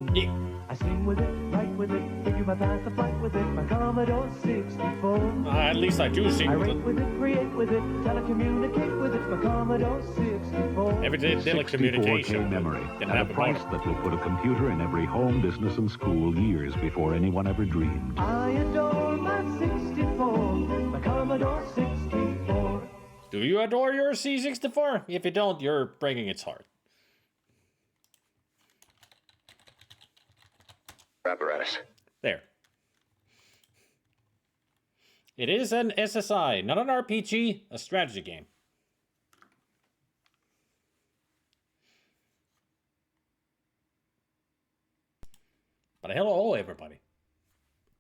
Yeah. I sing with it, write with it, figure my path to flight with it, my Commodore 64. At least I do sing I with rate it. with it, create with it, telecommunicate with it, my Commodore 64. Everyday 64K telecommunication. memory Didn't at a have a price motor. that will put a computer in every home, business, and school years before anyone ever dreamed. I adore my 64, my Commodore 64. Do you adore your C64? If you don't, you're breaking its heart. Apparatus. There. It is an SSI, not an RPG, a strategy game. But hello, everybody.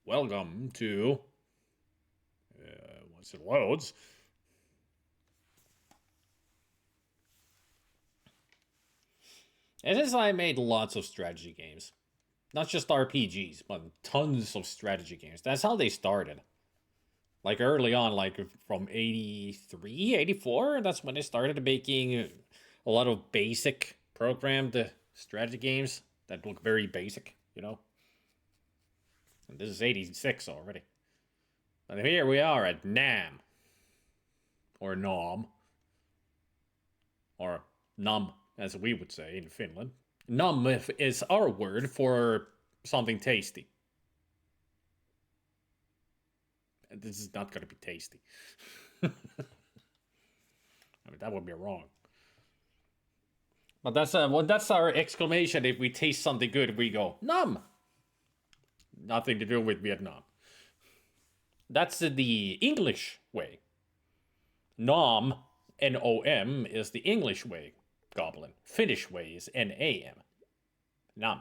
Welcome to... once it loads... SSI made lots of strategy games. Not just RPGs, but tons of strategy games. That's how they started. Like early on, like from 83, 84, that's when they started making a lot of basic programmed strategy games that look very basic, you know? And this is 86 already. And here we are at NAM. Or NOM. Or NUM, as we would say in Finland. Num is our word for something tasty. And this is not going to be tasty. I mean, that would be wrong. But that's our exclamation. If we taste something good, we go, num. Nothing to do with Vietnam. That's the English way. Nom, N-O-M, is the English way. Goblin. Finnish way is N-A-M. Nam.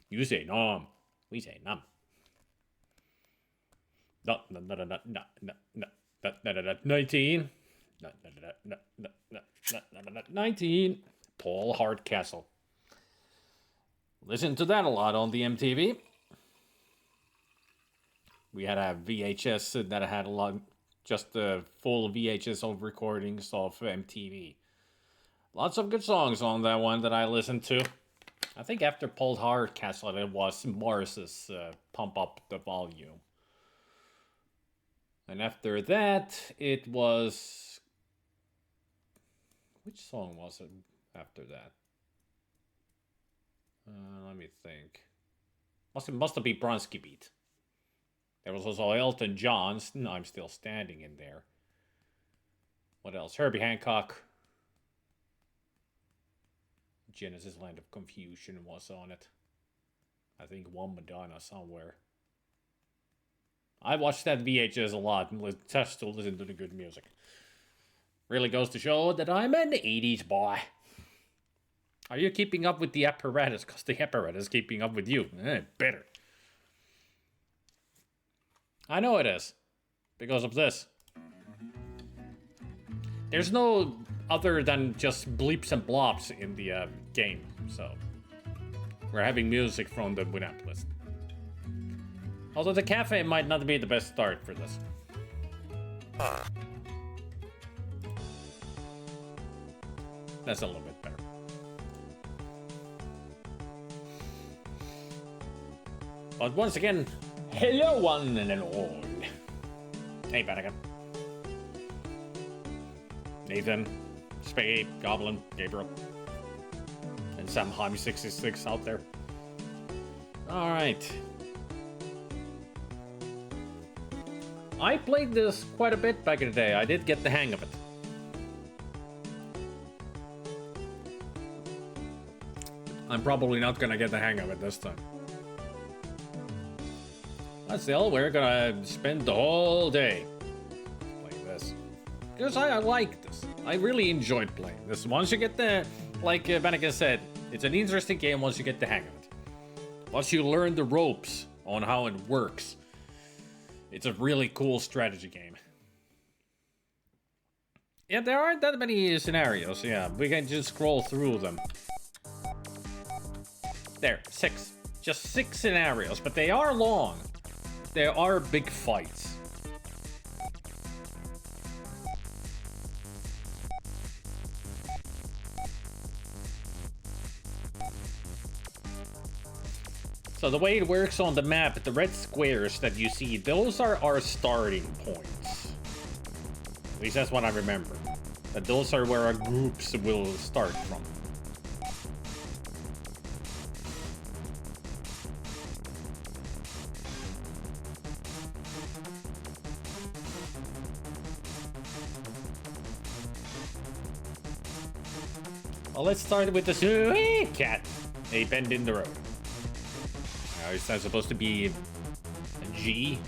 You say nom. We say nam. 19. 19. Paul Hardcastle. Listen to that a lot on the MTV. We had a VHS that had a lot, just full VHS of recordings of MTV. Lots of good songs on that one that I listened to. I think after Paul Hardcastle, it was Morris's Pump Up the Volume. And after that, it was... Which song was it after that? Let me think. Must have been Bronski Beat. There was also Elton John's I'm Still Standing in there. What else? Herbie Hancock. Genesis Land of Confusion was on it. I think one Madonna somewhere. I watched that VHS a lot and just to listen to the good music. Really goes to show that I'm an 80s boy. Are you keeping up with the apparatus? Because the apparatus is keeping up with you. Better. I know it is. Because of this. There's no other than just bleeps and blops in the game, so we're having music from the Winamp list. Although the cafe might not be the best start for this. That's a little bit better. But once again, hello one and all. Hey, Vatican. Nathan, Spade, Goblin, Gabriel, and Samheim66 out there. Alright. I played this quite a bit back in the day. I did get the hang of it. I'm probably not gonna get the hang of it this time. But still, we're gonna spend the whole day playing this. Because I like this. I really enjoyed playing this. Once you get the, like Vanakin said, it's an interesting game once you get the hang of it. Once you learn the ropes on how it works, it's a really cool strategy game. Yeah, there aren't that many scenarios, yeah. We can just scroll through them. There, 6. Just 6 scenarios, but they are long. There are big fights. So the way it works on the map, the red squares that you see, those are our starting points. At least that's what I remember. That those are where our groups will start from. Well, let's start with the cat. A bend in the road. Is that supposed to be a G?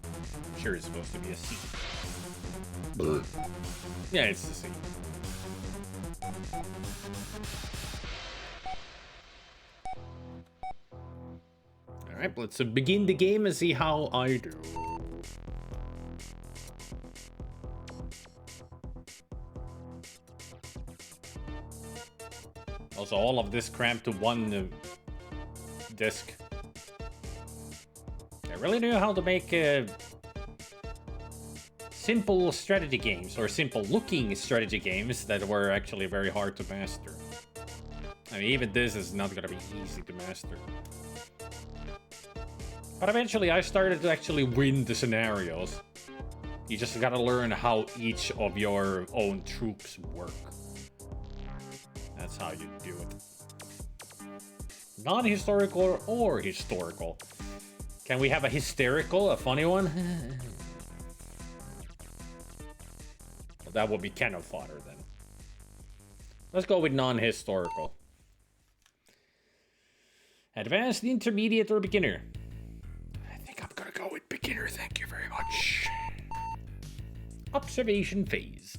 I'm sure it's supposed to be a C. Yeah, it's the C. Alright, let's begin the game and see how I do. Also, all of this cramped to one disc. I really knew how to make simple strategy games, or simple looking strategy games that were actually very hard to master. I mean, even this is not gonna be easy to master. But eventually I started to actually win the scenarios. You just gotta learn how each of your own troops work. That's how you do it. Non-historical or historical? Can we have a hysterical, a funny one? Well, that would be cannon fodder then. Let's go with non-historical. Advanced, intermediate, or beginner? I think I'm gonna go with beginner, thank you very much. Observation phase.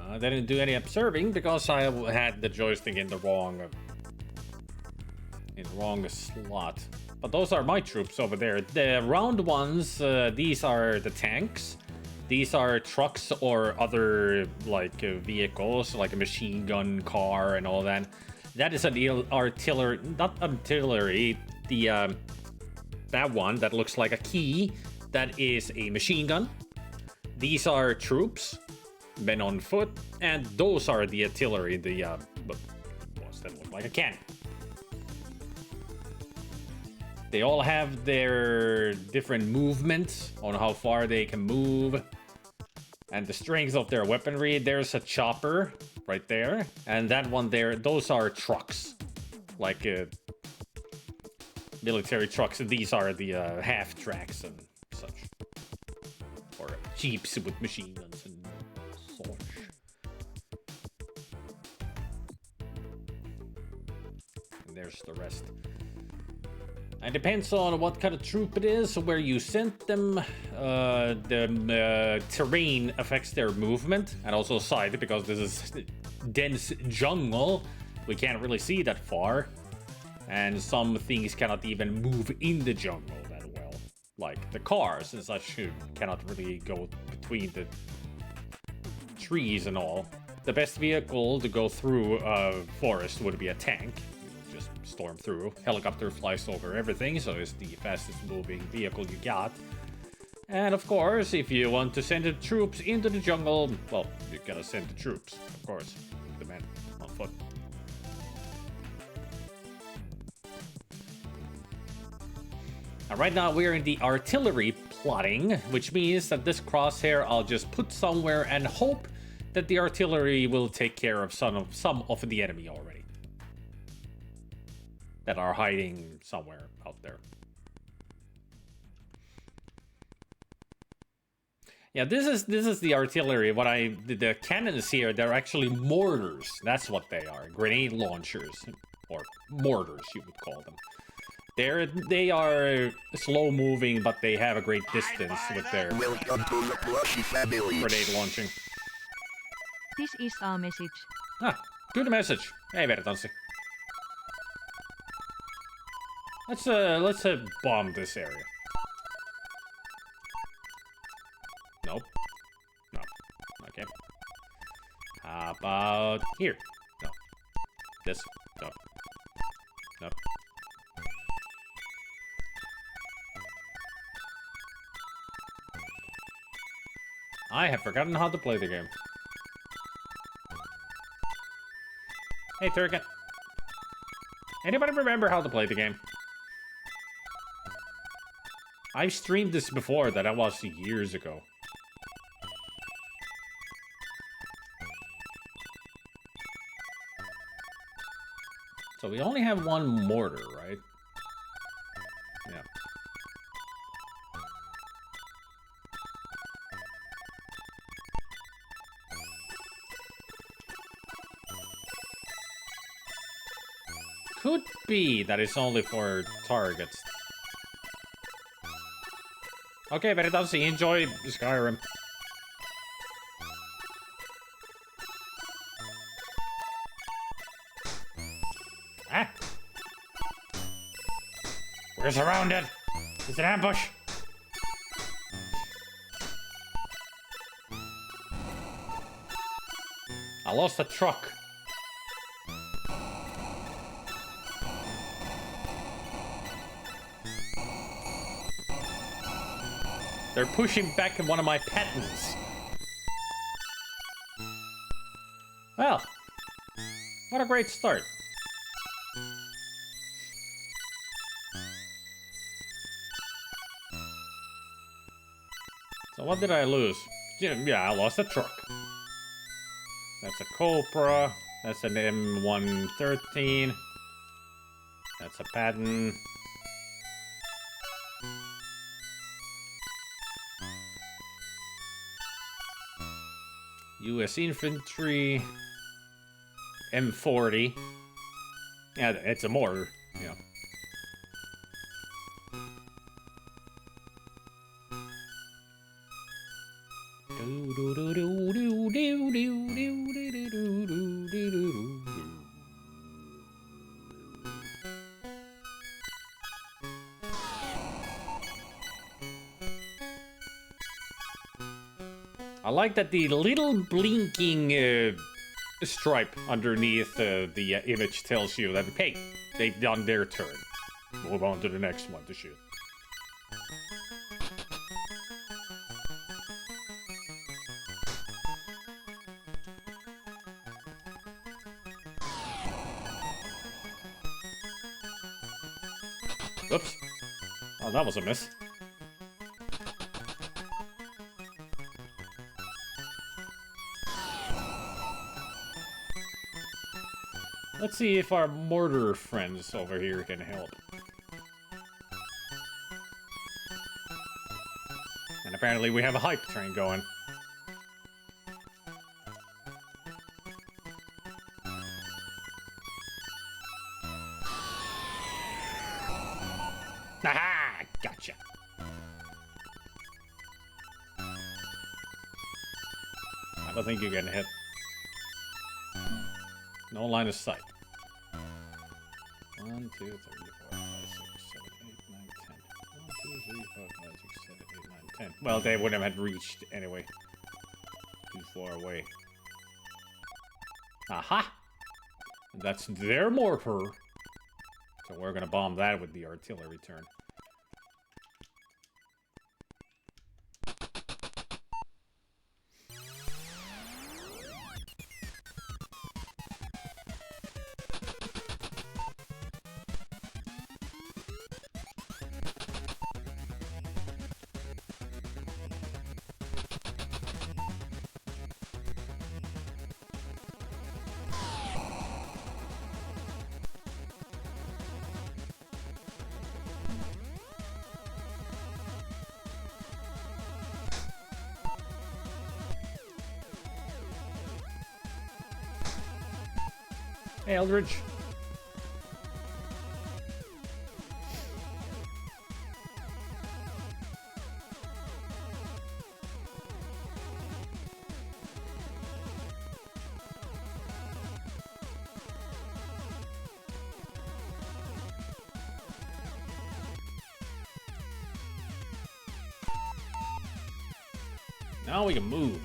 I didn't do any observing because I had the joystick in the wrong slot. But those are my troops over there. The round ones, these are the tanks. These are trucks or other like vehicles, like a machine gun car and all that. That is an artillery, not artillery. The that one that looks like a key. That is a machine gun. These are troops, men on foot, and those are the artillery. The what's that look like? A cannon. They all have their different movements on how far they can move. And the strength of their weaponry. There's a chopper right there. And that one there, those are trucks. Like military trucks. And these are the half-tracks and such. Or jeeps with machine guns and such. And there's the rest. It depends on what kind of troop it is, where you sent them. The terrain affects their movement, and also sight, because this is dense jungle. We can't really see that far, and some things cannot even move in the jungle that well, like the cars and such cannot really go between the trees and all. The best vehicle to go through a forest would be a tank. Just storm through. Helicopter flies over everything, so it's the fastest moving vehicle you got. And of course, if you want to send the troops into the jungle, well, you gotta send the troops, of course. The men on foot. And right now we're in the artillery plotting, which means that this crosshair I'll just put somewhere and hope that the artillery will take care of some of the enemy already. That are hiding somewhere out there. Yeah, this is the artillery. The cannons here, they're actually mortars. That's what they are. Grenade launchers, or mortars, you would call them. They are slow moving, but they have a great distance with their grenade launching. This is our message. Ah, good message. Hey, Vertanssi. Let's bomb this area. Nope. No. Okay. How about here? No. This? No. Nope. I have forgotten how to play the game. Hey, Turkin. Anybody remember how to play the game? I've streamed this before, that was years ago. So we only have one mortar, right? Yeah. Could be that it's only for targets. Okay, but it does enjoy Skyrim. Ah! We're surrounded! It's an ambush! I lost a truck. They're pushing back one of my patents. Well, what a great start. So what did I lose? Yeah, I lost a truck. That's a Cobra. That's an M113. That's a Patton. U.S. Infantry. M40. Yeah, it's a mortar. Yeah. I like that the little blinking stripe underneath the image tells you that, hey, they've done their turn. Move on to the next one to shoot. Oops. Oh, that was a miss. Let's see if our mortar friends over here can help. And apparently we have a hype train going. Aha! Gotcha. I don't think you're getting hit. No line of sight. 1, 2, 3, 4, 5, 6, 7, 8, 9, 10. 1, 2, 3, 4, 5, 6, 7, 8, 9, 10. Well, they wouldn't have reached anyway. Too far away. Aha! That's their mortar. So we're gonna bomb that with the artillery turn. Hey, Eldridge. Now we can move.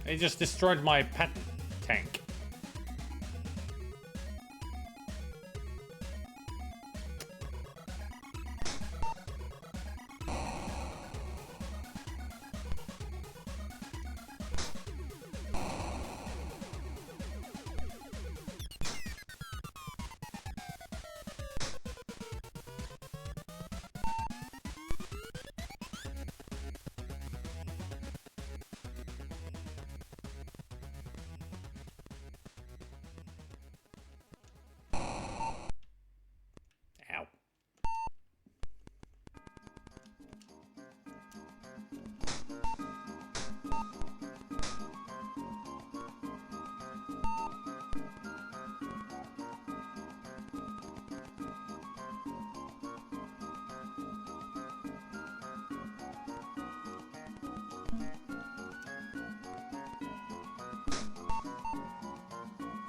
They just destroyed my patent. tank. Ow.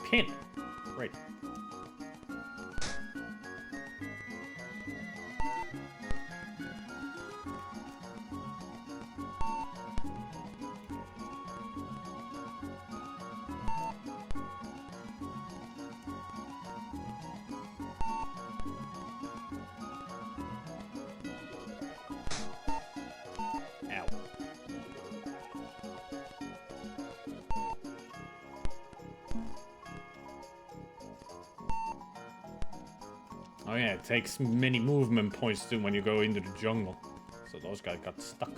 Pin. Right. Ow. Oh yeah, it takes many movement points too when you go into the jungle. So those guys got stuck.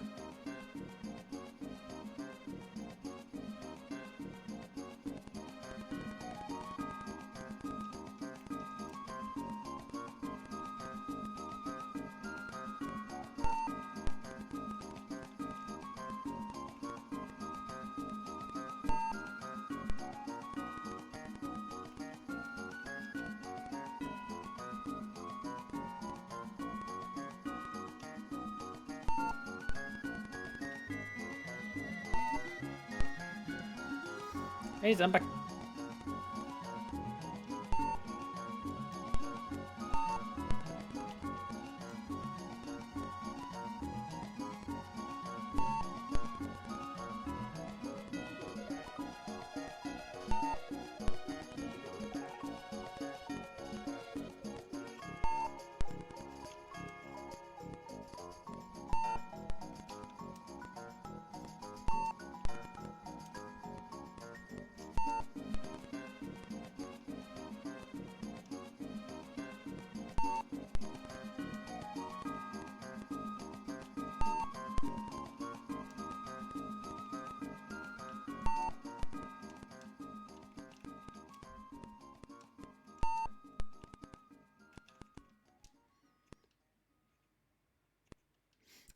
Hey, Zambak.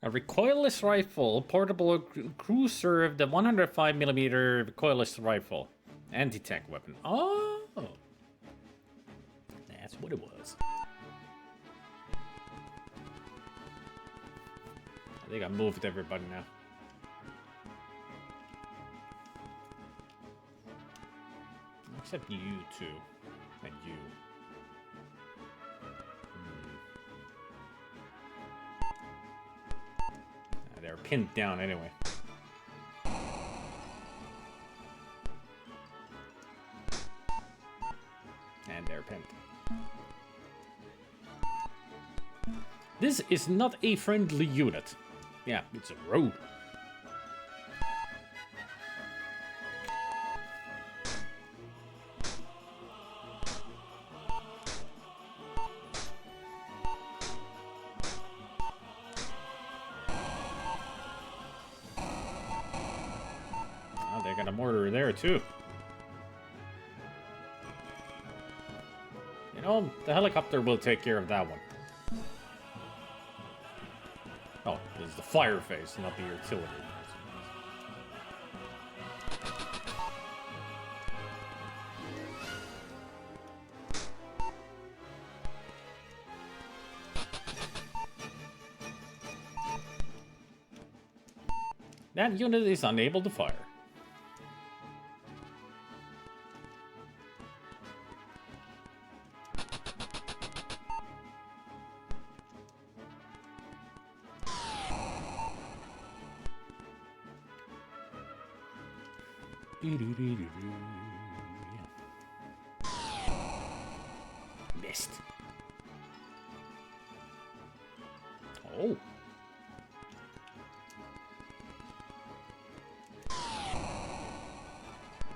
A recoilless rifle, portable crew served, the 105mm recoilless rifle, anti-tank weapon. Oh, that's what it was. I think I moved everybody now. Except you two, and you. They're pinned down anyway. And they're pinned. This is not a friendly unit. Yeah, it's a road. They got a mortar there too. You know, the helicopter will take care of that one. Oh, this is the fire phase, not the artillery. That unit is unable to fire. Missed. Oh.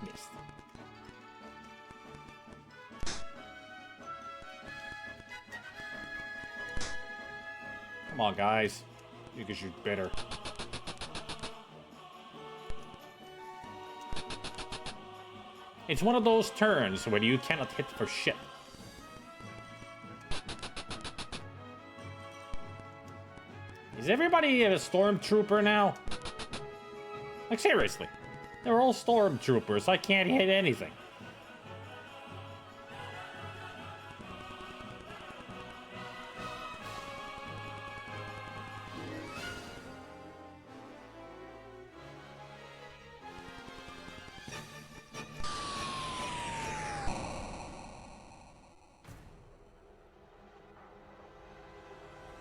Missed. Come on, guys. You can shoot better. It's one of those turns where you cannot hit for shit. Is everybody a stormtrooper now? Like, seriously. They're all stormtroopers. I can't hit anything.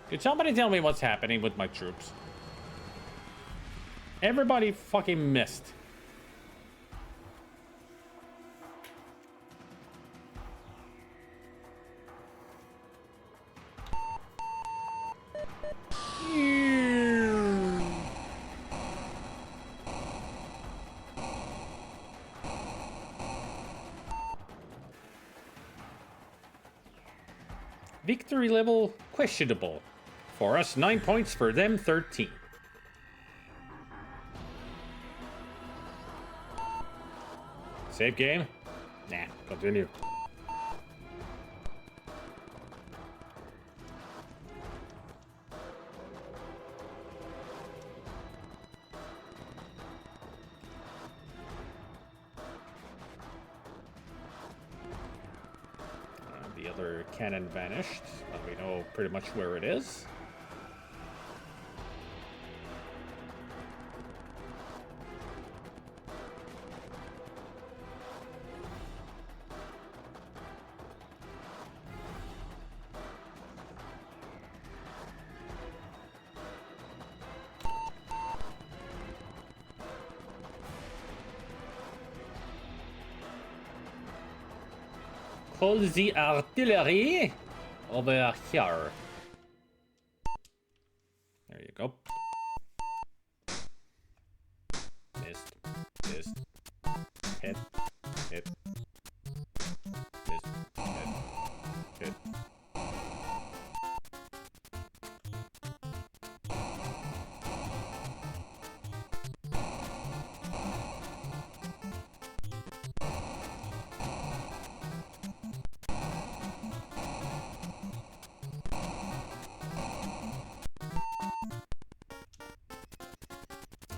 Could somebody tell me what's happening with my troops? Everybody fucking missed. Victory level questionable. For us, 9 points. For them, 13. Save game? Nah, continue. The other cannon vanished, but we know pretty much where it is. Call the artillery over here. There you go. Missed. Missed. Hit. Hit. Missed. Hit. Hit.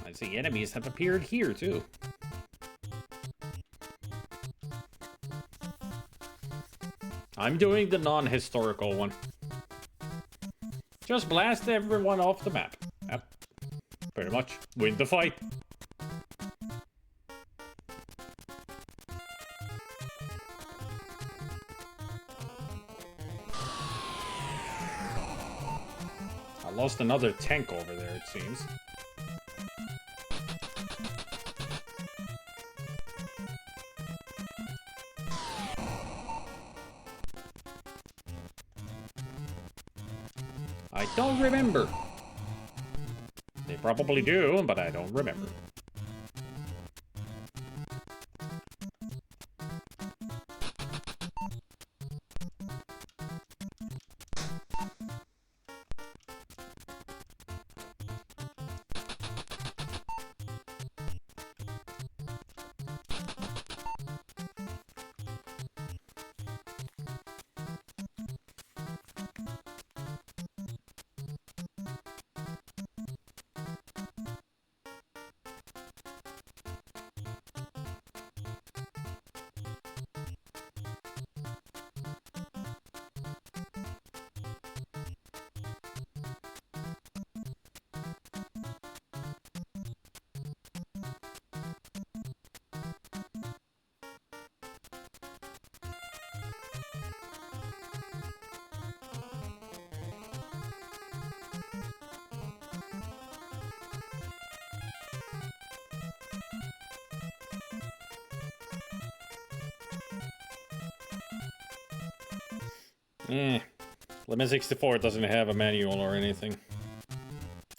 I see enemies have appeared here too. I'm doing the non-historical one. Just blast everyone off the map. Yep. Pretty much. Win the fight. I lost another tank over there, it seems. I don't remember. They probably do, but I don't remember. Lemon 64 doesn't have a manual or anything.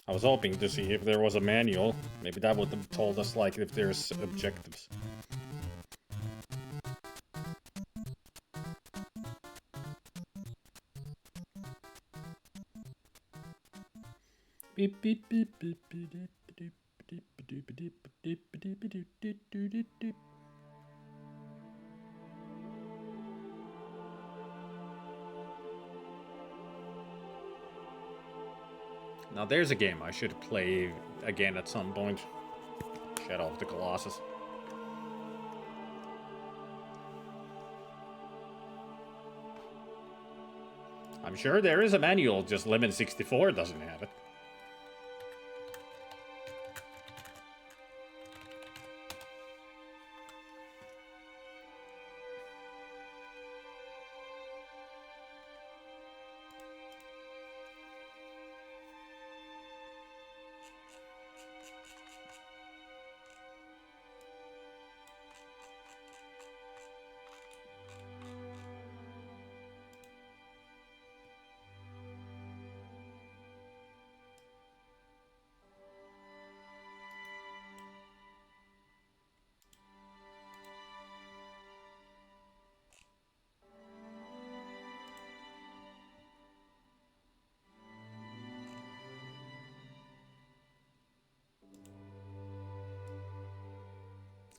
I was hoping to see if there was a manual. Maybe that would have told us, like, if there's objectives. Beep, beep, beep, beep, beep, beep, beep, beep, beep, beep, beep, beep, beep, beep. Now there's a game I should play again at some point. Shadow of the Colossus. I'm sure there is a manual, just Lemon 64 doesn't have it.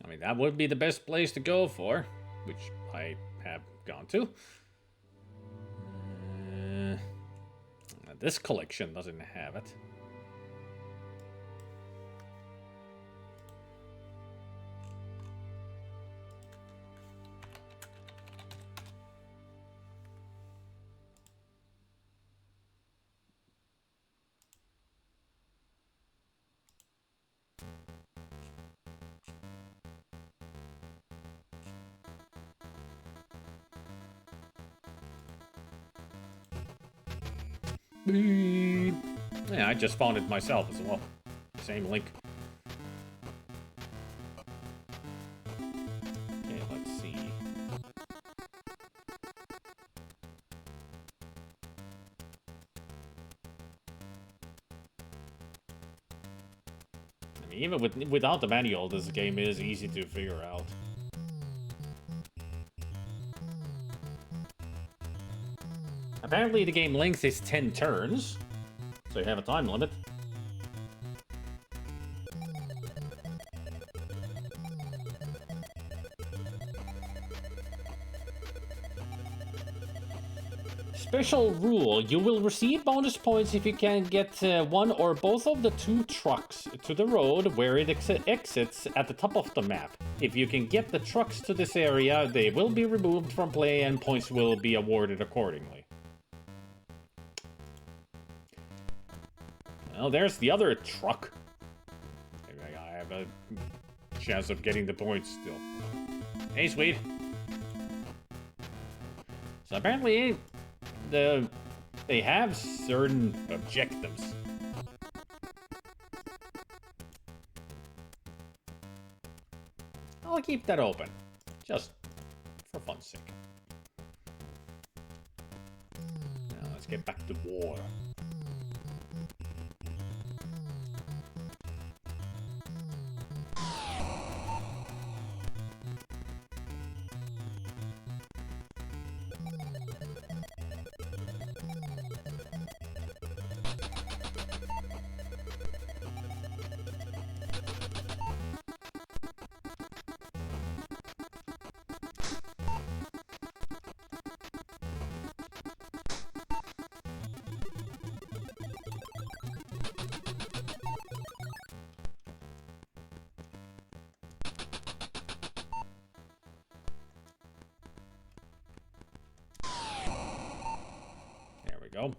I mean, that would be the best place to go for, which I have gone to. This collection doesn't have it. Yeah, I just found it myself as well. Same link. Okay, let's see. I mean, even without the manual, this game is easy to figure out. Apparently the game length is 10 turns, so you have a time limit. Special rule, you will receive bonus points if you can get one or both of the two trucks to the road where it exits at the top of the map. If you can get the trucks to this area, they will be removed from play and points will be awarded accordingly. Well, there's the other truck. Maybe I have a chance of getting the points still. Hey, sweet. So apparently, they have certain objectives. I'll keep that open, just for fun's sake. Now let's get back to war. Go.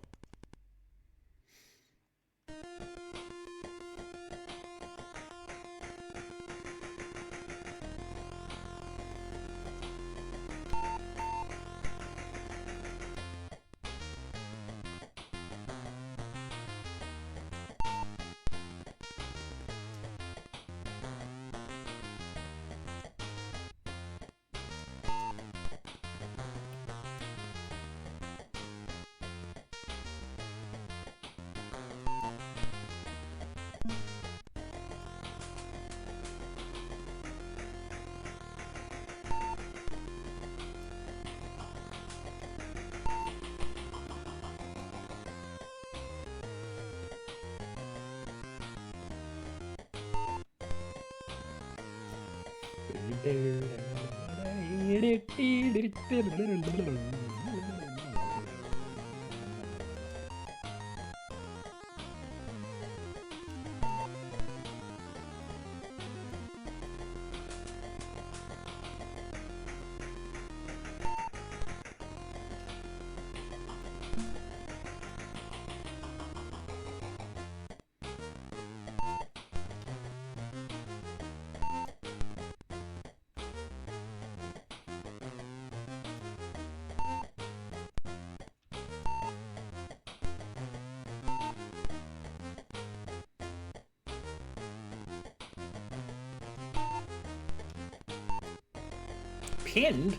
Pinned?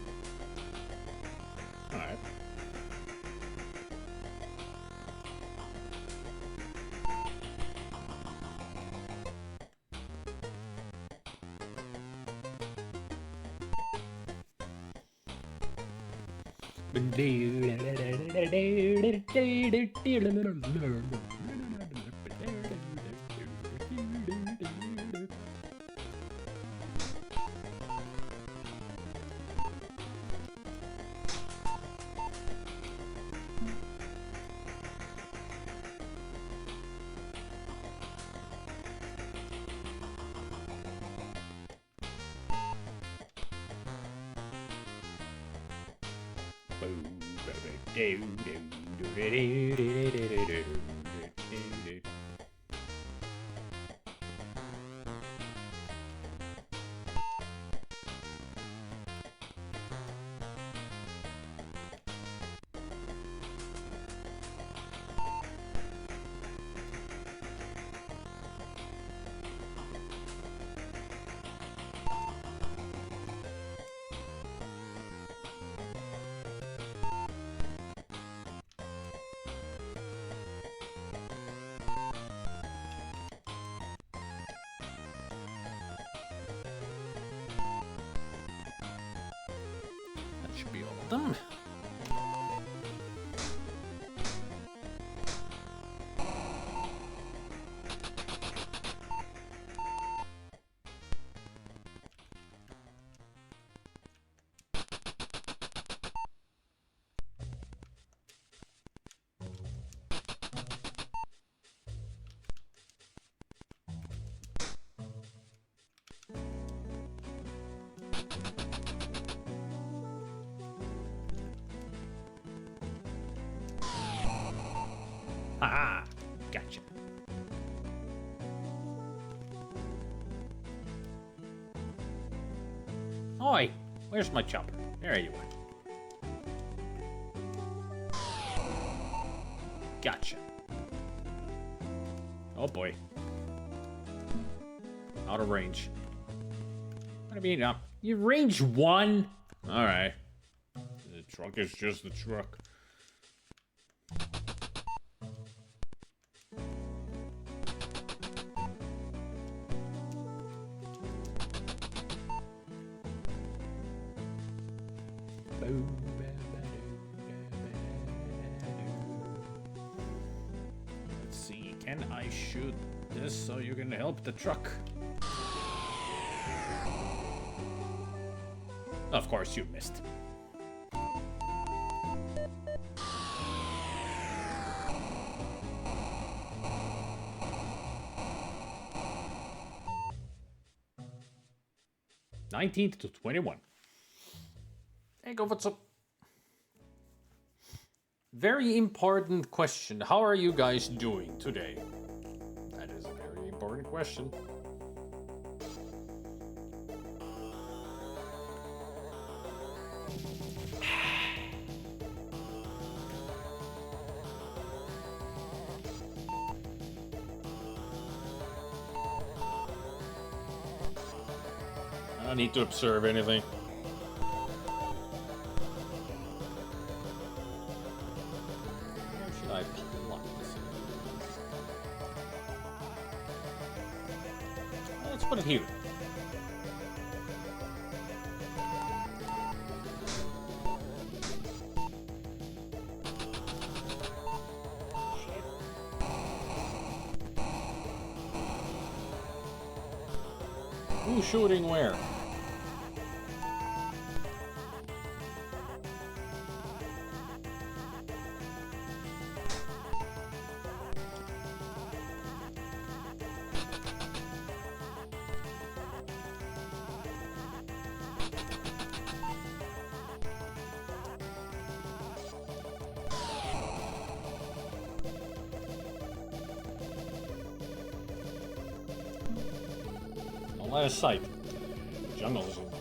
Alright. That should be all of them. Ah, gotcha. Oi, where's my chopper? There you are. Gotcha. Oh boy. Out of range. What do you mean? You range 1? Alright. The truck is just the truck. Let's see, can I shoot this so you can help the truck? Of course you missed. (19th to 21). Hey, go what's up? Very important question. How are you guys doing today? That is a very important question. I don't need to observe anything. Where should I plot this? Let's put it here. Who's shooting where? Line of sight. Jungle is in the way.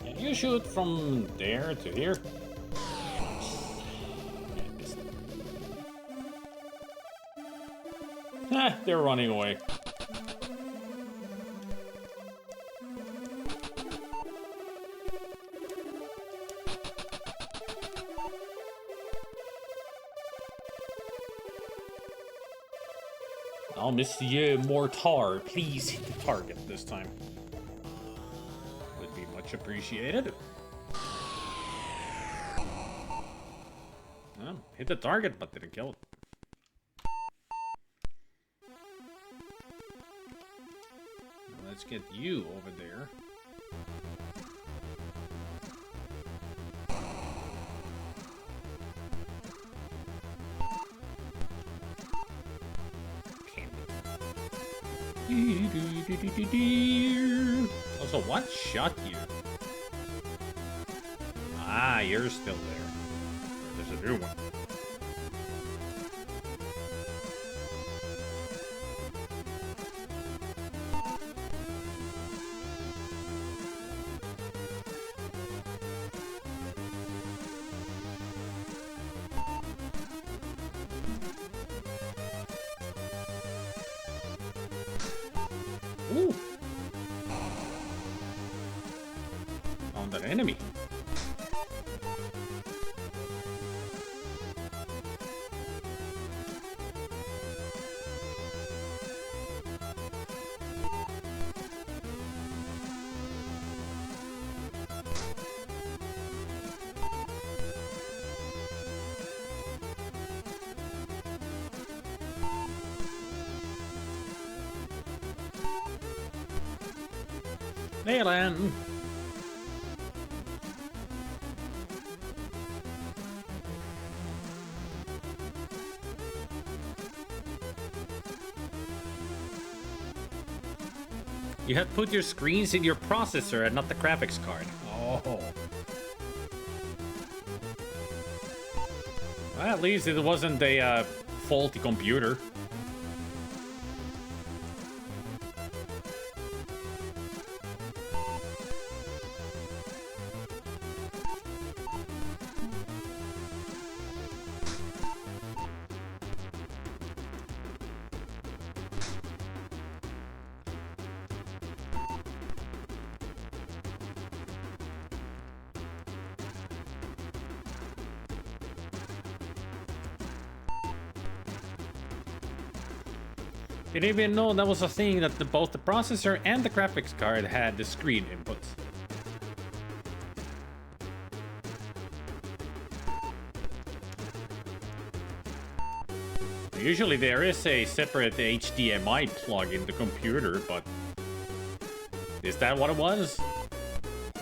Can you shoot from there to here? Ah, they're running away. Oh, Monsieur Mortar, please hit the target this time. Would be much appreciated. Oh, hit the target, but didn't kill it. Now let's get you over there. Also, what shot you? Ah, you're still there. There's a new one. Ooh. Found an enemy. Nailing. You had put your screens in your processor and not the graphics card. Oh. Well, at least it wasn't a faulty computer. Didn't even know that was a thing that both the processor and the graphics card had the screen inputs. Usually there is a separate HDMI plug in the computer, but is that what it was?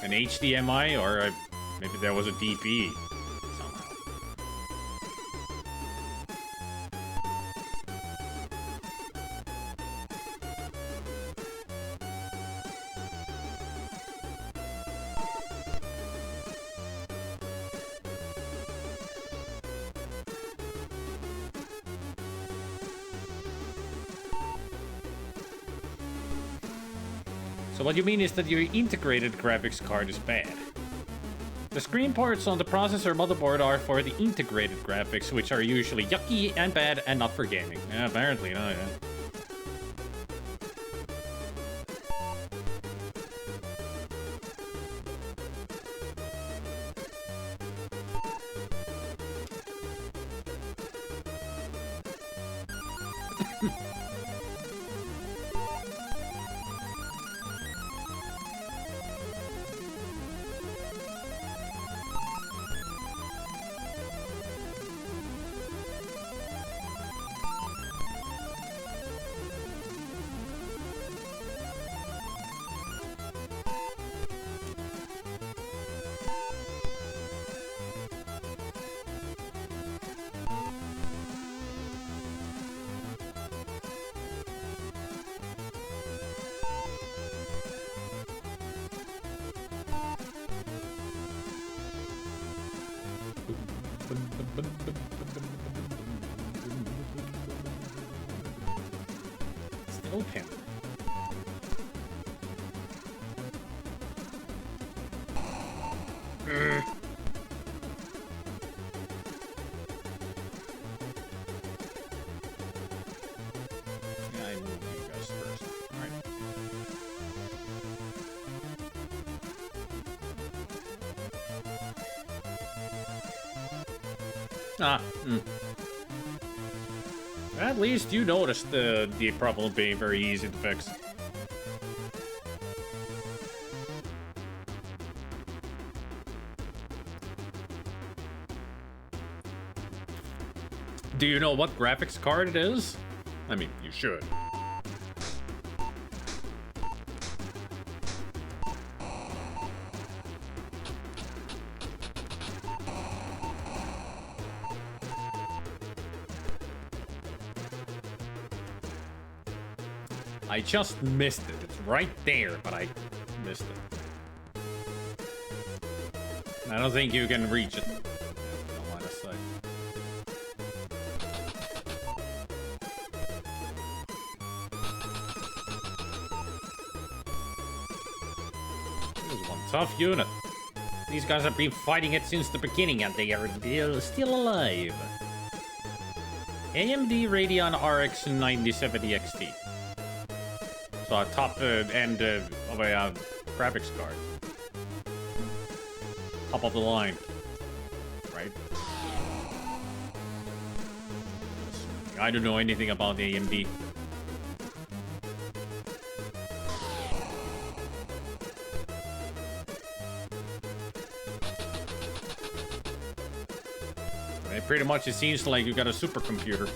An HDMI, or maybe there was a DP somehow. So what you mean is that your integrated graphics card is bad. The screen ports on the processor motherboard are for the integrated graphics, which are usually yucky and bad and not for gaming. Yeah, apparently not, yeah. Killed him. Yeah, I moved you guys first. Alright. At least you noticed the problem being very easy to fix. Do you know what graphics card it is? I mean, you should. I just missed it. It's right there, but I missed it. I don't think you can reach it. Don't want to say. This is one tough unit. These guys have been fighting it since the beginning, and they are still alive. AMD Radeon RX 9070 XT. So a top end of a graphics card. Top of the line. Right? I don't know anything about the AMD. Pretty much it seems like you got a supercomputer.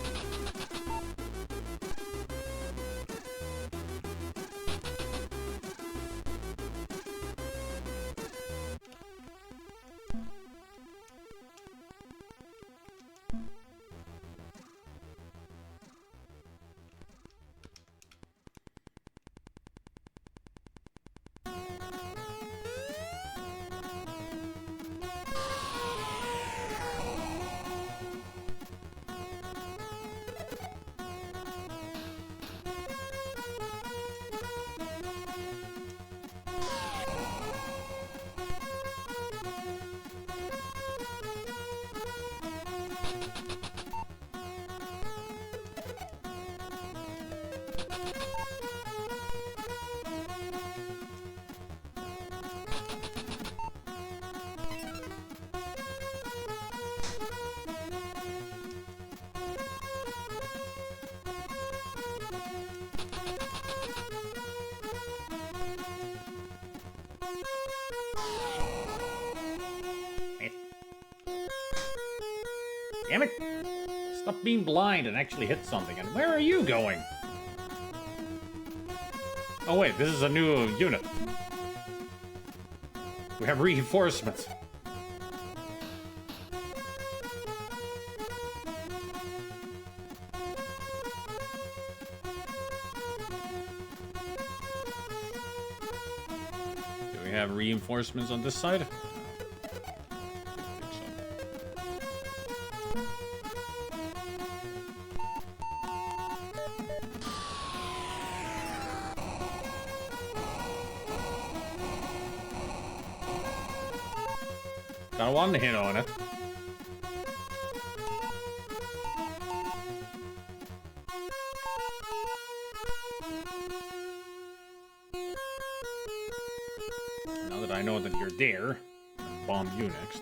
Damn it! Stop being blind and actually hit something. And where are you going? Oh wait, this is a new unit. We have reinforcements. Do we have reinforcements on this side? Got one hit on it. Now that I know that you're there, I'll bomb you next.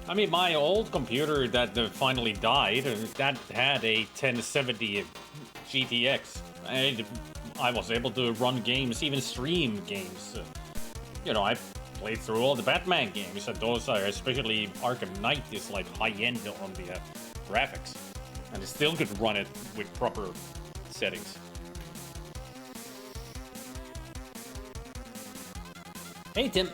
I mean, my old computer that finally died, that had a 1070 GTX. And I was able to run games, even stream games. You know, I played through all the Batman games, and those are, especially Arkham Knight, is like high-end on the graphics. And I still could run it with proper settings. Hey, Tim.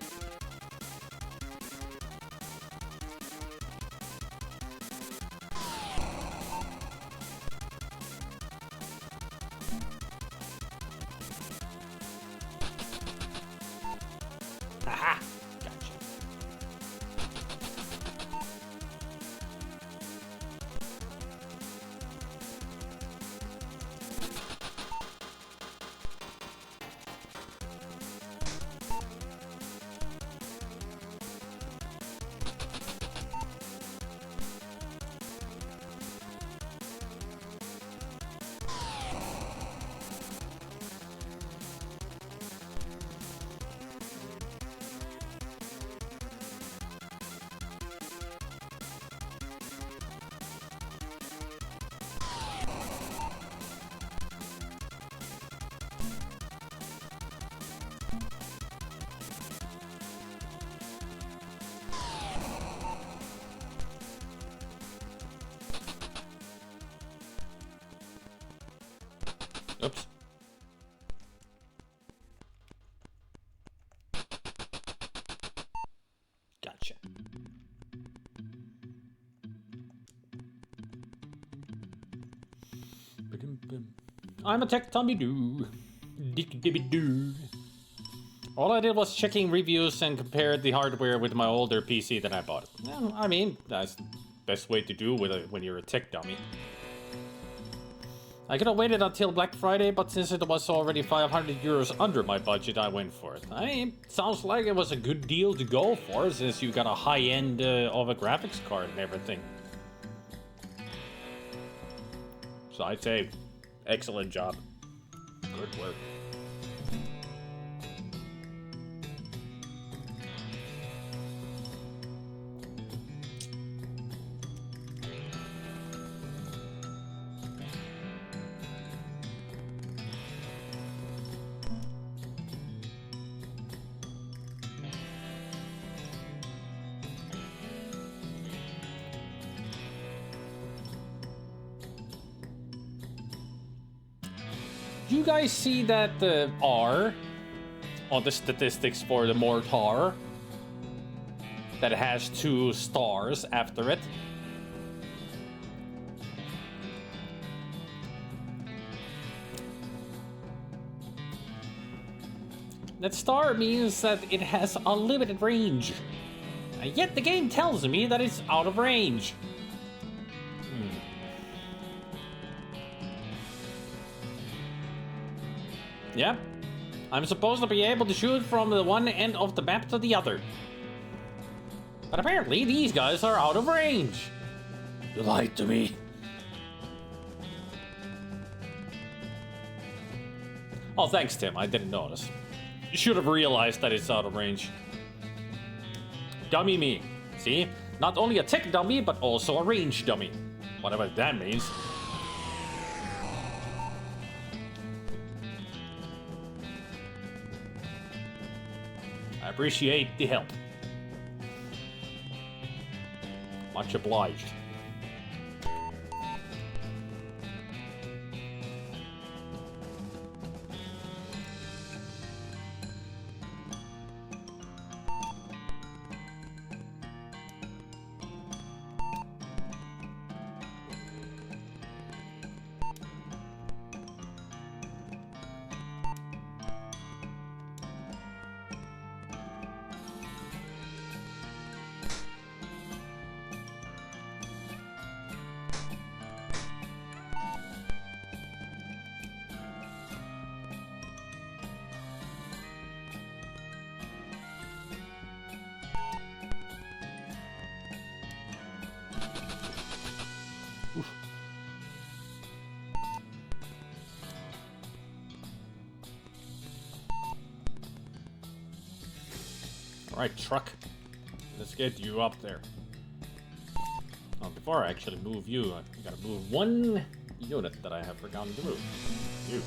I'm a tech Tommy Doo. Dick Dibby Doo. All I did was checking reviews and compared the hardware with my older PC that I bought. Well, I mean, that's the best way to do when you're a tech dummy. I could have waited until Black Friday, but since it was already 500 euros under my budget, I went for it. I mean, sounds like it was a good deal to go for, since you got a high-end of a graphics card and everything. So I'd say, excellent job. Good work. You guys see that R on the statistics for the mortar that has 2 stars after it? That star means that it has unlimited range. And yet the game tells me that it's out of range. Yep. I'm supposed to be able to shoot from the one end of the map to the other. But apparently these guys are out of range. You lied to me. Oh, thanks, Tim. I didn't notice. You should have realized that it's out of range. Dummy me. See? Not only a tech dummy, but also a range dummy. Whatever that means. I appreciate the help. Much obliged. Alright, truck. Let's get you up there. Oh, before I actually move you, I gotta move one unit that I have forgotten to move. You.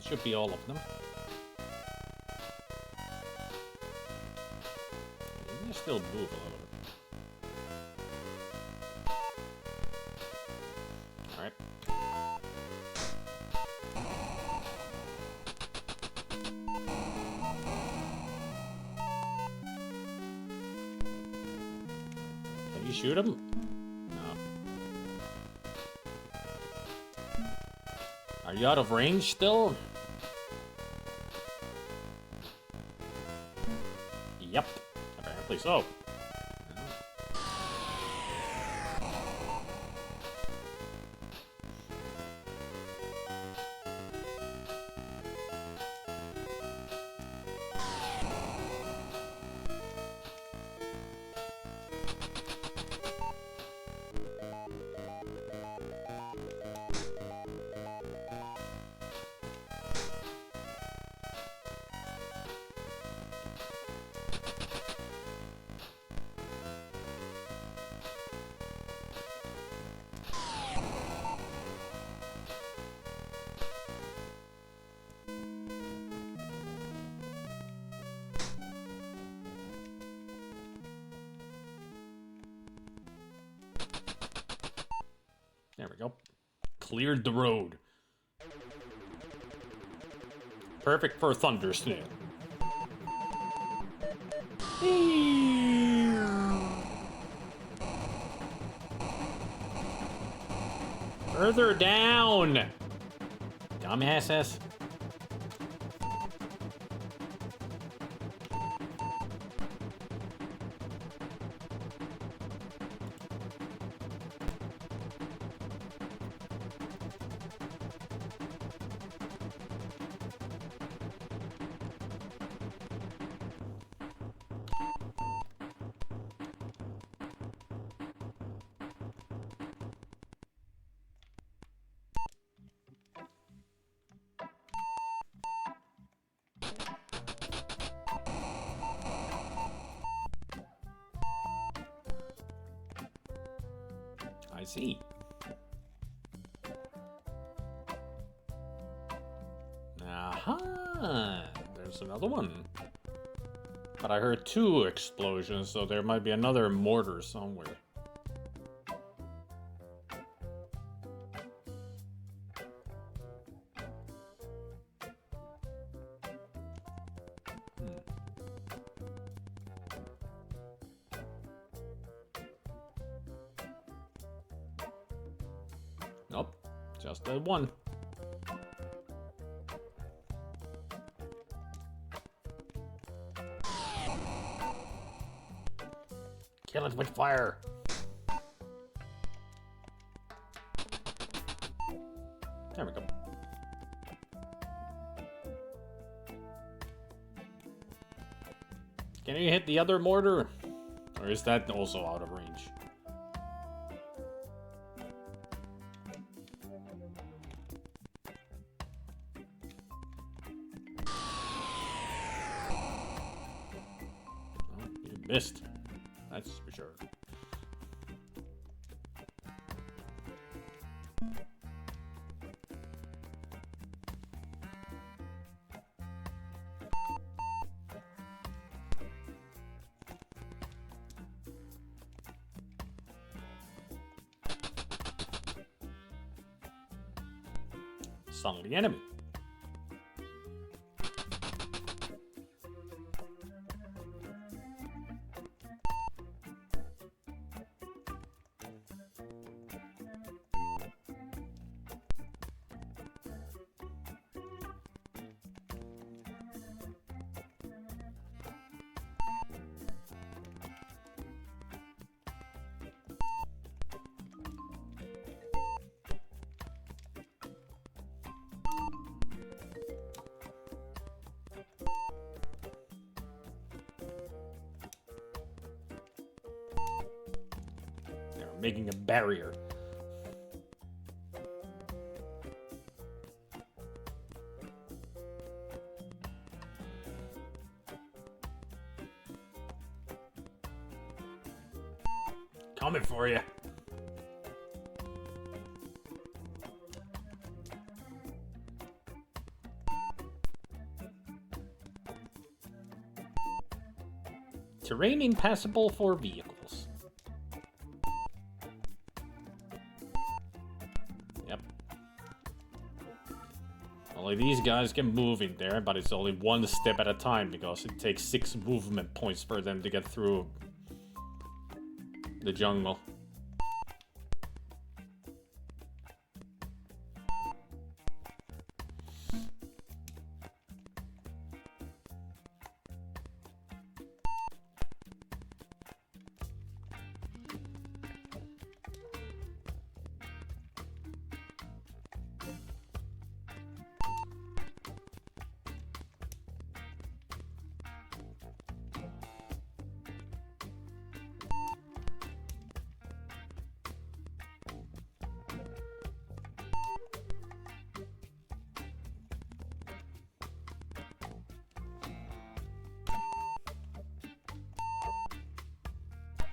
Should be all of them. You still move a little bit. shoot him? No. Are you out of range still? Yep. Apparently so. There we go. Cleared the road. Perfect for a thunder snail. Further down! Dumbasses. I see. Aha! There's another one. But I heard 2 explosions, so there might be another mortar somewhere. Nope, just that one. Kill it with fire. There we go. Can you hit the other mortar? Or is that also out of range? Oh, you missed. That's for sure. Stung the enemy. Making a barrier. Coming for you. Terrain impassable for vehicles. Yep. Only these guys can move in there, but it's only one step at a time because it takes 6 movement points for them to get through. the jungle.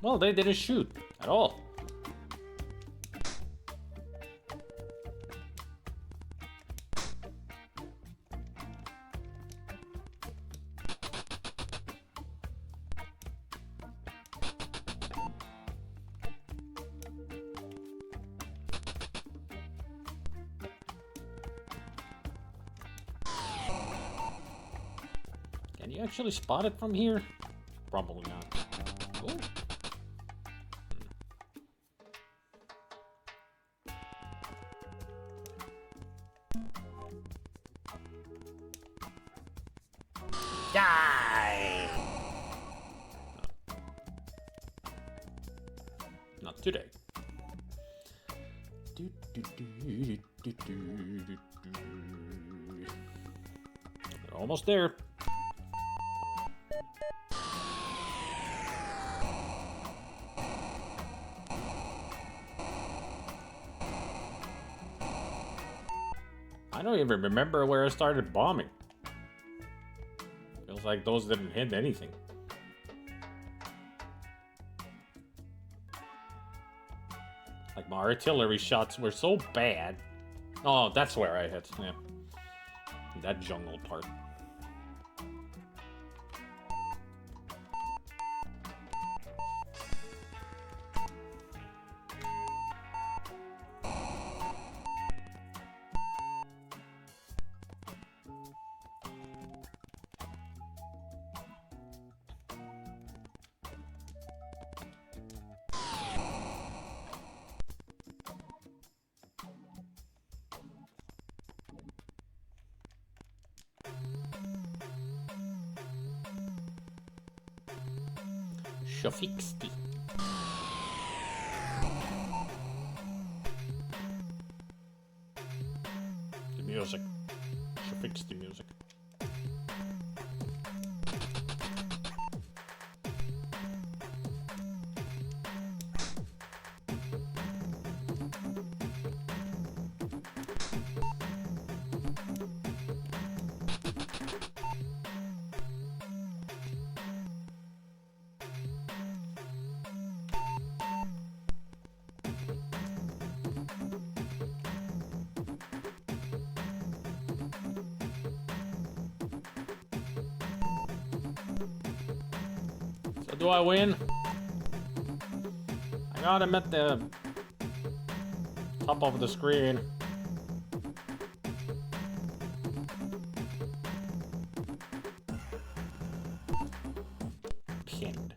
Well, they didn't shoot at all. Can you actually spot it from here? Probably not. Oh. Die! No. Not today. They're almost there. I don't even remember where I started bombing. Feels like those didn't hit anything. Like my artillery shots were so bad. Oh, that's where I hit. Yeah. That jungle part. Shafixti. The music. Shafixti music. Do I win? I got him at the top of the screen. Pinned.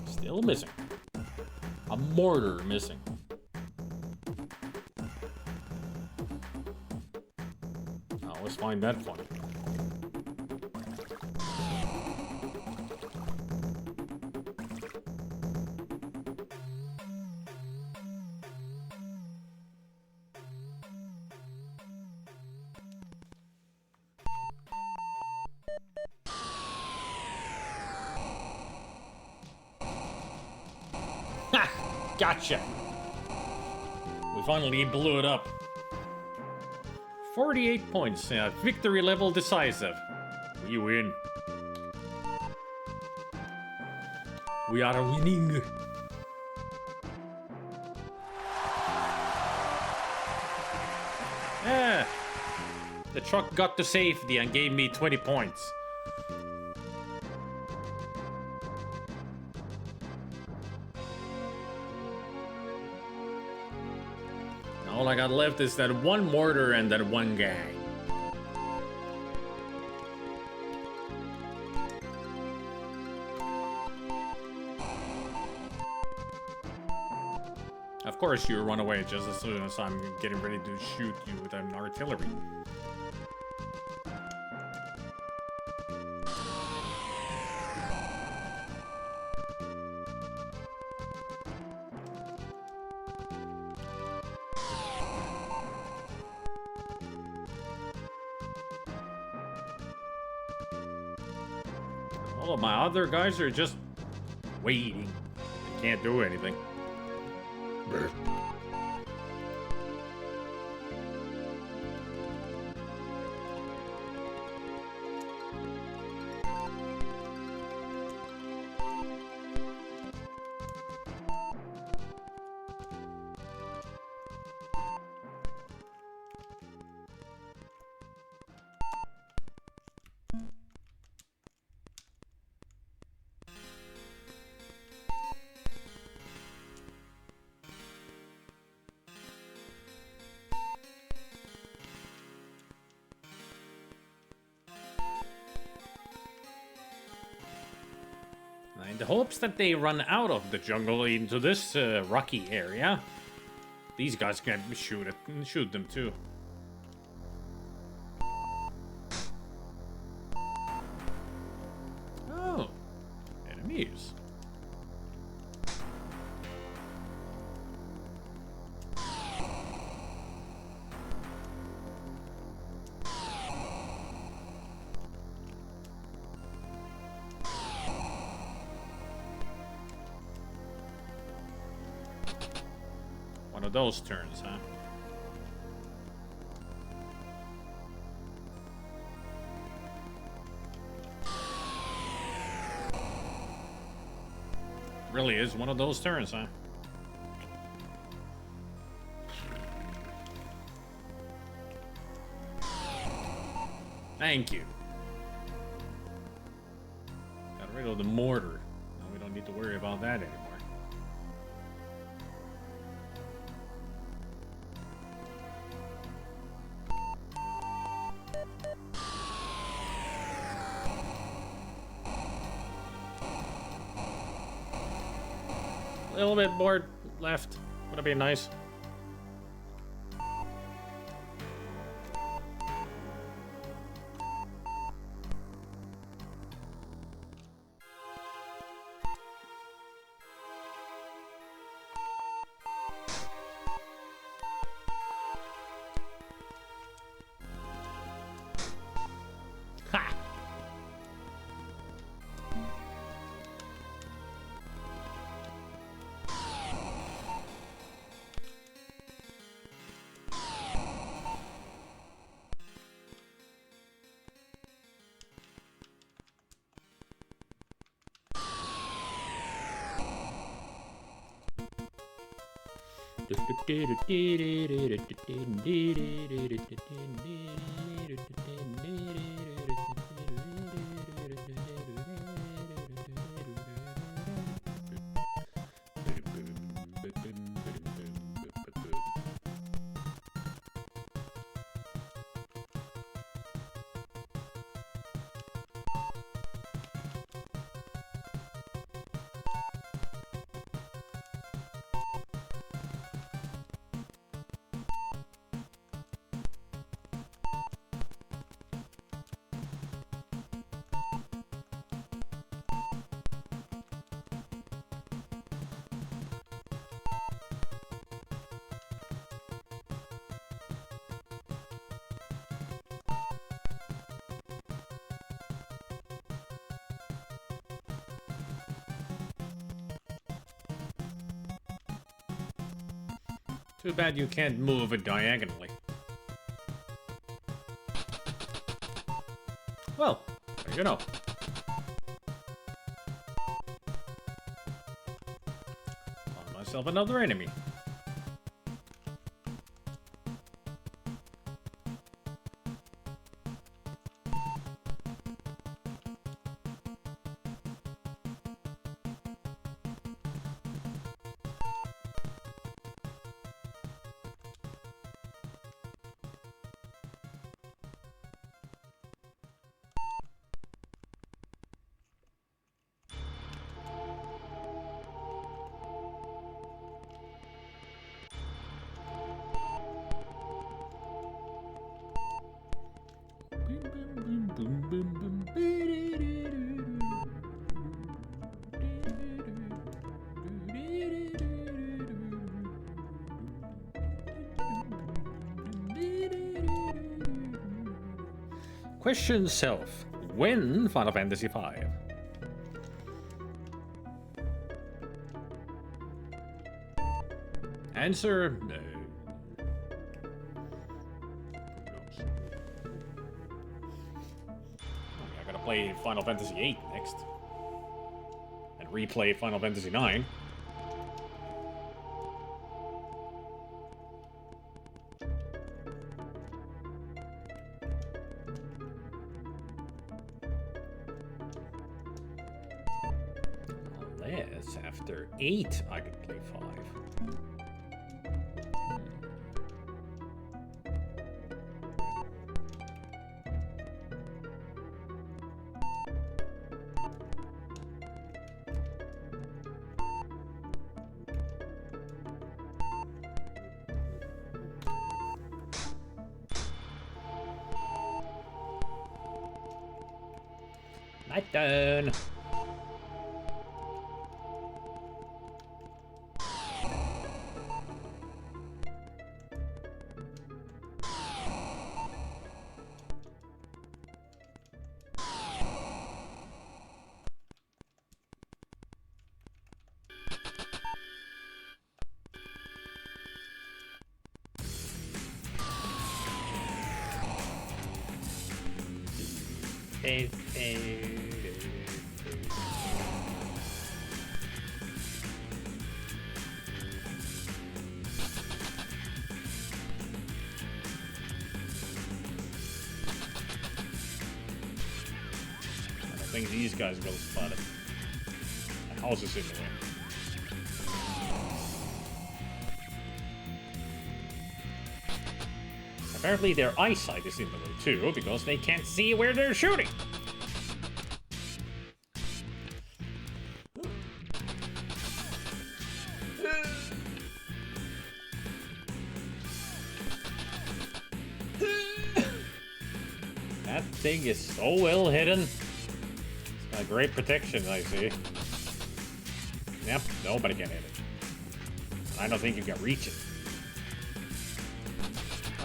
Still missing. A mortar missing. I always find that funny. Gotcha! We finally blew it up. 48 points. Victory level decisive. We win. We are winning. Yeah. The truck got to safety and gave me 20 points. All I got left is that one mortar and that one guy. Of course you run away just as soon as I'm getting ready to shoot you with an artillery. All of my other guys are just waiting. They can't do anything. In the hopes that they run out of the jungle into this rocky area, these guys can shoot them too. Oh, enemies. One of those turns, huh? Really is one of those turns, huh? Thank you. Got rid of the mortar. Now we don't need to worry about that anymore. A little bit more left. Would be nice. Ha! Too bad you can't move it diagonally. Well, there you know. myself another enemy. Question self. When Final Fantasy V? Answer no. I gotta play Final Fantasy VIII next. And replay Final Fantasy IX. Unless after 8 I could play 5. My turn. I think these guys will spot it. The house is in the way. Apparently their eyesight is in the way too, because they can't see where they're shooting. That thing is so well hidden. It's got great protection, I see. Yep, nobody can hit it. I don't think you can reach it.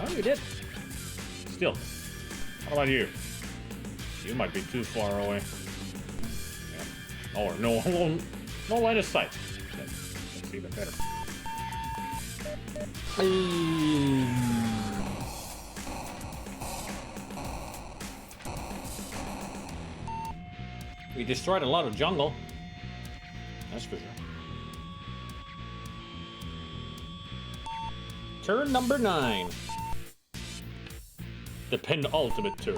Oh, you did. Still. What about you? You might be too far away. Yeah. Or no, no line of sight. Let's see that better. We destroyed a lot of jungle. That's for sure. Turn number 9. The penultimate turn.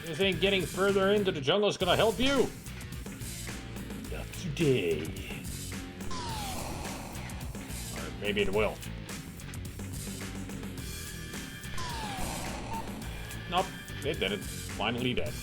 You think getting further into the jungle is gonna help you? Not today. Or maybe it will. Nope, it didn't. Finally dead.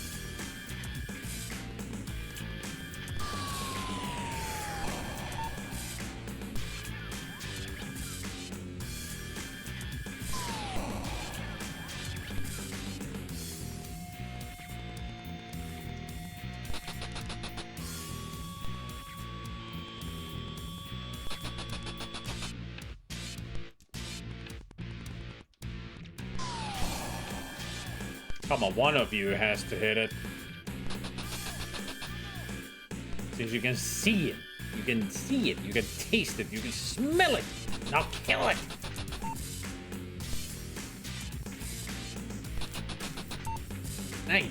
Come on, one of you has to hit it. Since you can see it. You can see it. You can taste it. You can smell it. Now kill it. Hey.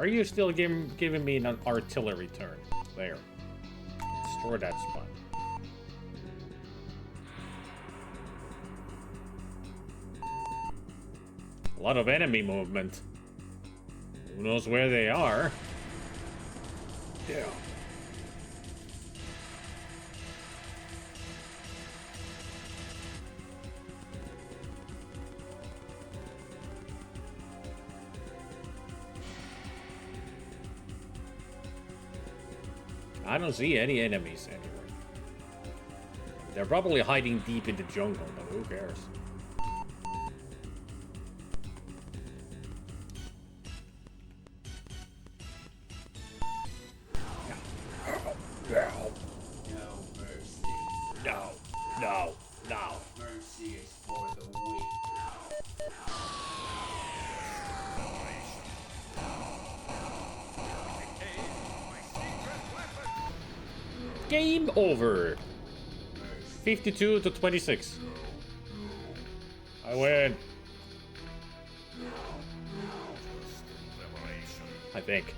Why are you still giving me an artillery turn? There. Destroy that spot. A lot of enemy movement. Who knows where they are? Yeah. I don't see any enemies anywhere. They're probably hiding deep in the jungle, but who cares? No. Mercy is for the weak. Game over. 52 to 26. I win. I think.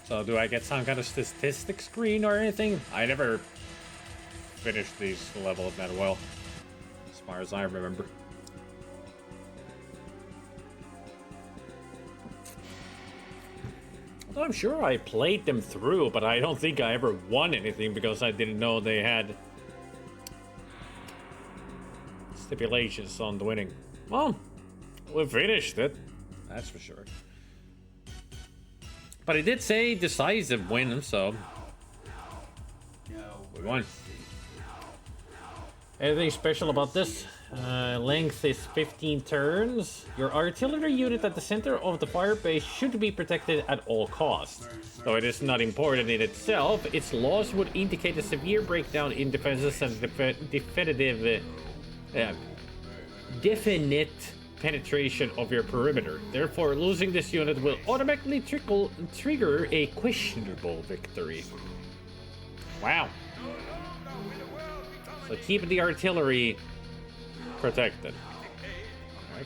So do I get some kind of statistic screen or anything? I never finished these levels that well, as far as I remember. Although I'm sure I played them through, but I don't think I ever won anything because I didn't know they had stipulations on the winning. Well, we finished it, that's for sure. But it did say decisive win, so we won. Anything special about this? Length is 15 turns. Your artillery unit at the center of the fire base should be protected at all costs. Though it is not important in itself, its loss would indicate a severe breakdown in defenses and definite penetration of your perimeter. Therefore, losing this unit will automatically trigger a questionable victory. Wow. So keep the artillery protected. Right.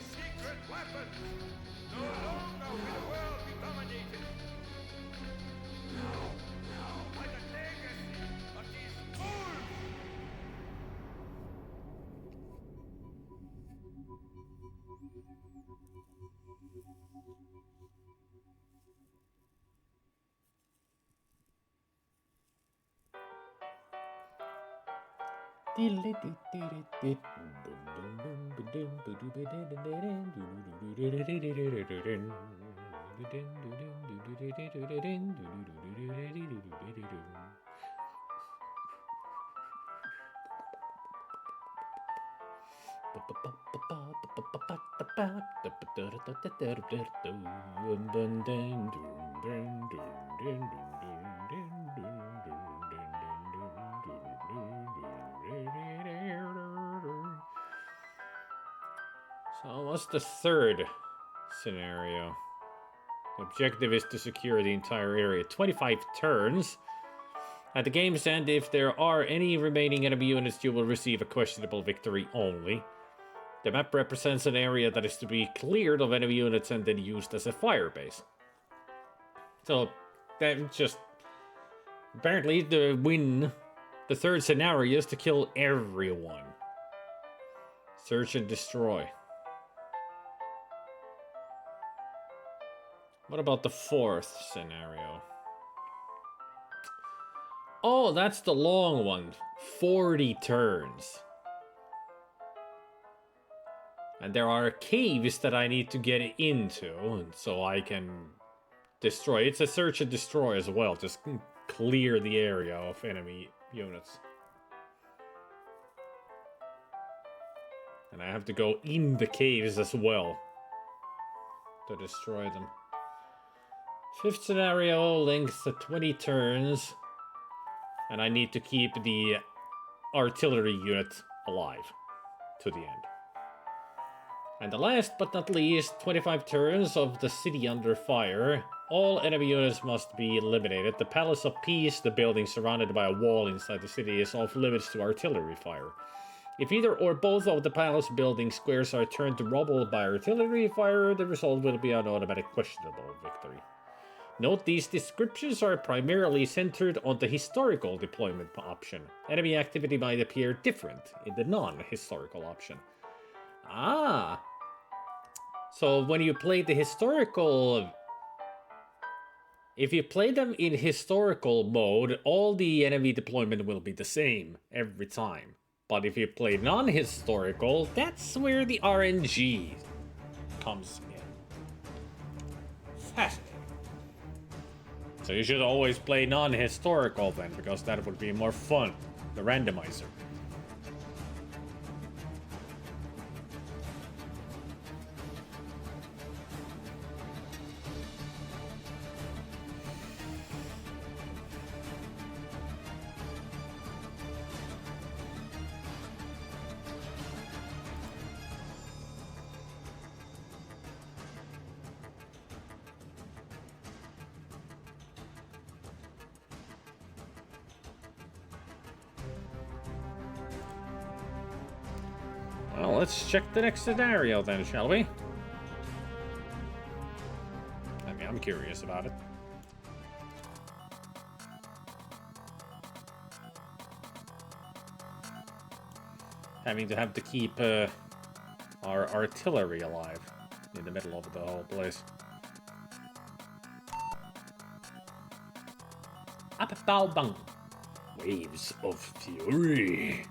So what's the third scenario? The objective is to secure the entire area. 25 turns. At the game's end, if there are any remaining enemy units, you will receive a questionable victory only. The map represents an area that is to be cleared of enemy units and then used as a fire base. So, that just... Apparently, the third scenario is to kill everyone. Search and destroy. What about the fourth scenario? Oh, that's the long one. 40 turns. And there are caves that I need to get into, so I can destroy. It's a search and destroy as well. Just clear the area of enemy units. And I have to go in the caves as well to destroy them. Fifth scenario, length 20 turns. And I need to keep the artillery unit alive to the end. And the last but not least, 25 turns of the city under fire. All enemy units must be eliminated. The Palace of Peace, the building surrounded by a wall inside the city, is off limits to artillery fire. If either or both of the palace building squares are turned to rubble by artillery fire, the result will be an automatic questionable victory. Note these descriptions are primarily centered on the historical deployment option. Enemy activity might appear different in the non-historical option. Ah! So when you play the historical... If you play them in historical mode, all the enemy deployment will be the same every time. But if you play non-historical, that's where the RNG comes in. Fascinating. So you should always play non-historical then, because that would be more fun. The randomizer. Well, let's check the next scenario then, shall we? I mean, I'm curious about it. Having to keep our artillery alive in the middle of the whole place. Up bow bang. Waves of fury.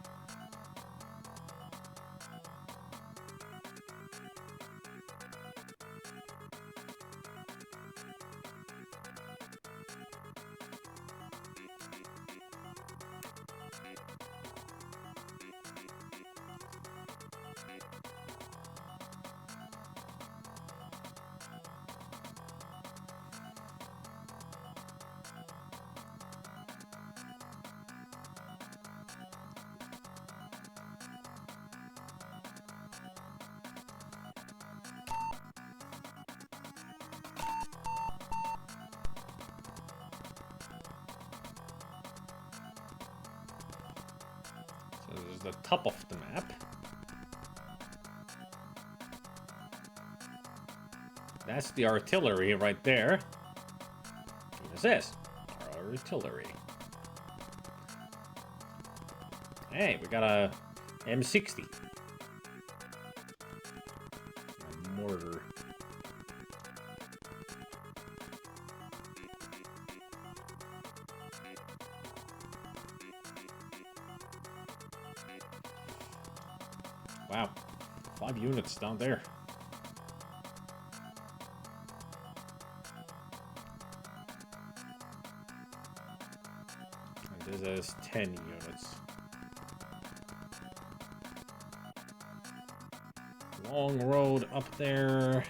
The top of the map. That's the artillery right there. What is this? Our artillery. Hey, we got a M60. A mortar. Wow, 5 units down there. And this is 10 units. Long road up there.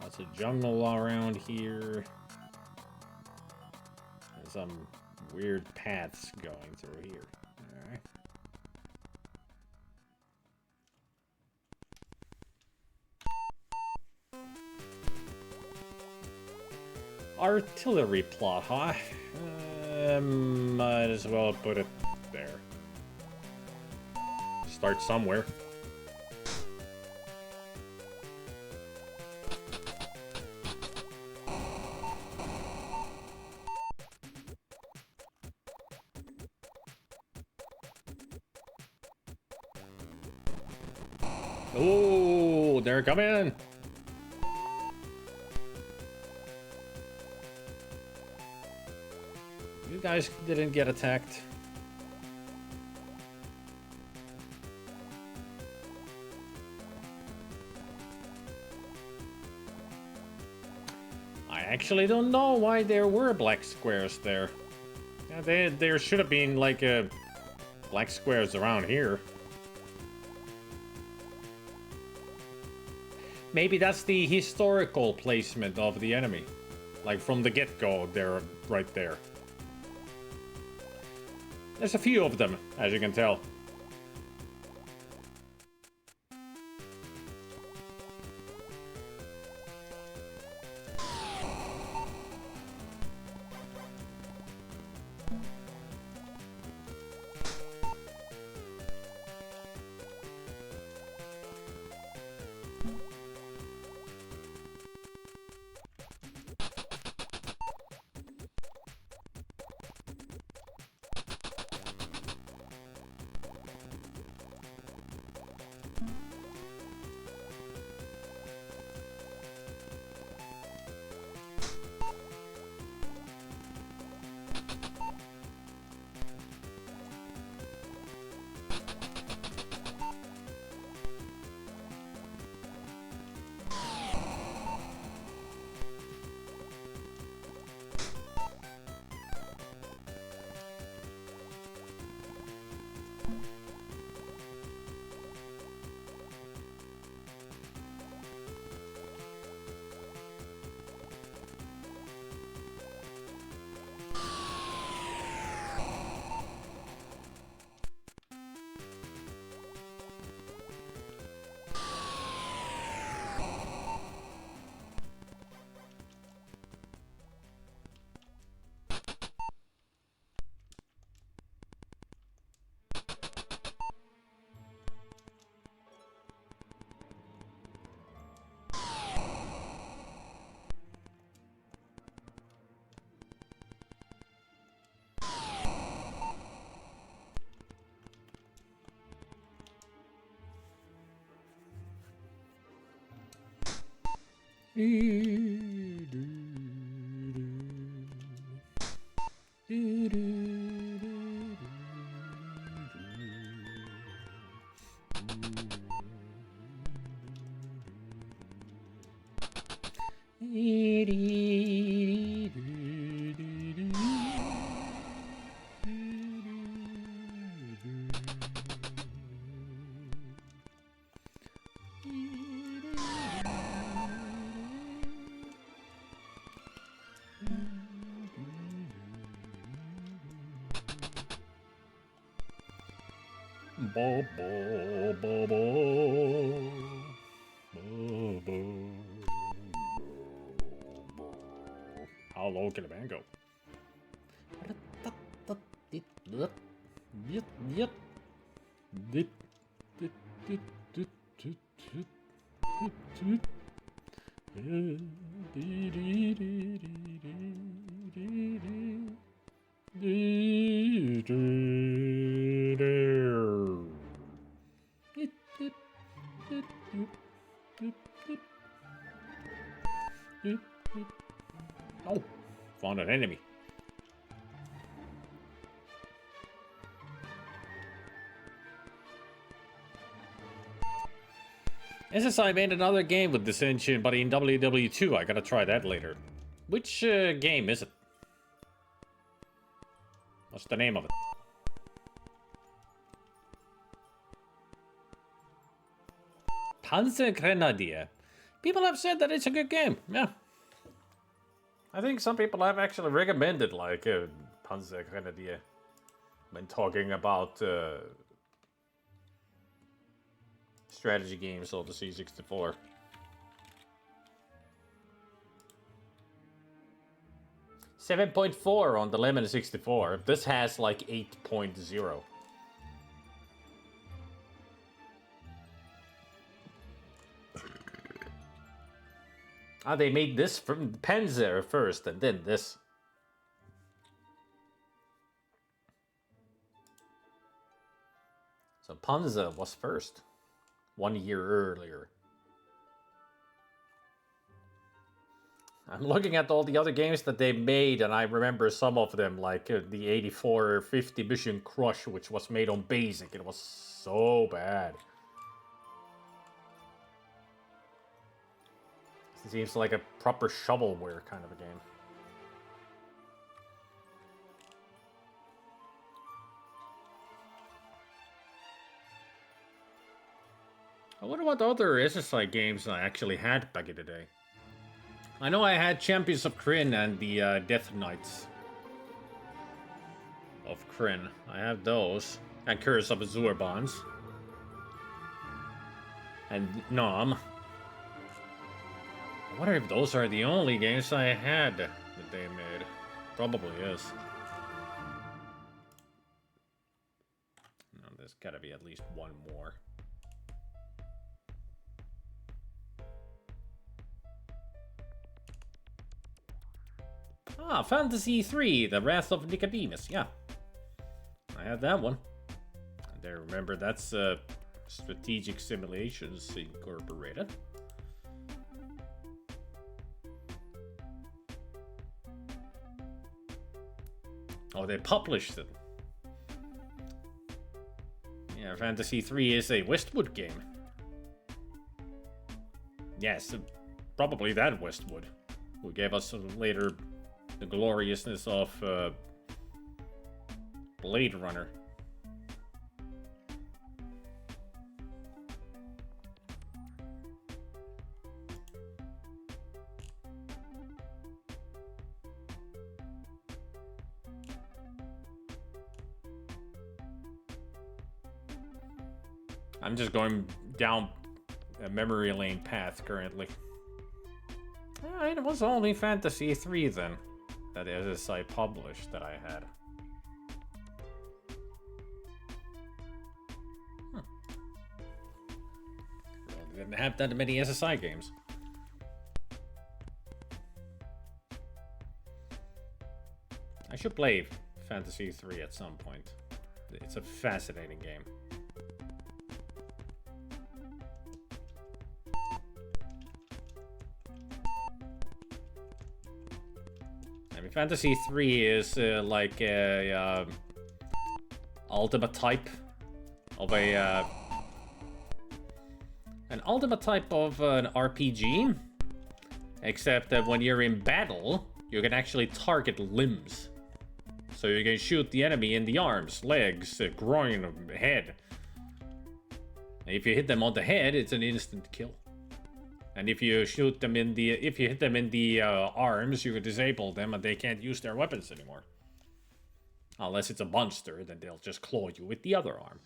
Lots of jungle around here. And some weird paths going through here. Alright. Artillery plot, huh? Might as well put it there. Start somewhere. Oh, they're coming! You guys didn't get attacked. I actually don't know why there were black squares there. Yeah, there should have been like black squares around here. Maybe that's the historical placement of the enemy. Like from the get-go, they're right there. There's a few of them, as you can tell. Bo, bo, bo, bo. Bo, bo. How low can a band go? Oh, found an enemy. SSI made another game with this engine, but in WW2. I gotta try that later. Which game is it? What's the name of it? Panzergrenadier. People have said that it's a good game. Yeah. I think some people have actually recommended like Panzergrenadier when talking about strategy games of the C64. .4 on the Lemon 64. This has like 8.0. Ah, they made this from Panzer first and then this. So Panzer was first. 1 year earlier. I'm looking at all the other games that they made, and I remember some of them, like the 8450 Mission Crush, which was made on BASIC. It was so bad. It seems like a proper shovelware kind of a game. I wonder what other SSI games I actually had back in the day. I know I had Champions of Kryn and the Death Knights of Kryn. I have those. And Curse of Azurbans. And Nom. I wonder if those are the only games I had that they made. Probably is. No, there's gotta be at least one more. Ah, Fantasy 3, The Wrath of Nicodemus. Yeah. I had that one. And I remember that's Strategic Simulations Incorporated. Oh, they published it. Yeah, Fantasy 3 is a Westwood game. Yes, probably that Westwood, who gave us later the gloriousness of Blade Runner. I'm just going down a memory lane path currently. It was only Fantasy 3 then that SSI published that I had. Well, they didn't have that many SSI games. I should play Fantasy 3 at some point. It's a fascinating game. Fantasy 3 is like a ultimate type of a an ultimate type of an RPG, except that when you're in battle, you can actually target limbs. So you can shoot the enemy in the arms, legs, groin, head. And if you hit them on the head, it's an instant kill. And if you shoot them in the, if you hit them in the arms, you can disable them and they can't use their weapons anymore. Unless it's a monster, then they'll just claw you with the other arm.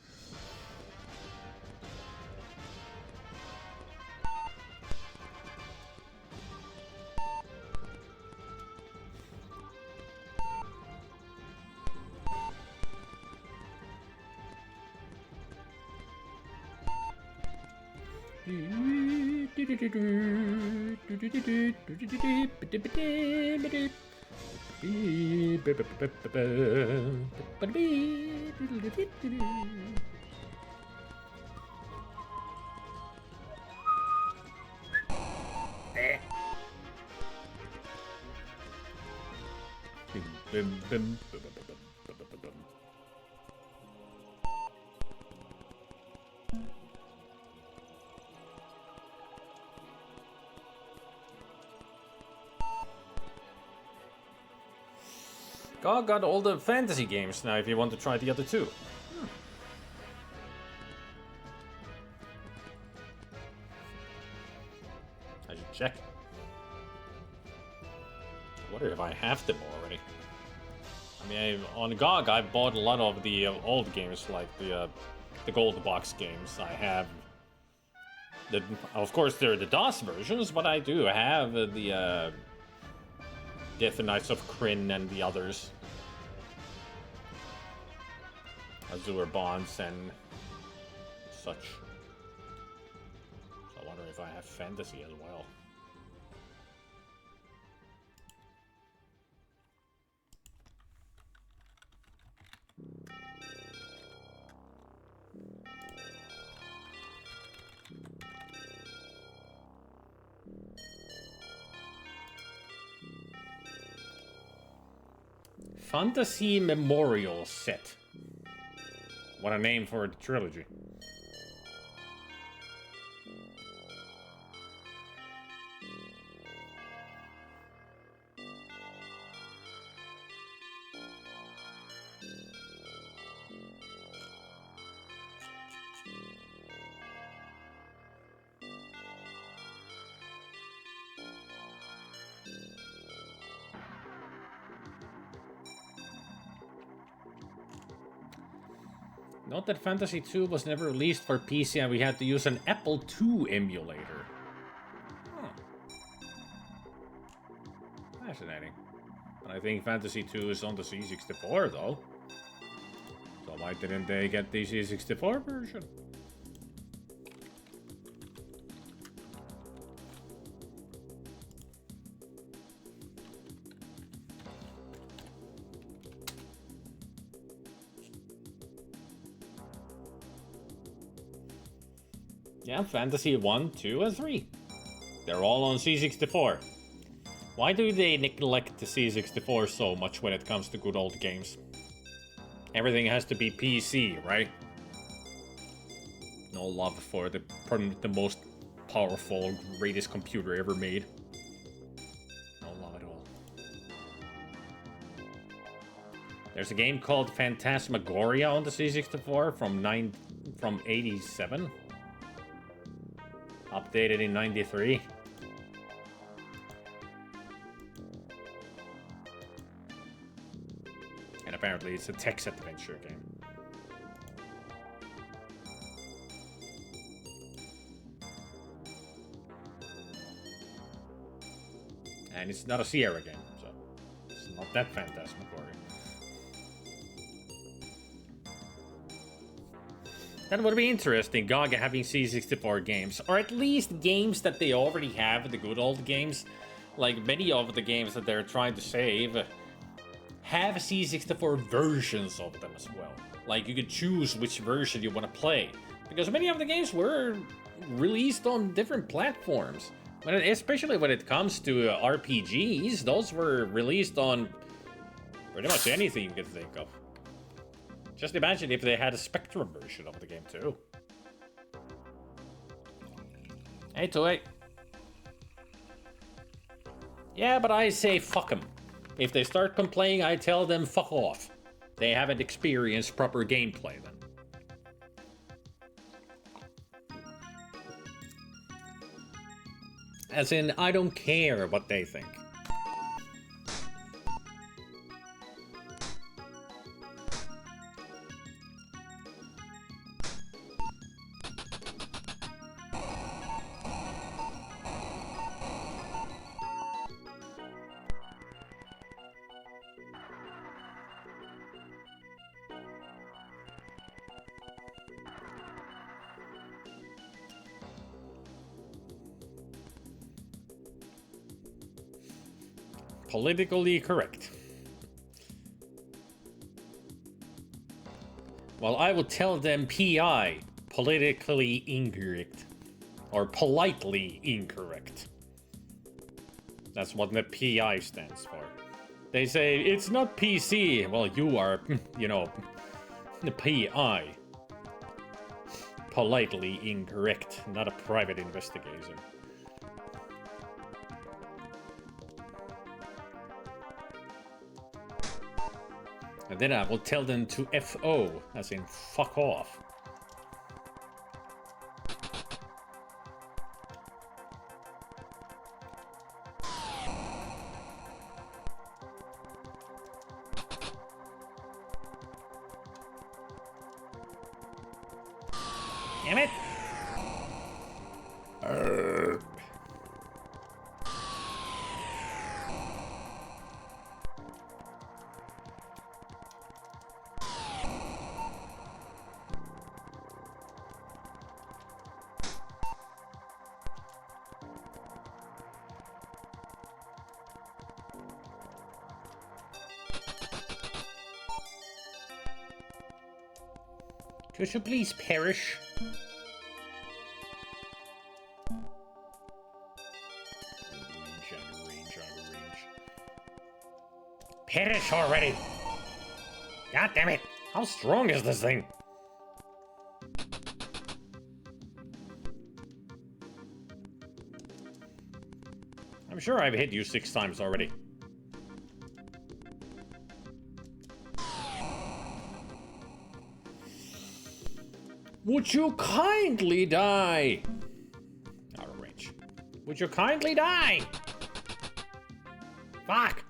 God got all the fantasy games now if you want to try the other two. I should check. I wonder if I have them already. I mean, on GOG, I bought a lot of the old games, like the gold box games. I have the, of course, they're the DOS versions, but I do have the Death and Knights of Kryn and the others. Azure Bonds and such. So I wonder if I have fantasy as well. Fantasy Memorial Set. What a name for the trilogy. Note that Fantasy 2 was never released for PC and we had to use an Apple II emulator. Huh. Fascinating. And I think Fantasy 2 is on the C64 though. So why didn't they get the C64 version? Yeah, Fantasy 1, 2, and 3. They're all on C64. Why do they neglect the C64 so much when it comes to good old games? Everything has to be PC, right? No love for the most powerful, greatest computer ever made. No love at all. There's a game called Phantasmagoria on the C64 from 87. Updated in 93. And apparently it's a text adventure game. And it's not a Sierra game, so it's not that phantasmagoric. That would be interesting, GOG having C64 games, or at least games that they already have, the good old games. Like many of the games that they're trying to save have C64 versions of them as well. Like you could choose which version you want to play. Because many of the games were released on different platforms. Especially when it comes to RPGs, those were released on pretty much anything you can think of. Just imagine if they had a Spectrum version of the game too. Hey, Toy. Yeah, but I say fuck them. If they start complaining, I tell them fuck off. They haven't experienced proper gameplay then. As in, I don't care what they think. Politically correct. Well, I will tell them PI, politically incorrect. Or politely incorrect. That's what the PI stands for. They say, it's not PC. Well, you are, you know, the PI. Politely incorrect, not a private investigator. And then I will tell them to FO, as in fuck off. Damn it! Could you please perish? Range. Perish already! God damn it! How strong is this thing? I'm sure I've hit you 6 times already. Would you kindly die? Out of range. Would you kindly die? Fuck!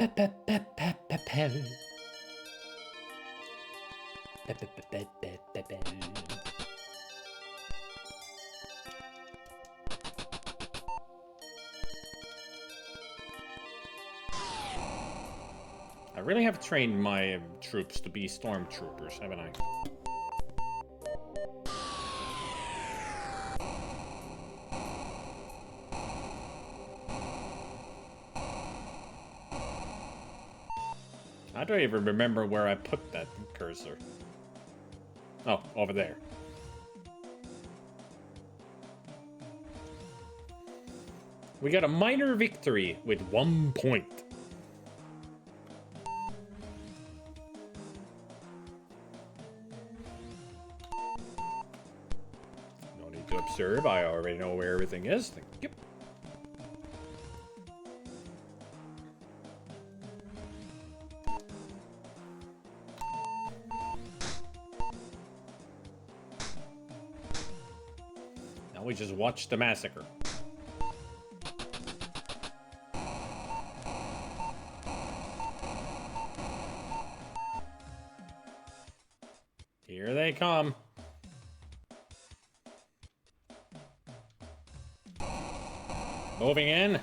I really have trained my troops to be stormtroopers, haven't I? I don't even remember where I put that cursor. Oh, over there. We got a minor victory with 1 point. No need to serve. I already know where everything is. Thank you. Now we just watch the massacre. Here they come. Moving in.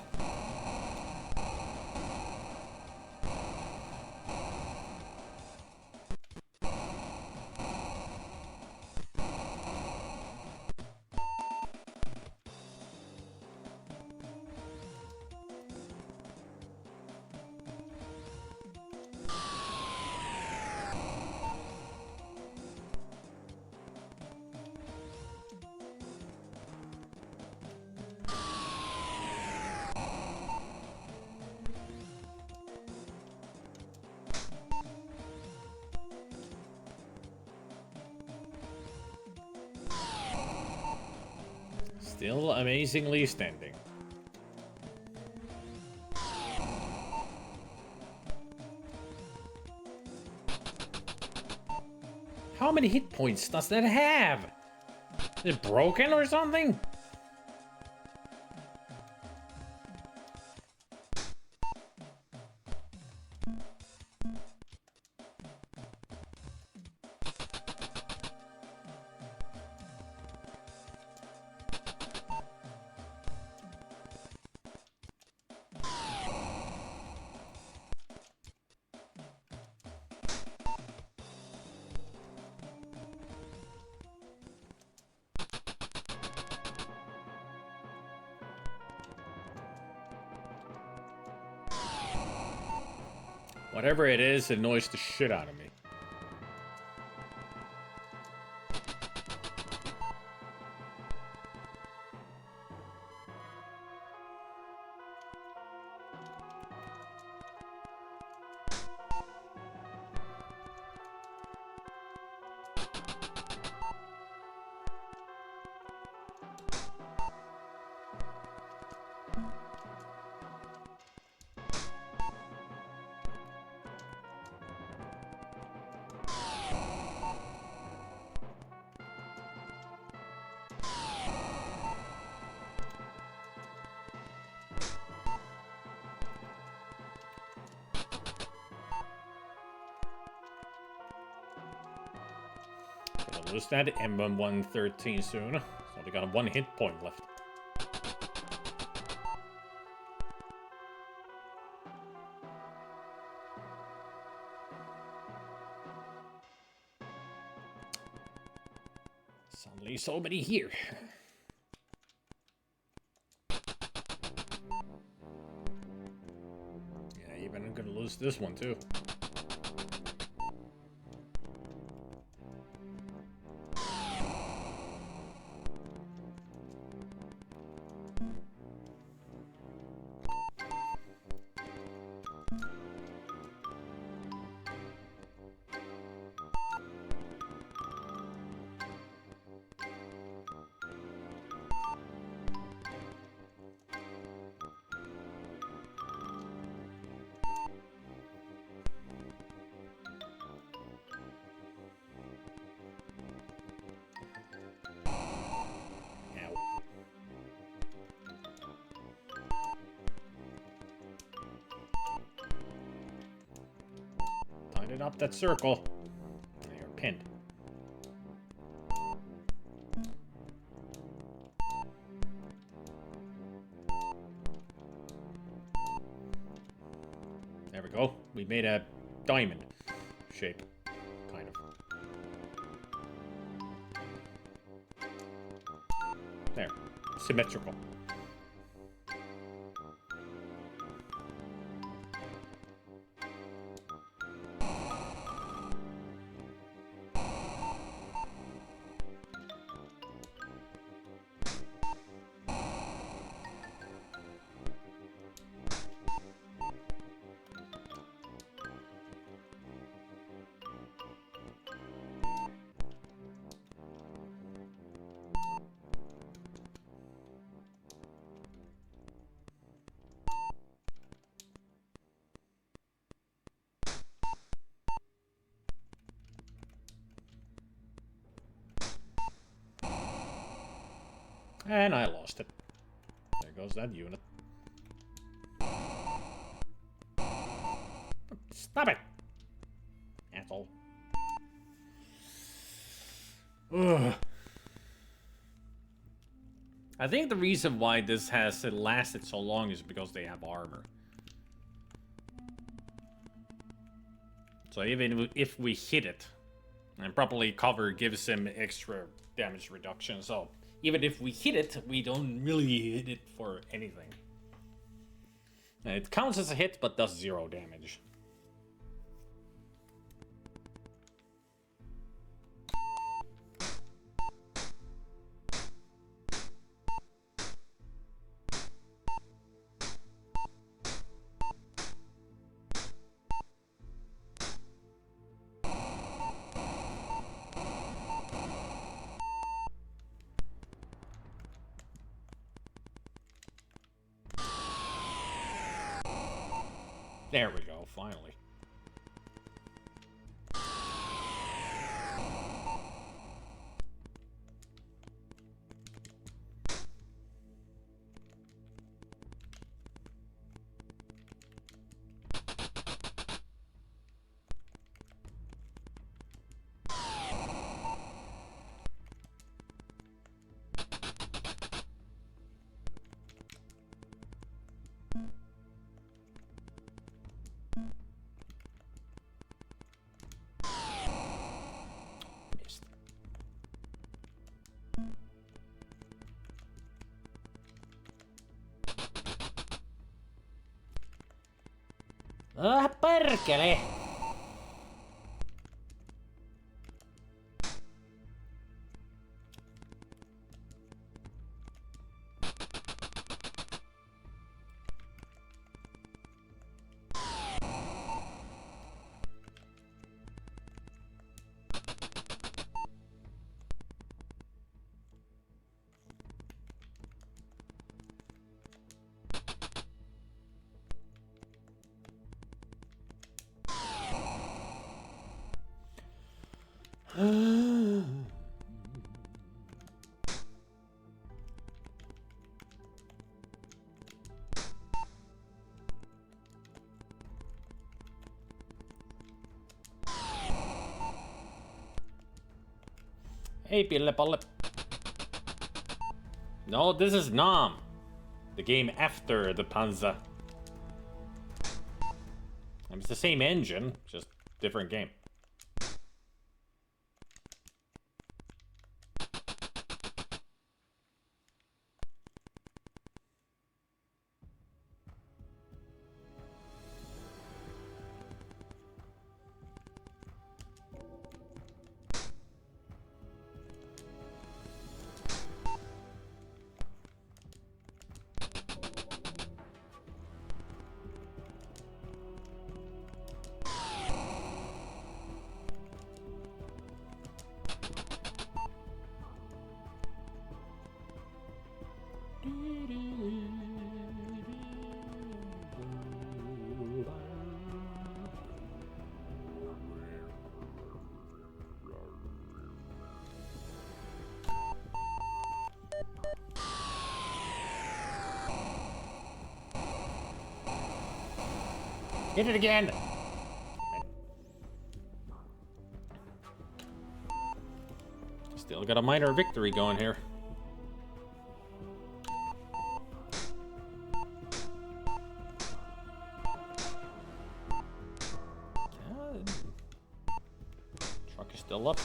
Still amazingly standing. How many hit points does that have? Is it broken or something? Whatever it is, it annoys the shit out of me. Gonna lose that M113 soon. So they got 1 hit point left. Suddenly so many here. Yeah, even I'm gonna lose this one too. Tighten up that circle. You're pinned. There we go. We made a diamond shape, kind of. There. Symmetrical. And I lost it. There goes that unit. Stop it! Asshole. Ugh. I think the reason why this has lasted so long is because they have armor. So even if we hit it, and properly cover gives him extra damage reduction, so even if we hit it, we don't really hit it for anything. It counts as a hit, but does 0 damage. There we go, finally. Missed. Ah, perkele! Hey, Pille-Palle. No, this is Nam. The game after the Panzer. And it's the same engine, just different game. Hit it again! Still got a minor victory going here. Truck is still up.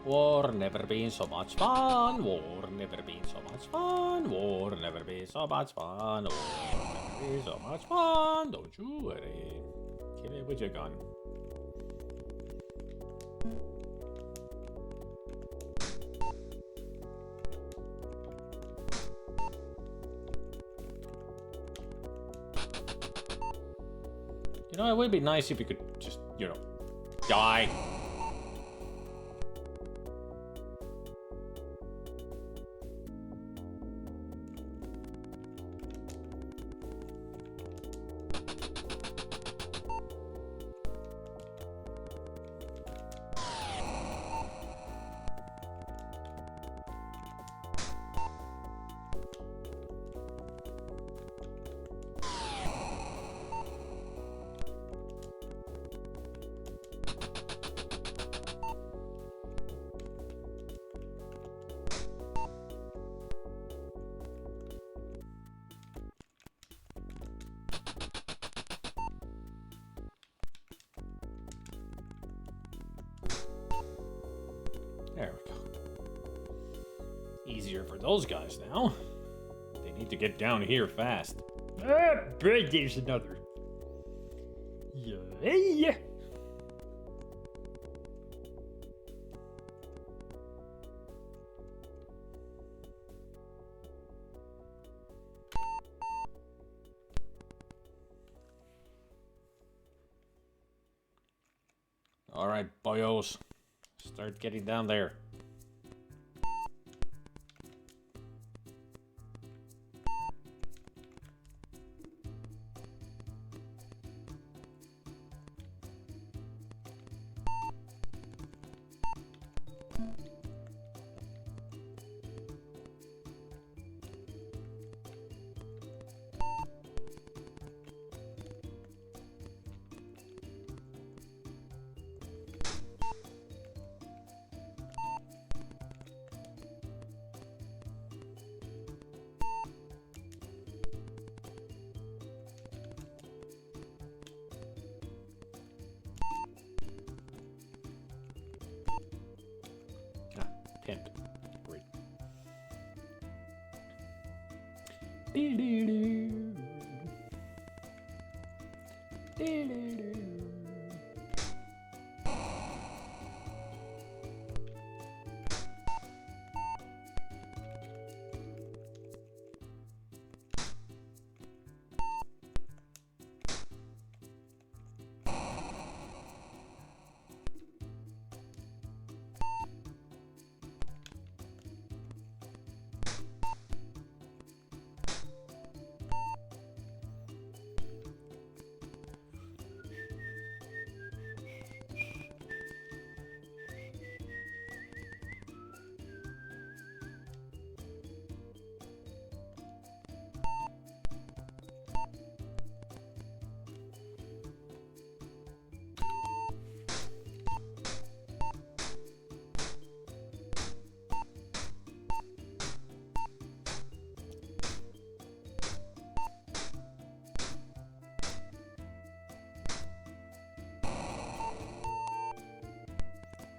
War never been so much fun. War never been so much fun. War never been so much fun. War never been so much fun. Don't you worry. Kill it with your gun. You know, it would be nice if you could just, you know, die. There we go. Easier for those guys now. They need to get down here fast. Ah, but there's another. Yeah. All right, boyos. Start getting down there. Pimp. Great.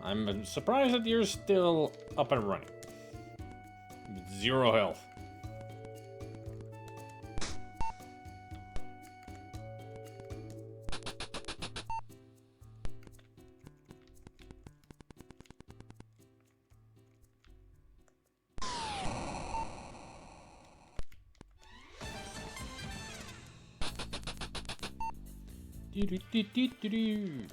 I'm surprised that you're still up and running. 0 health. Do-do-do-do-do-do.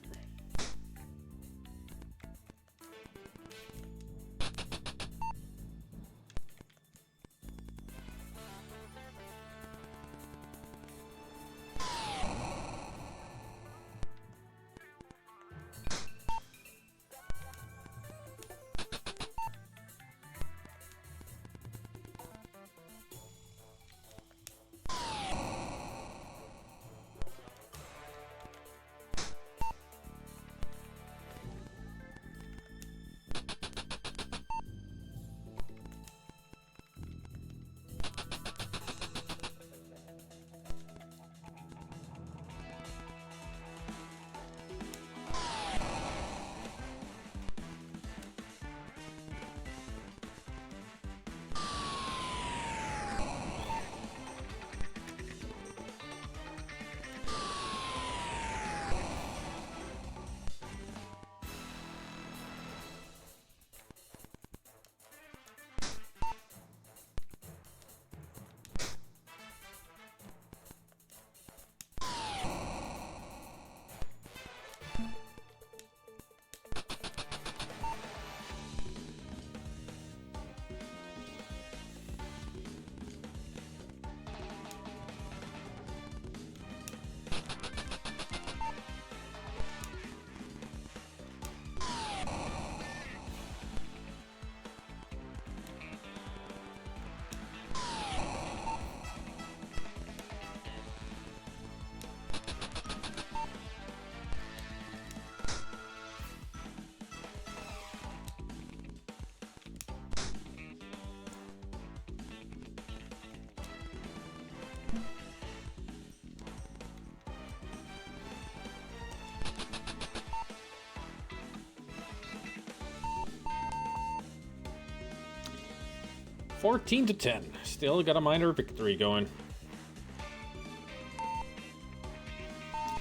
14 to 10. Still got a minor victory going.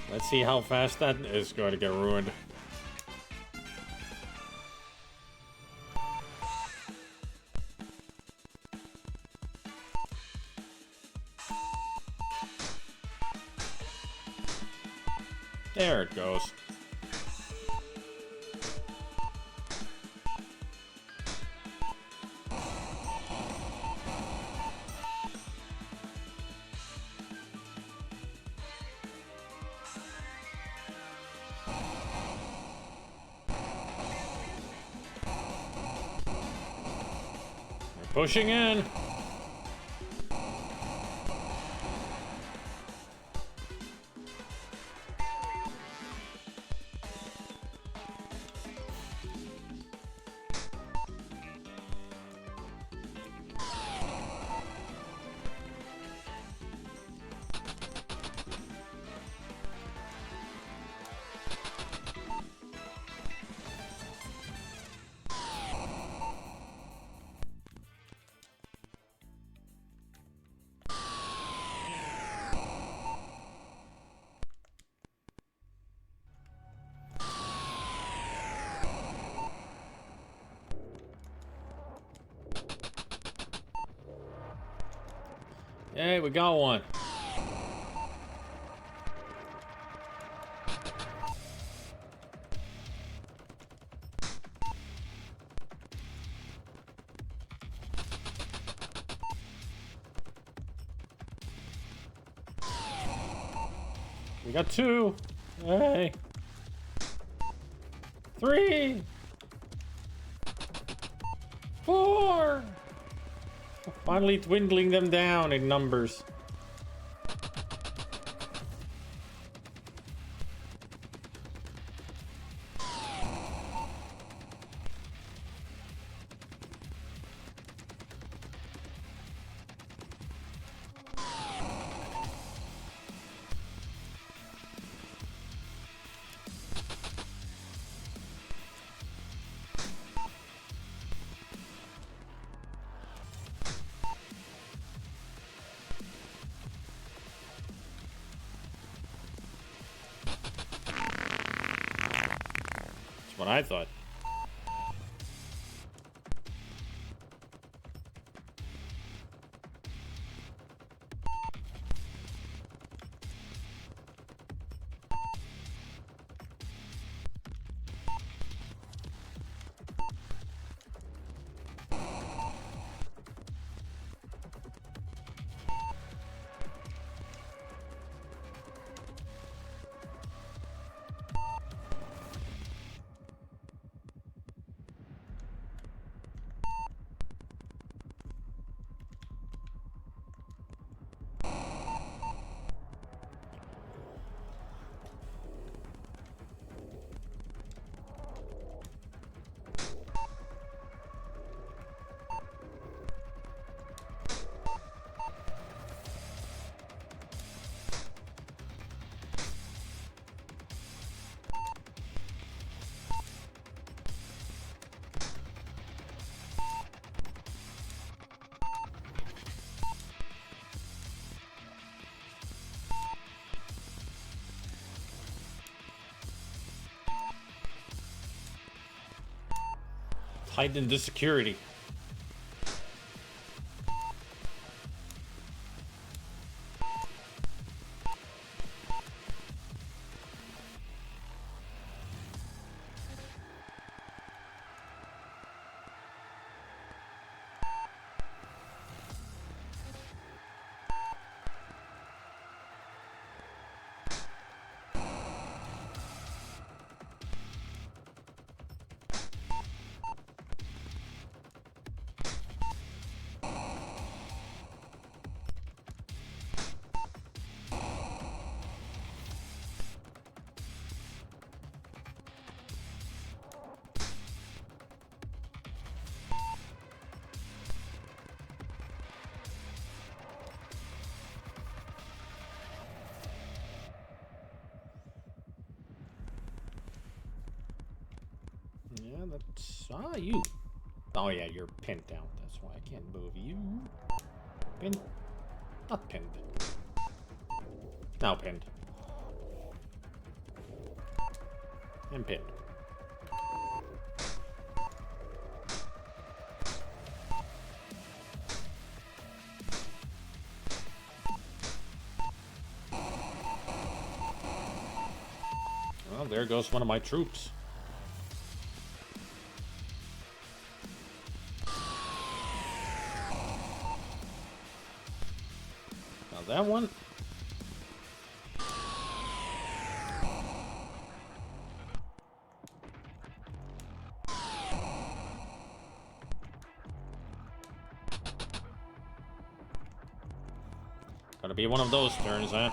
Let's see how fast that is going to get ruined. There it goes. We're pushing in. Hey, we got one. We got two. Hey. 3. 4. Finally dwindling them down in numbers. That's what I thought. Heightened the security. Yeah, that's... Ah, you. Oh, yeah, you're pinned down then. That's why I can't move you. Pinned. Not pinned. Now pinned. And pinned. Well, there goes one of my troops. Now that one. Gotta be one of those turns, huh?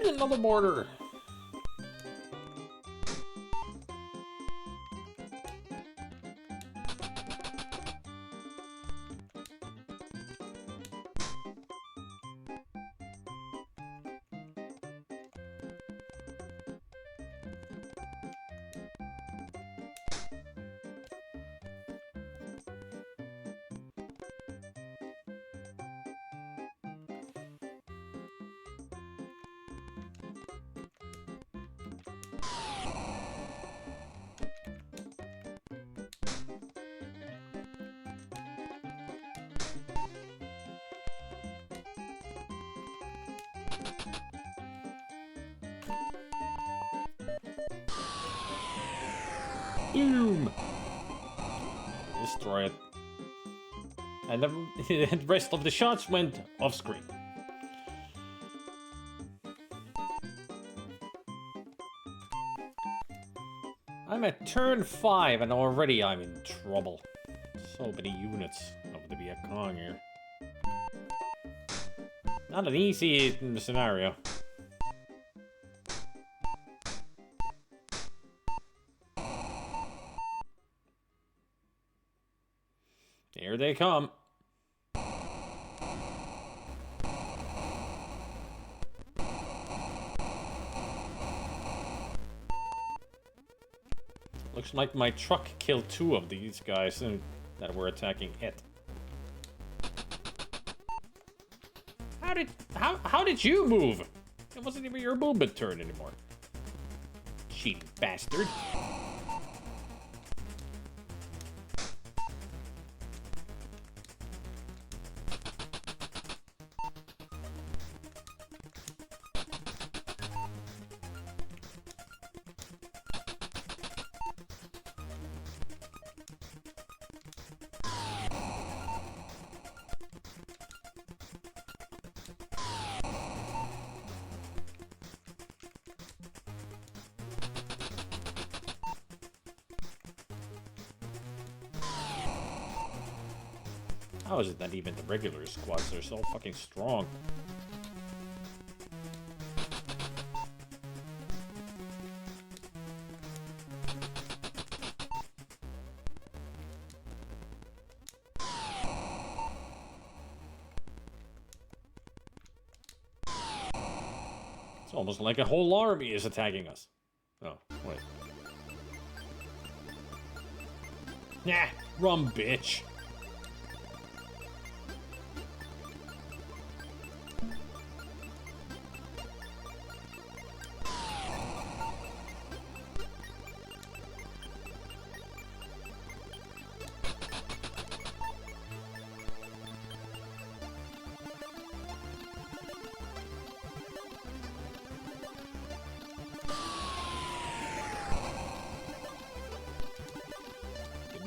Another mortar. Boom! Destroy it. And the rest of the shots went off screen. I'm at turn 5 and already I'm in trouble. So many units of the Viet Cong here. Not an easy scenario. Here they come. Looks like my truck killed 2 of these guys that were attacking it. How did you move? It wasn't even your movement turn anymore. Cheating bastard. How is it that even the regular squads are so fucking strong? It's almost like a whole army is attacking us. Oh, wait. Nah, run, bitch.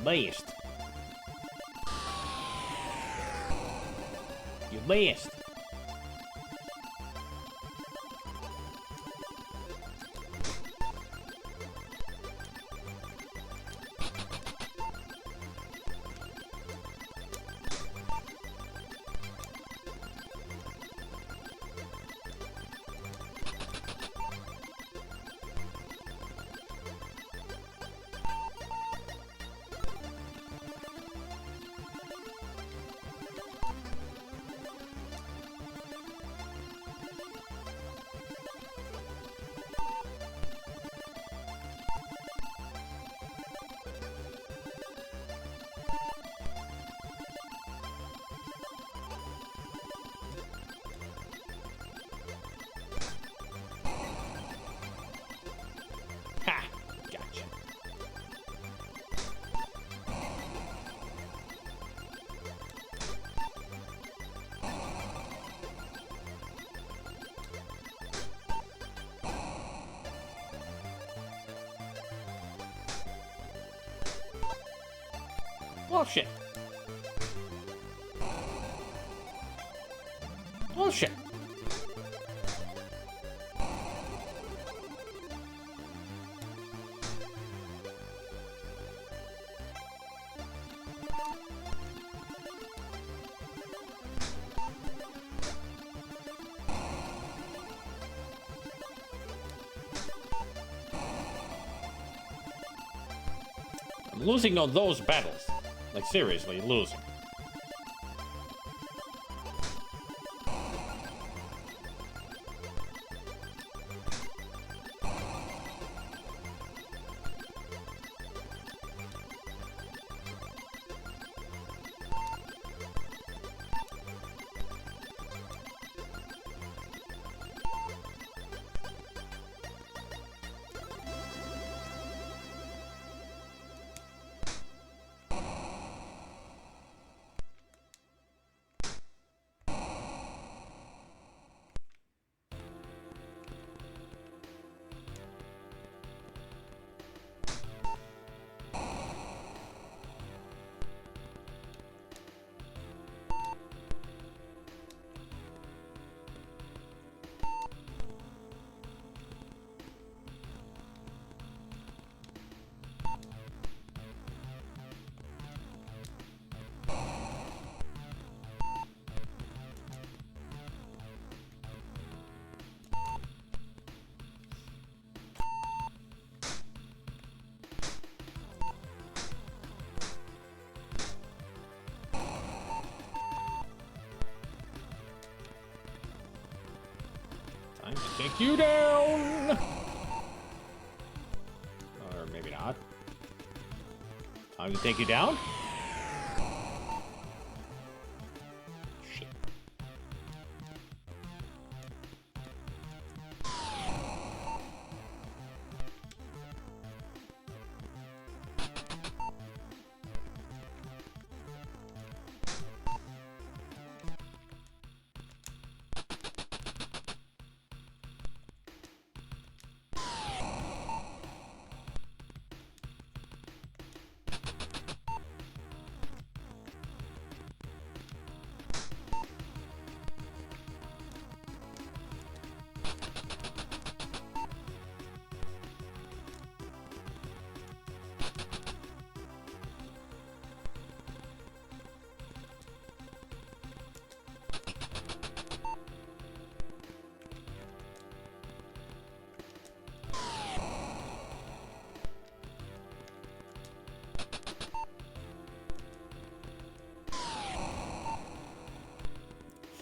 missed. You missed. Ha! Gotcha. Oh shit. Oh shit. I'm losing on those battles. Like, seriously, losing. Time to take you down! Or maybe not. Time to take you down? Shit.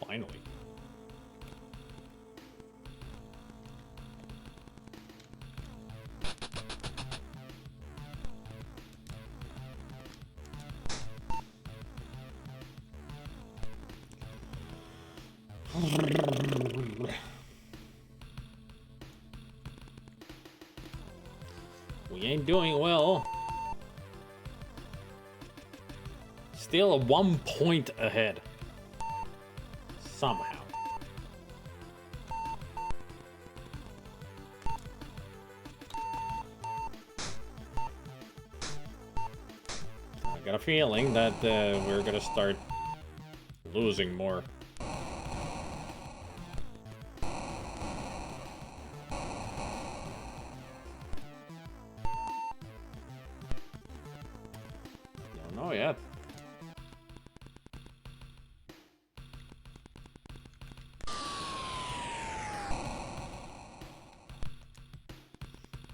Finally. We ain't doing well. Still a 1 point ahead. Somehow. I got a feeling that we're gonna start losing more. Don't know yet.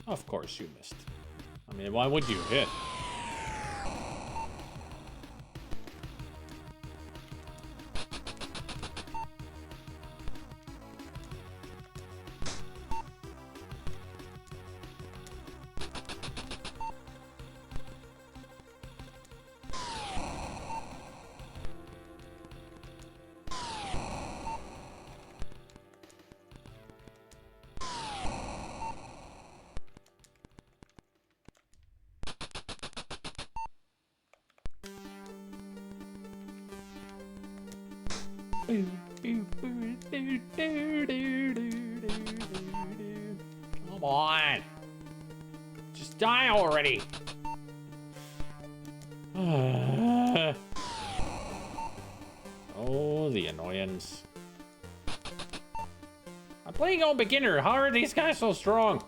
Of course you missed. I mean, why would you hit? Come on. Just die already. Oh, the annoyance. I'm playing on beginner. How are these guys so strong?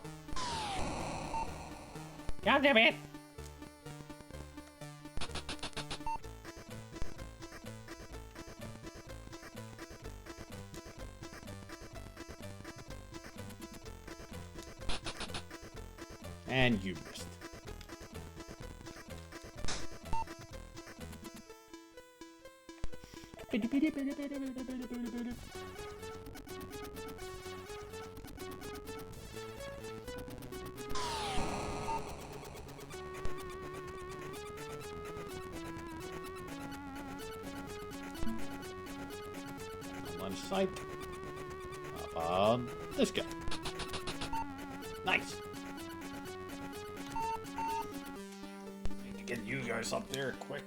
God damn it. And you missed. Lunch site. This guy. Nice. Need to get you guys up there quick.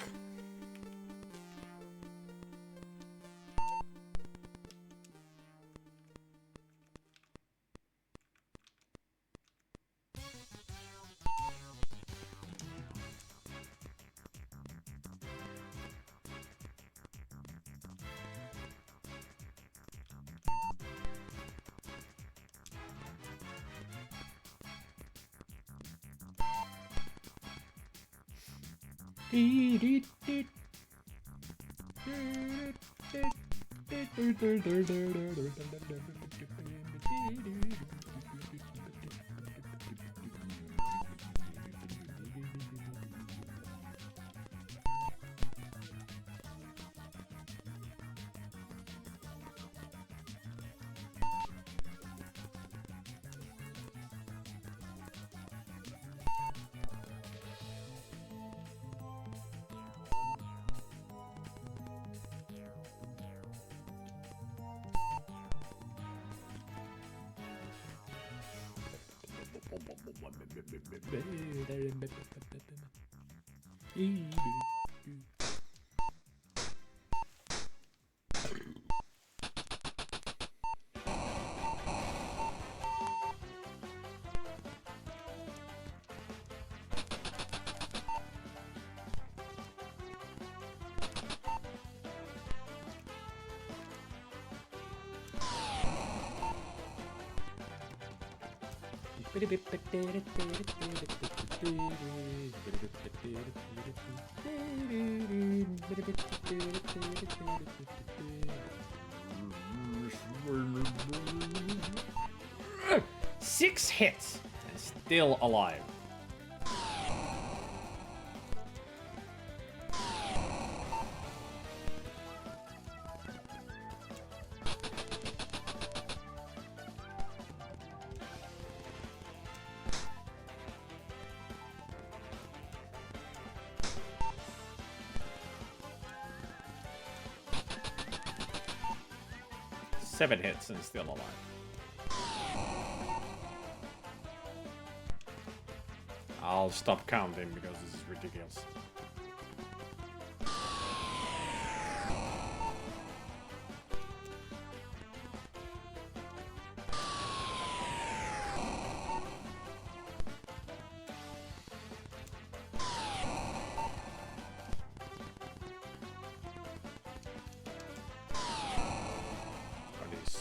Six hits and still alive. Seven hits and still alive. I'll stop counting because this is ridiculous.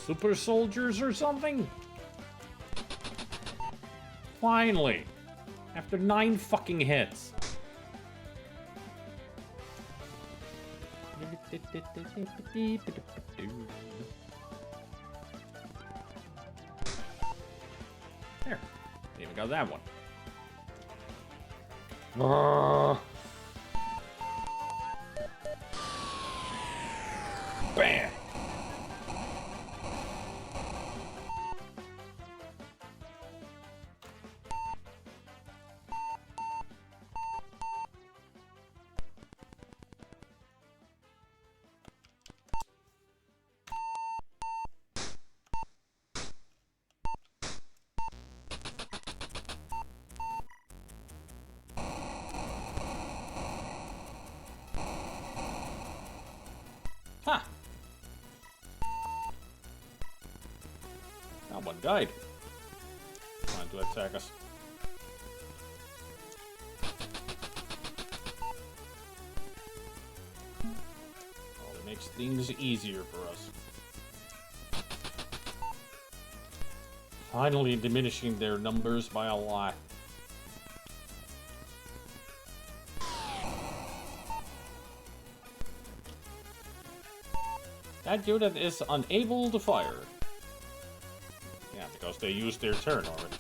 super soldiers or something? Finally! After 9 fucking hits. There. Even got that one. Bam! Huh. That one died. Trying to attack us. Well, it makes things easier for us. Finally diminishing their numbers by a lot. That unit is unable to fire. Yeah, because they used their turn already.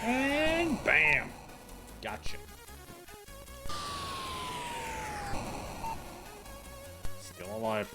And bam! Gotcha. Still alive.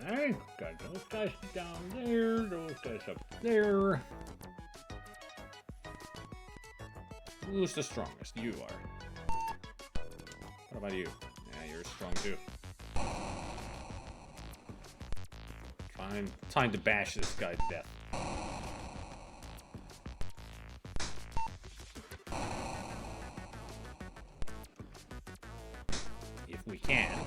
Alright, got those guys down there, those guys up there. Who's the strongest? You are. What about you? Yeah, you're strong too. Fine. Time to bash this guy to death. If we can.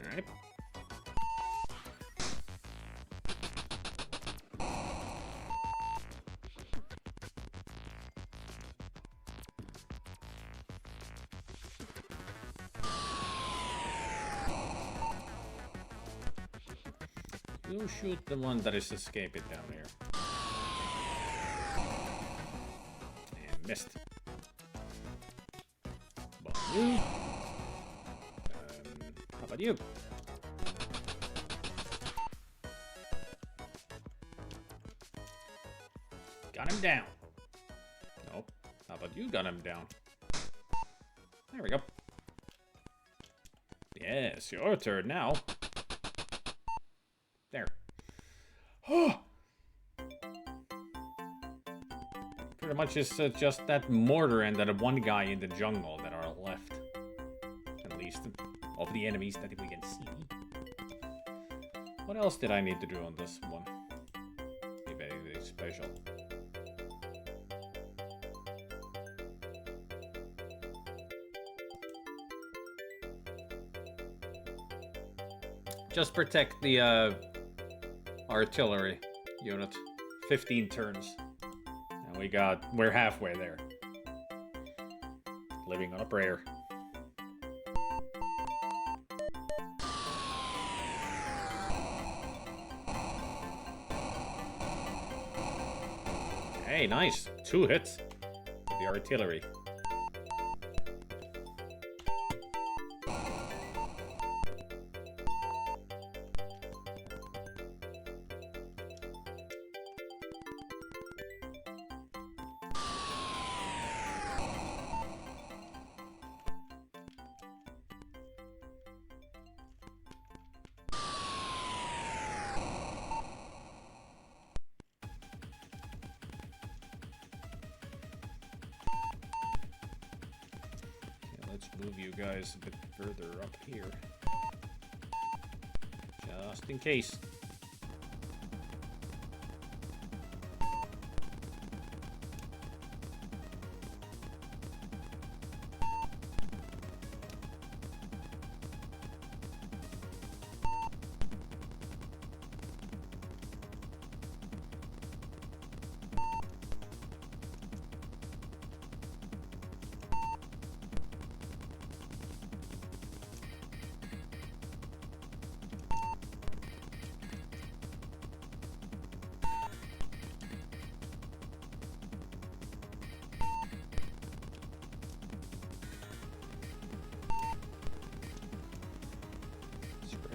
Alright. You shoot the one that is escaping down here. And missed. Bomb you. you? Got him down. Nope. How about you got him down? There we go. Yes, your turn now. There. Pretty much it's just that mortar and that one guy in the jungle that are left. At least of the enemies that we can see. What else did I need to do on this one? Maybe anything special. Just protect the artillery unit. 15 turns. And we're halfway there. Living on a prayer. Hey, nice. 2 hits with the artillery. Let's move you guys a bit further up here. Just in case.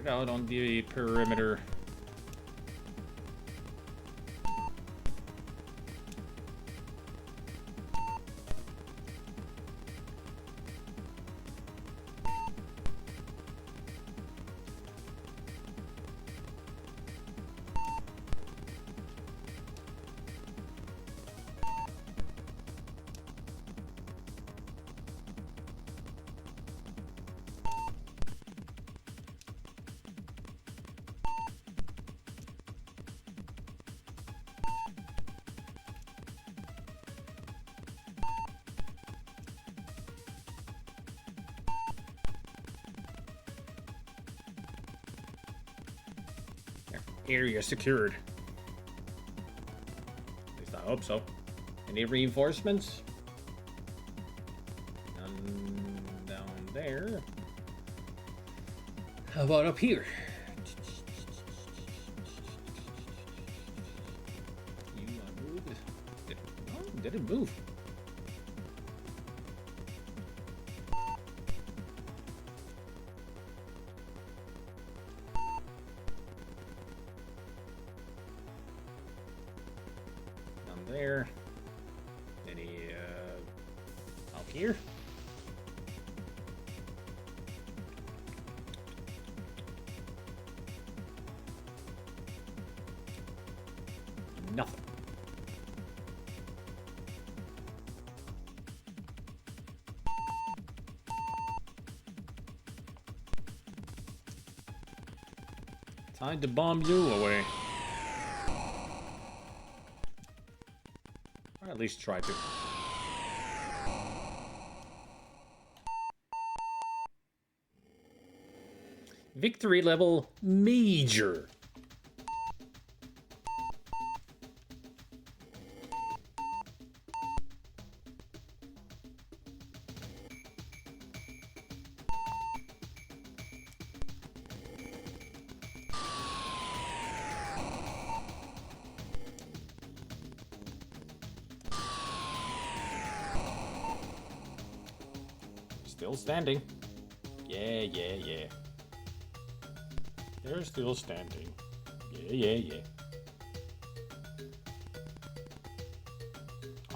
Out on the perimeter. Area secured. At least I hope so. Any reinforcements? None down there. How about up here? You moved. Did it move? There. Any out here? Nothing. Time to bomb you away. Or at least try to. Victory level major. Still standing. Yeah. They're still standing. Yeah.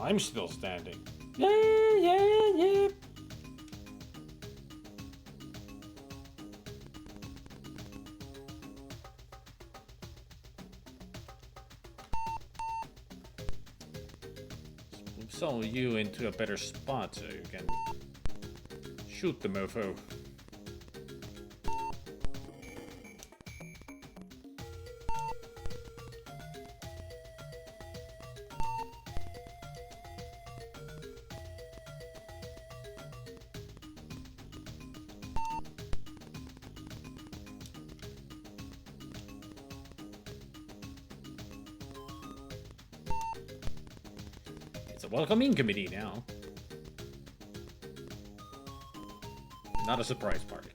I'm still standing. Yeah. Move some of you into a better spot so you can shoot the mofo. It's a welcoming committee now. Not a surprise party.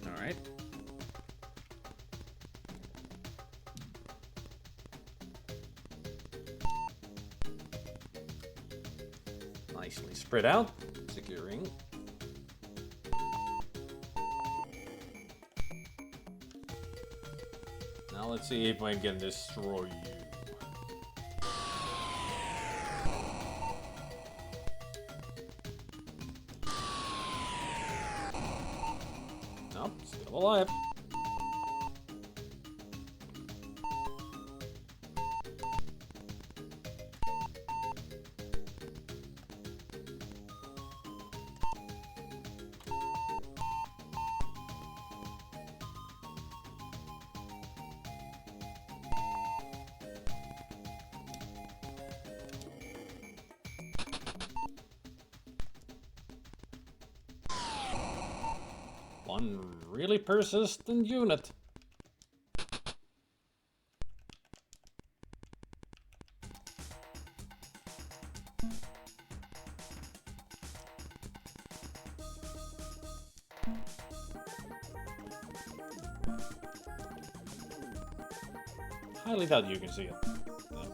All right. Nicely spread out, securing. Now let's see if I can destroy you. Nope, still alive. One really persistent unit. Highly doubt you can see it. No.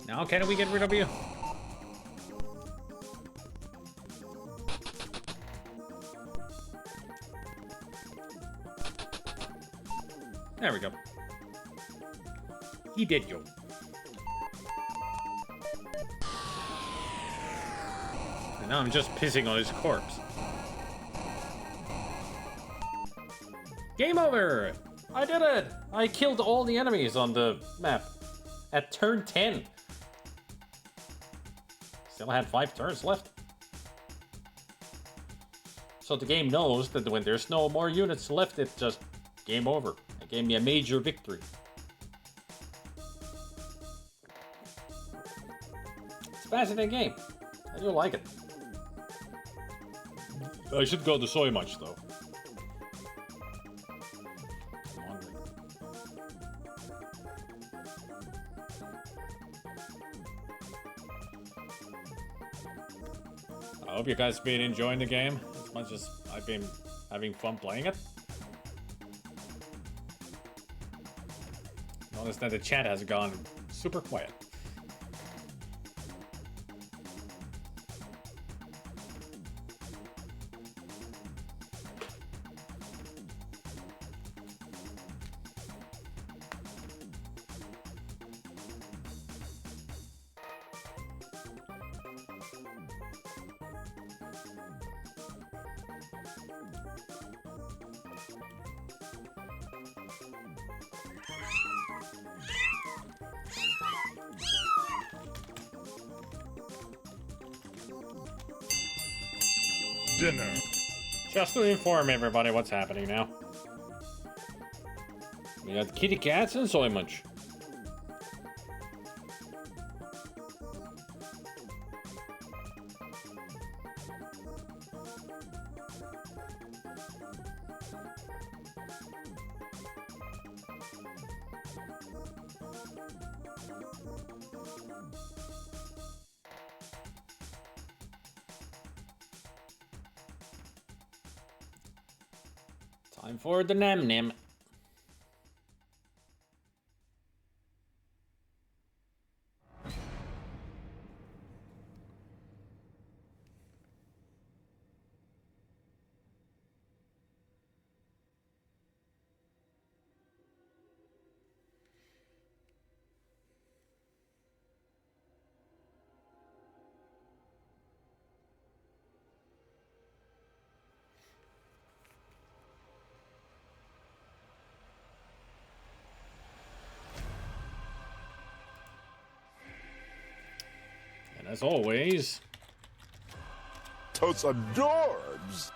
Now can we get rid of you? There we go. He did you. And now I'm just pissing on his corpse. Game over! I did it! I killed all the enemies on the map. At turn 10. Still had 5 turns left. So the game knows that when there's no more units left, it's just game over. It gave me a major victory. It's a fascinating game. I do like it. I should go to soy much though. I'm hungry. I hope you guys been enjoying the game as much as I've been having fun playing it. Notice that the chat has gone super quiet. Dinner. Just to inform everybody what's happening now. We got kitty cats and soy munch. Time for the Nam Nam. And as always, Totes adorbs.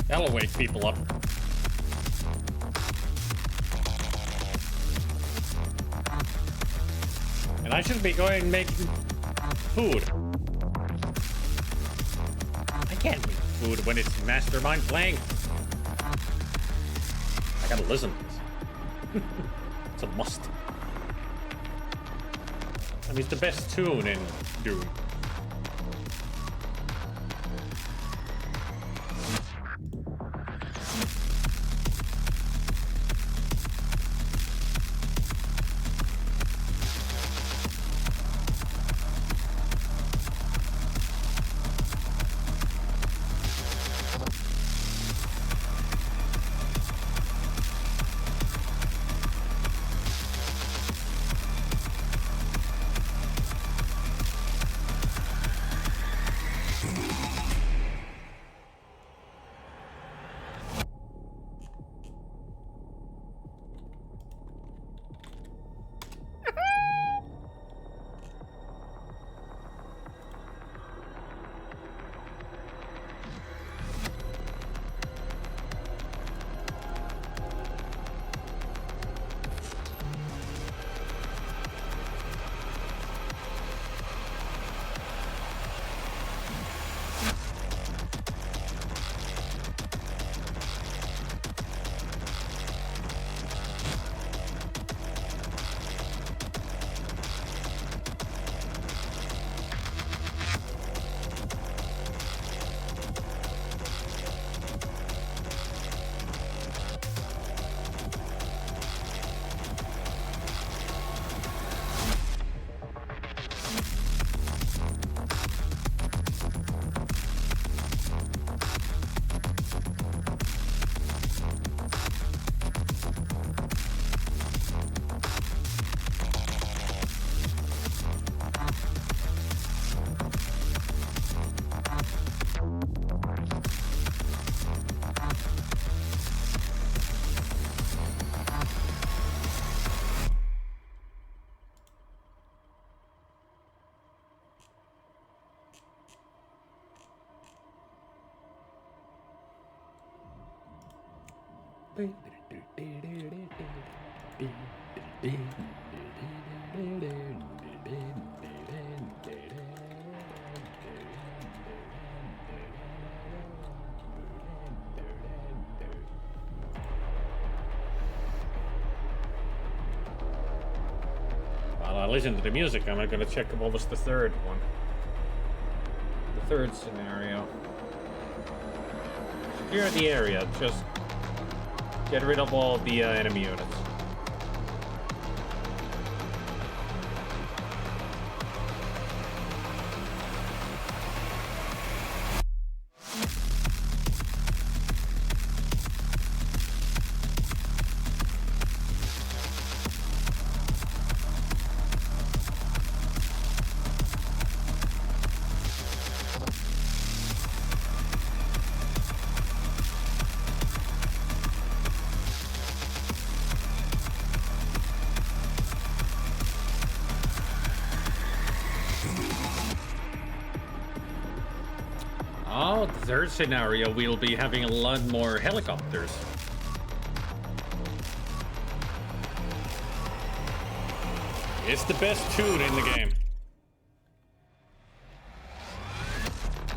that'll wake people up. And I should be going and making food. I can't make food when it's Mastermind playing. I gotta listen to this. It's a must. I mean, it's the best tune in Doom. While I listen to the music, I'm gonna check what was the third one. The third scenario. Secure the area. Just get rid of all the enemy units. Oh, the third scenario, we'll be having a lot more helicopters. It's the best tune in the game.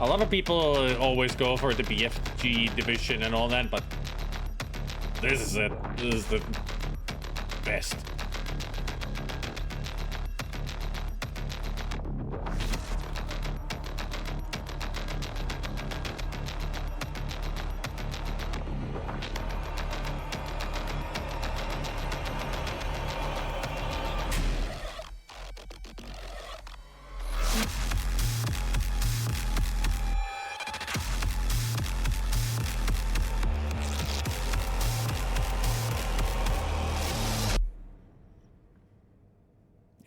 A lot of people always go for the BFG division and all that, but this is it. This is the best.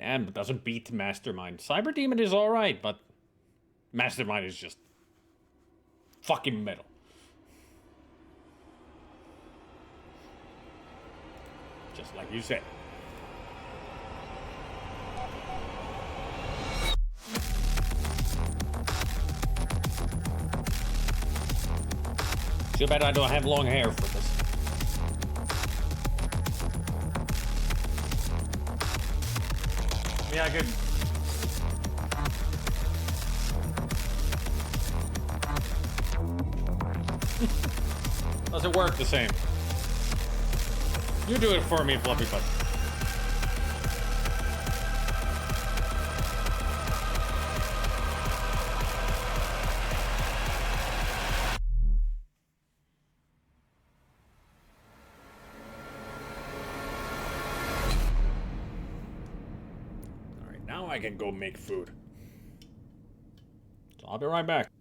And it doesn't beat Mastermind. Cyber Demon is alright, but Mastermind is just fucking metal. Just like you said. Too bad I don't have long hair for this. Yeah, good. Doesn't work the same. You do it for me, Fluffy Butt. Now I can go make food. So I'll be right back.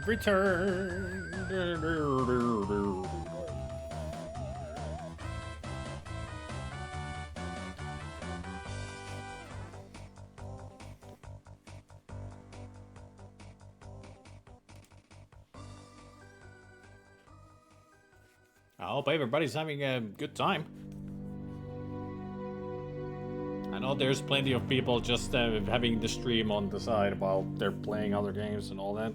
Every turn. I hope everybody's having a good time. I know there's plenty of people just having the stream on the side while they're playing other games and all that.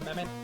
Amendment.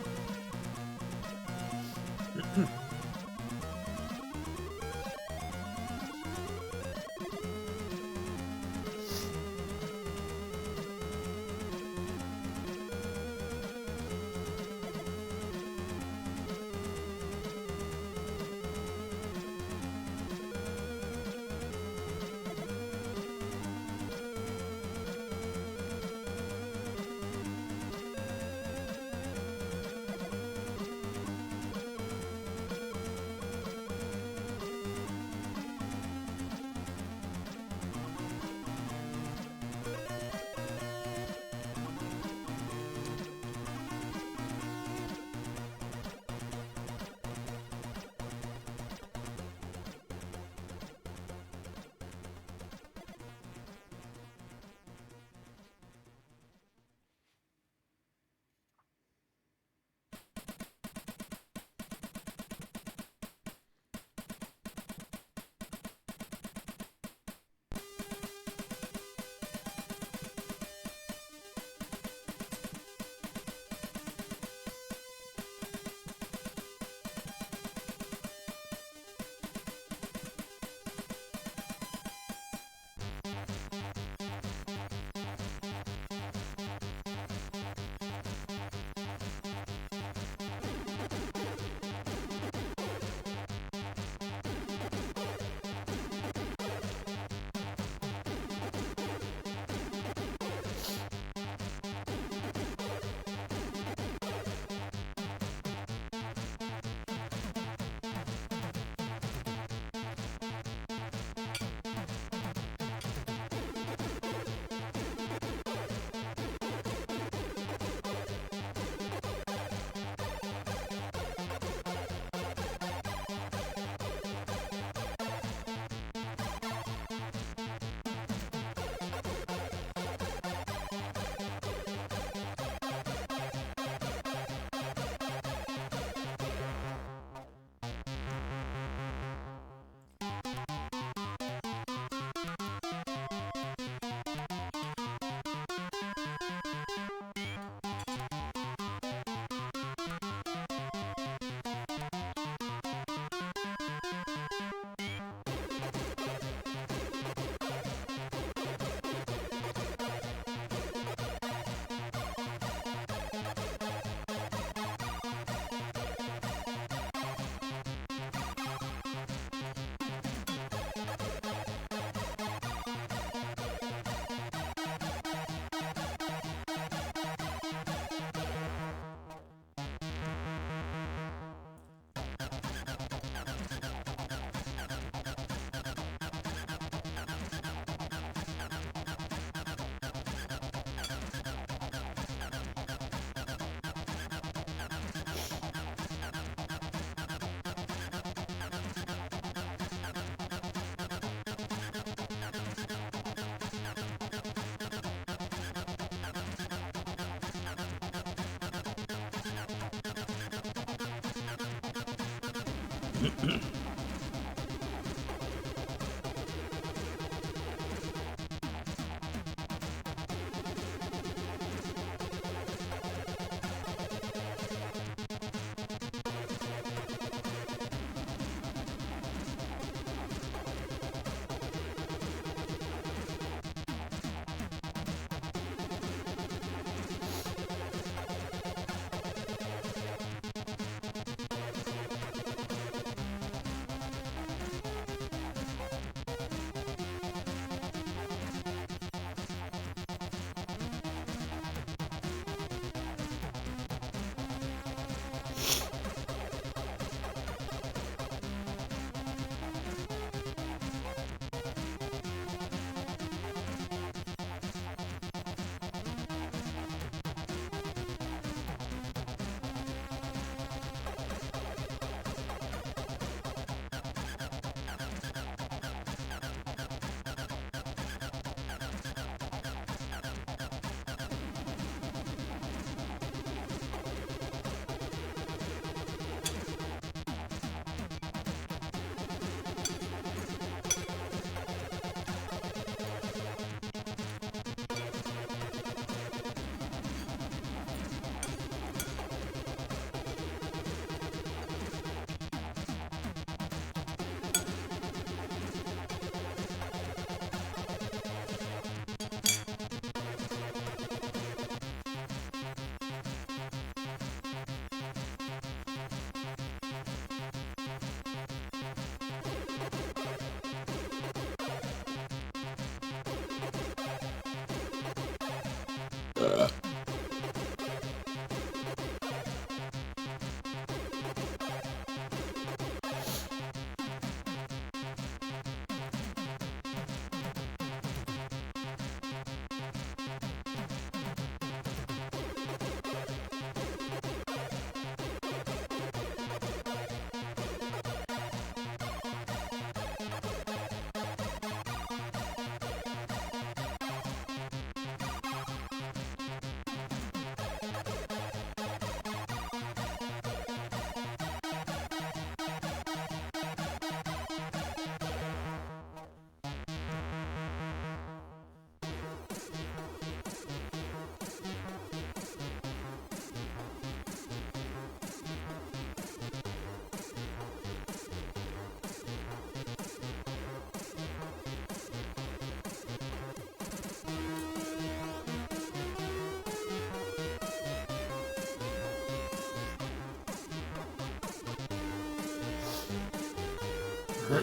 You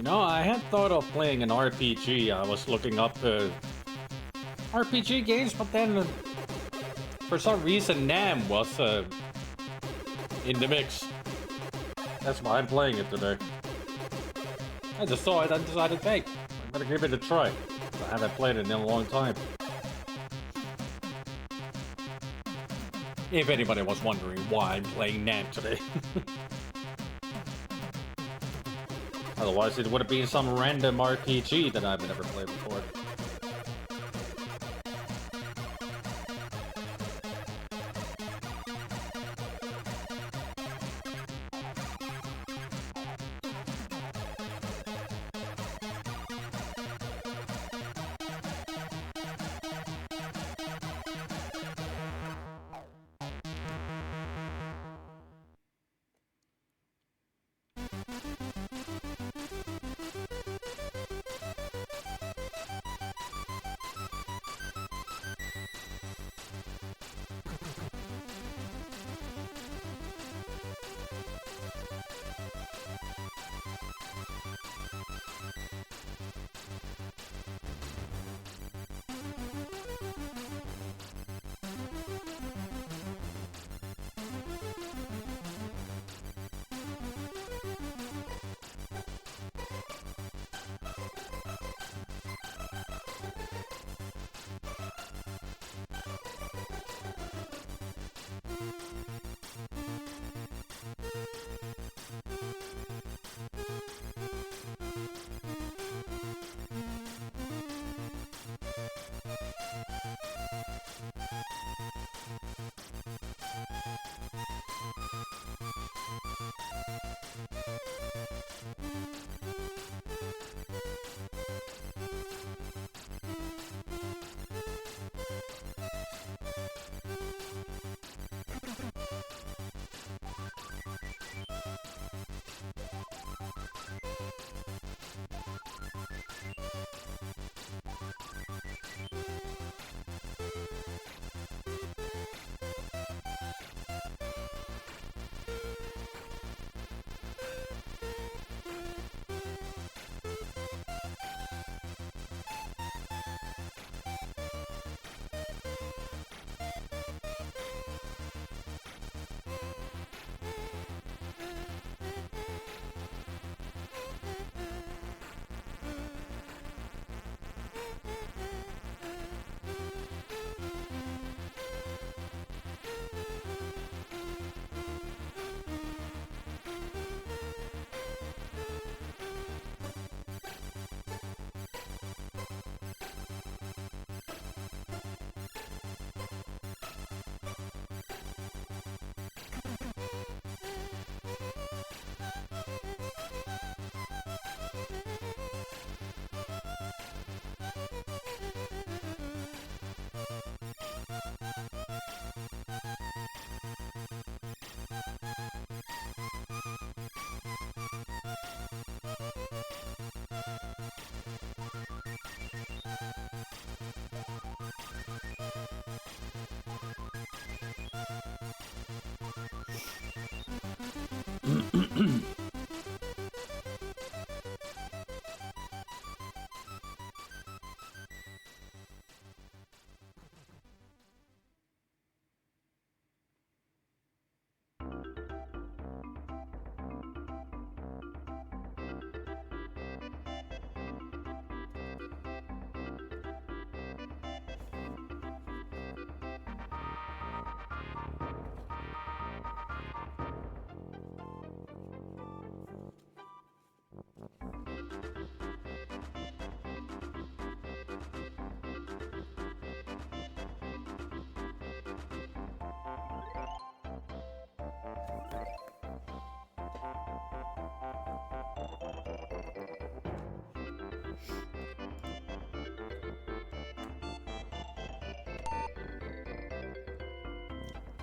know, I had thought of playing an RPG. I was looking up RPG games, but then for some reason Nam was in the mix. That's why I'm playing it today. I just saw it and decided, hey, I'm gonna give it a try. I haven't played it in a long time. If anybody was wondering why I'm playing Nam today. Otherwise, it would have been some random RPG that I've never played before.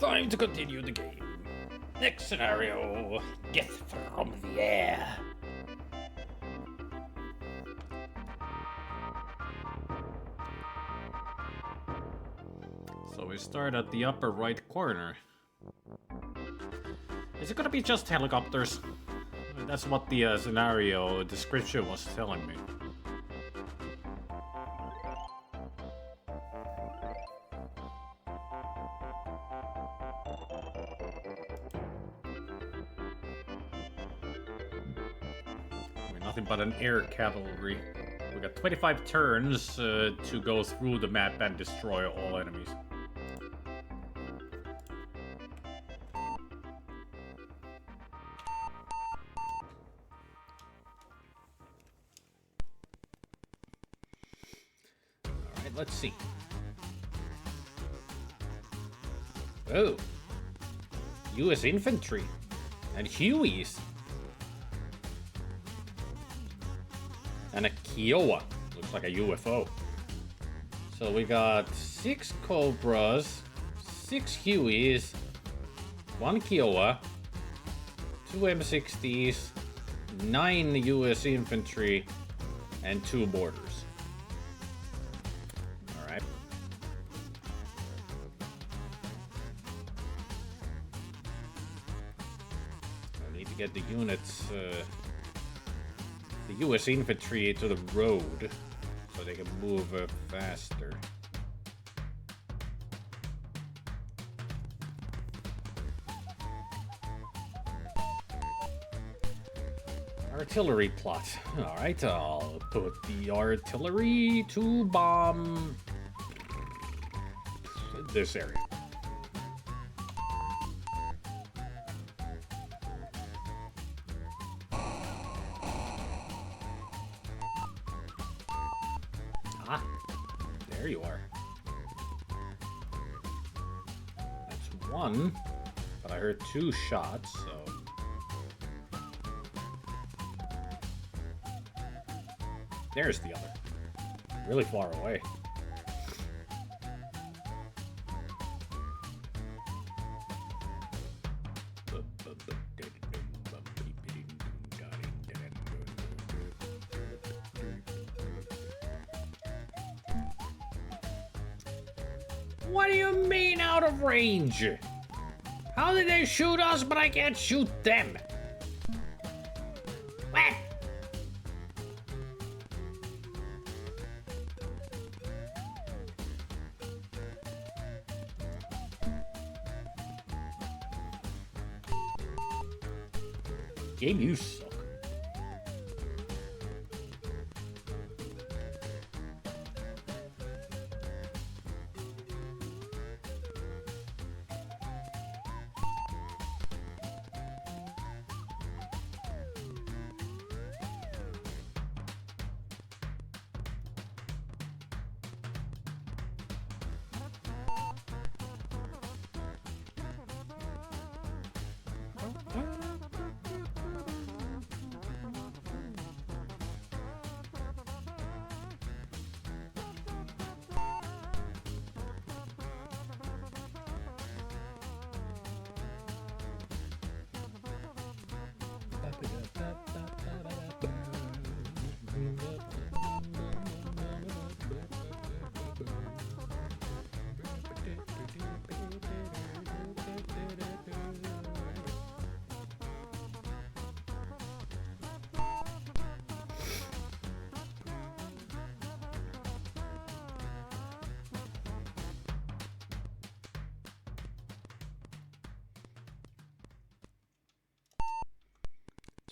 Time to continue the game. Next scenario, death from the air. So we start at the upper right corner. Is it gonna be just helicopters? That's what the scenario description was telling me. Nothing but an air cavalry. We got 25 turns to go through the map and destroy all enemies. Alright, let's see. Oh. US infantry and Hueys. And a Kiowa. Looks like a UFO. So we got 6 Cobras, 6 Hueys, 1 Kiowa, 2 M60s, 9 US infantry, and 2 boarders. Alright. I need to get the units, the US infantry to the road so they can move faster. Artillery plot. Alright, I'll put the artillery to bomb this area. Ah, there you are. That's 1, but I heard 2 shots, so... There's the other. Really far away. What do you mean out of range? How did they shoot us but I can't shoot them? What? Game, you suck.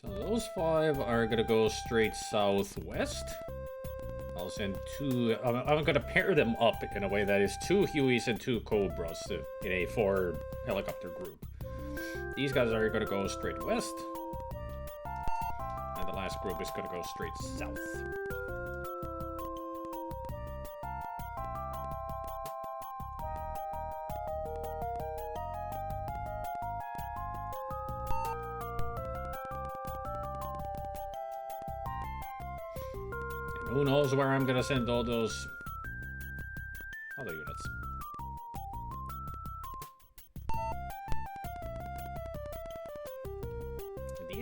So those 5 are gonna go straight southwest. I'll send 2. I'm gonna pair them up in a way that is 2 Hueys and 2 Cobras in a 4 helicopter group. These guys are gonna go straight west, and the last group is gonna go straight south. Who knows where I'm gonna send all those other units.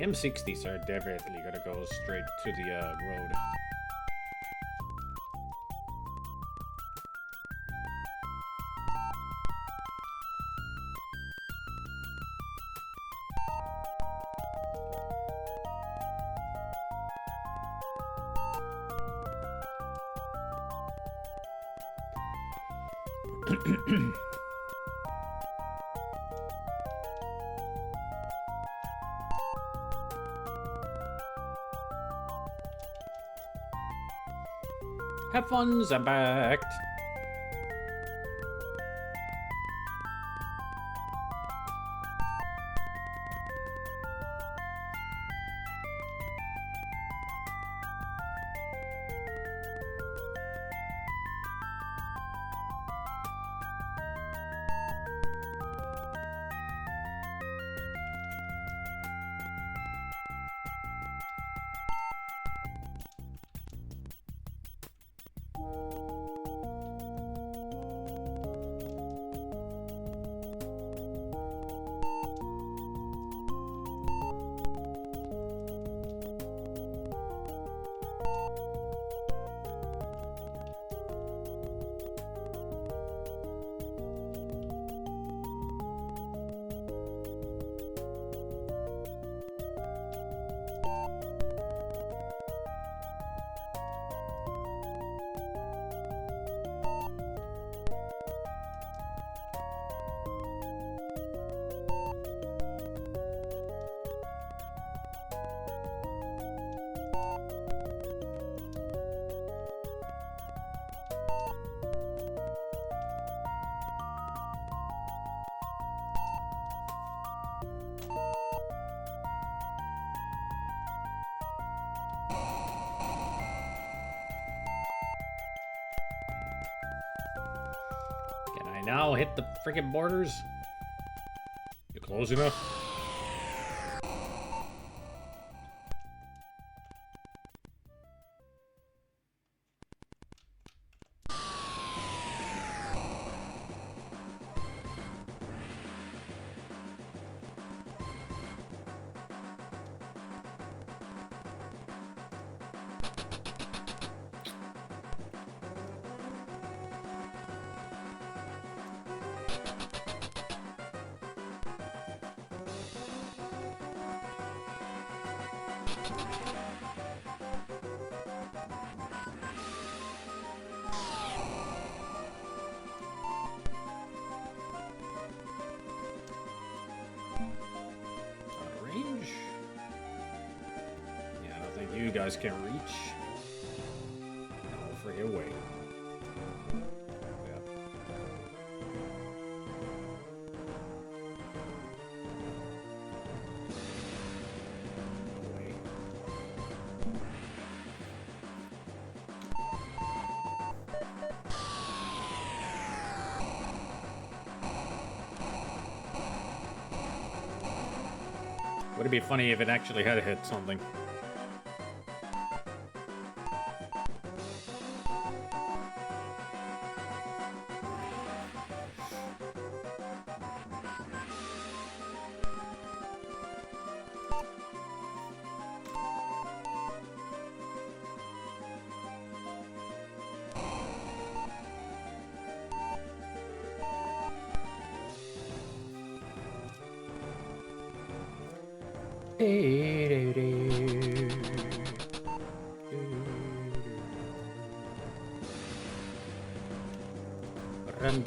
The M60s are definitely gonna go straight to the road. Have fun, Zambact. Can I now hit the freaking borders? You close enough? Range? Yeah, I don't think you guys can reach. No freaking way. Yeah. No way. Would it be funny if it actually had hit something?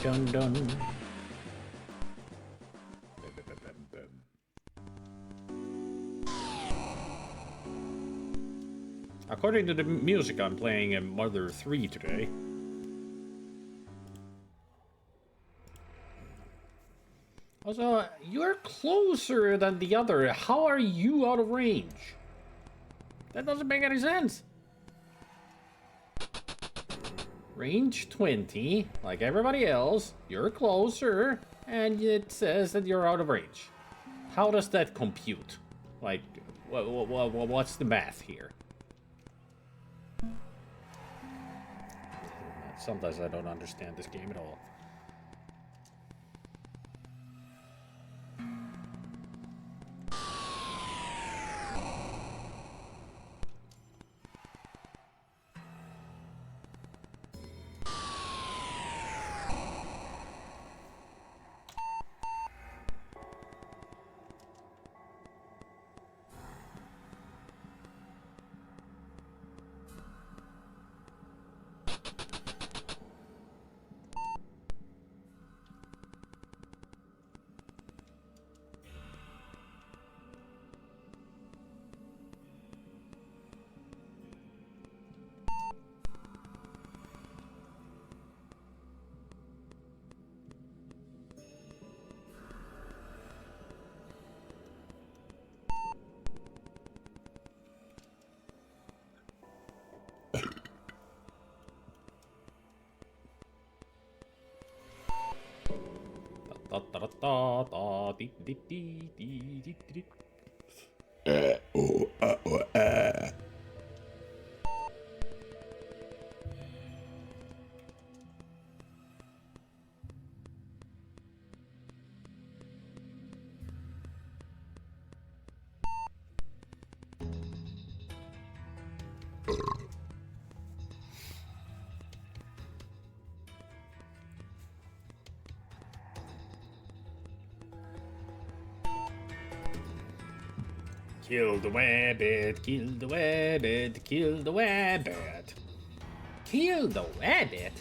Dun dun dun. According to the music, I'm playing a Mother 3 today. Also, you're closer than the other. How are you out of range? That doesn't make any sense. Range 20, like everybody else. You're closer, and it says that you're out of range. How does that compute? Like, what's the math here? Sometimes I don't understand this game at all. da da dee dee dee dee dee dee. Kill the rabbit, kill the rabbit, kill the rabbit. Kill the rabbit?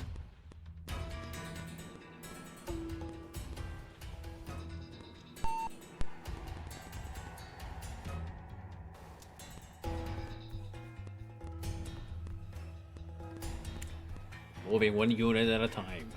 Moving one unit at a time.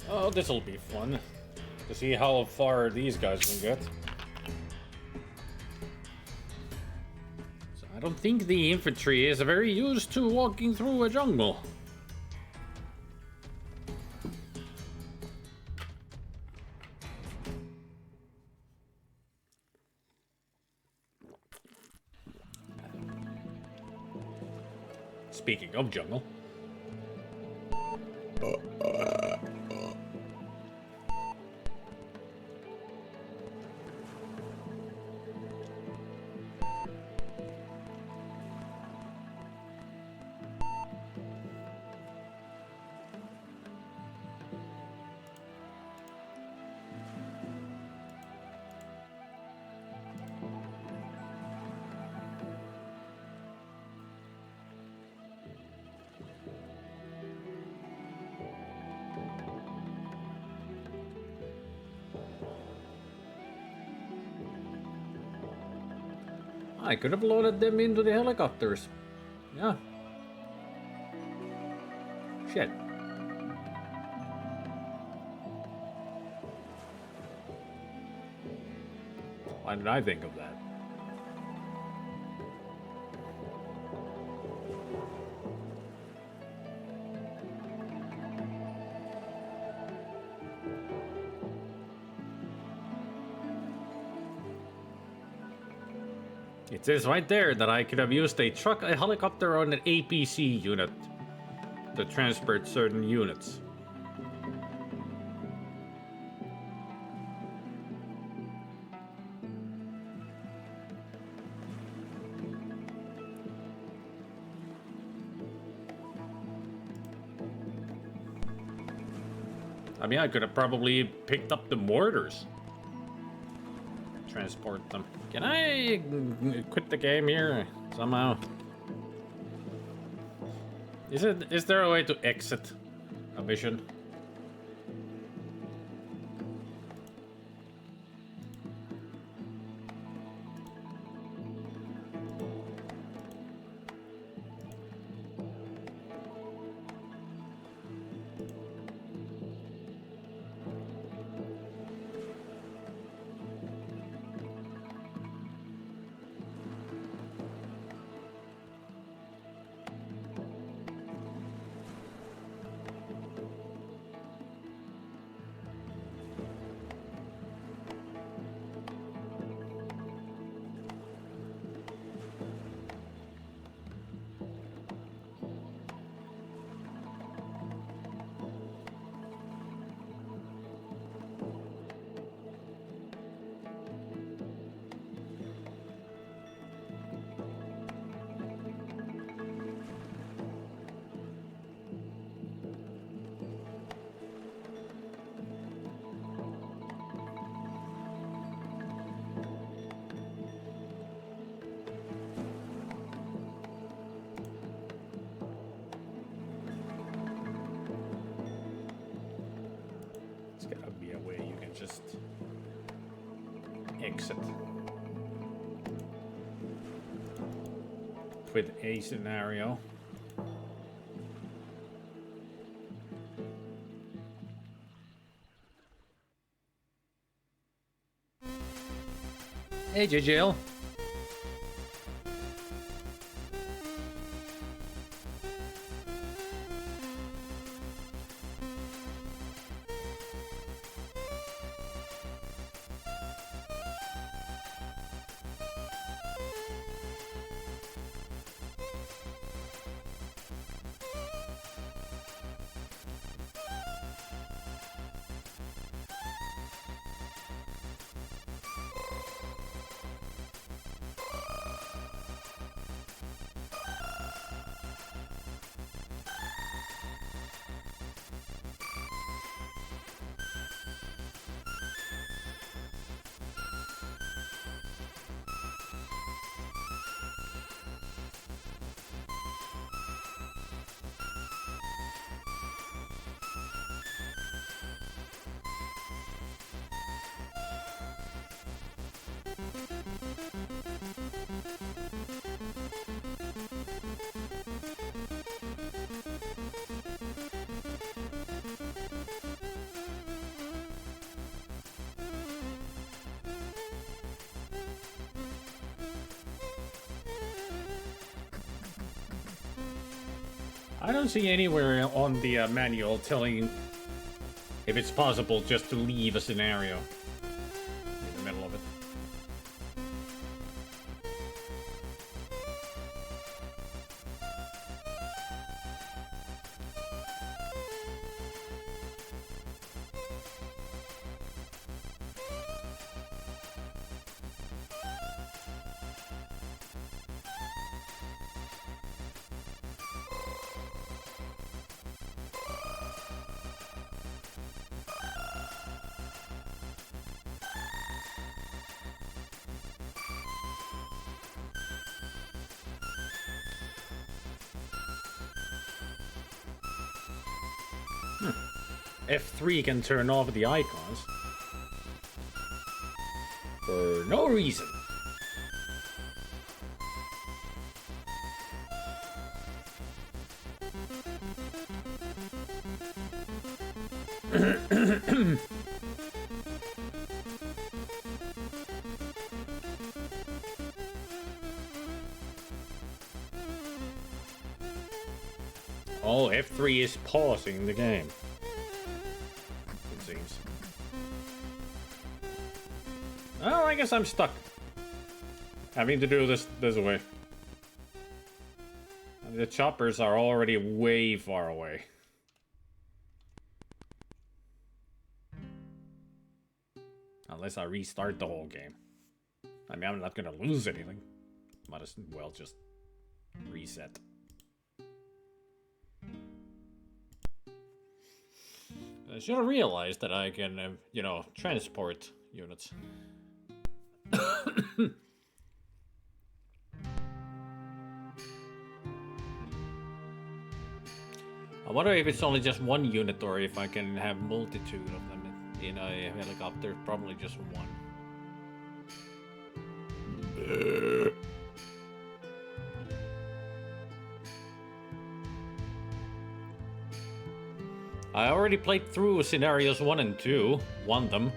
Oh, this'll be fun. To see how far these guys can get. So I don't think the infantry is very used to walking through a jungle. Speaking of jungle. I could have loaded them into the helicopters. Yeah. Shit. Why did I think of that? It says right there that I could have used a helicopter, or an APC unit to transport certain units. I mean, I could have probably picked up the mortars. Transport them. Can I quit the game here somehow? Is there a way to exit a mission? just exit. With a scenario. Hey, JJL. I don't see anywhere on the manual telling if it's possible just to leave a scenario in the middle of it. F3 can turn off the icons for no reason. Oh, F3 is pausing the game. It seems. Oh, I guess I'm stuck. Having to do this way. The choppers are already way far away. Unless I restart the whole game. I mean, I'm not gonna lose anything. Might as well just reset. I should have realized that I can, you know, transport units. I wonder if it's only just one unit or if I can have multitude of them in a helicopter. Probably just one. I already played through scenarios 1 and 2, won them.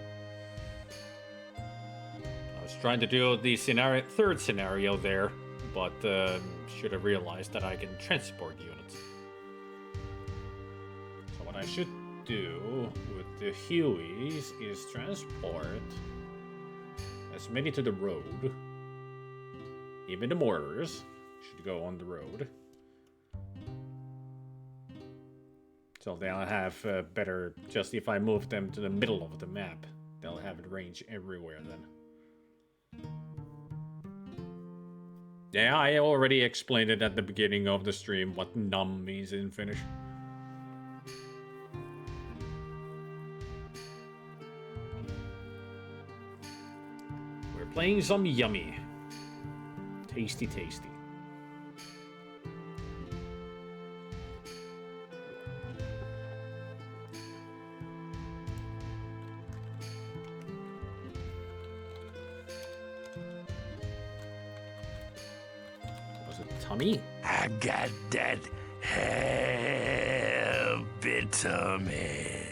I was trying to do the third scenario there, but should have realized that I can transport units. So what I should do with the Hueys is transport as many to the road. Even the mortars should go on the road. So they'll have better, just if I move them to the middle of the map, they'll have range everywhere then. Yeah, I already explained it at the beginning of the stream what num means in Finnish. We're playing some yummy. Tasty, tasty. tummy? I got that happy tummy.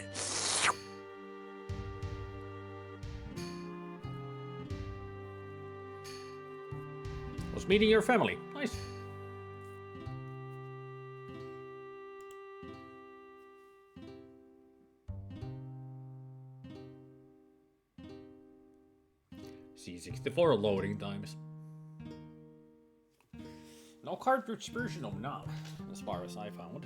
Was meeting your family. Nice. C64 loading times. No cartridge version of now, as far as I found.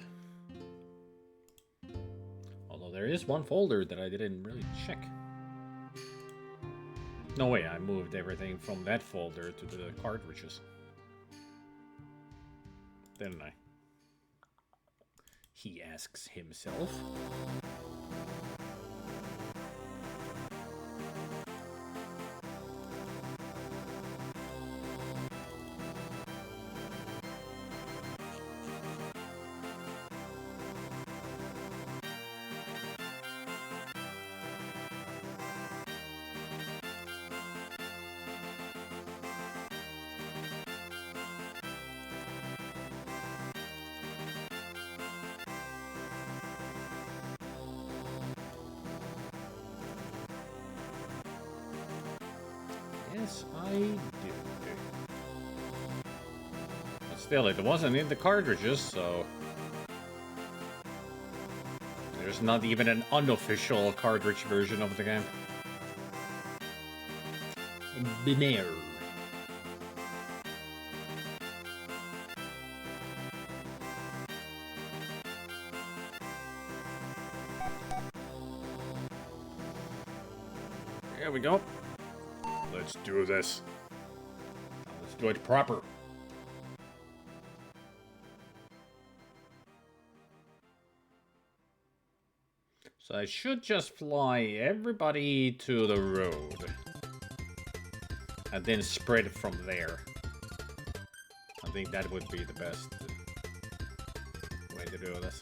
Although there is one folder that I didn't really check. No way, I moved everything from that folder to the cartridges. Didn't I? He asks himself. Yes, I do. But still, it wasn't in the cartridges, so... There's not even an unofficial cartridge version of the game. Binary. There we go. Let's do this. Let's do it proper. So I should just fly everybody to the road. And then spread from there. I think that would be the best way to do this.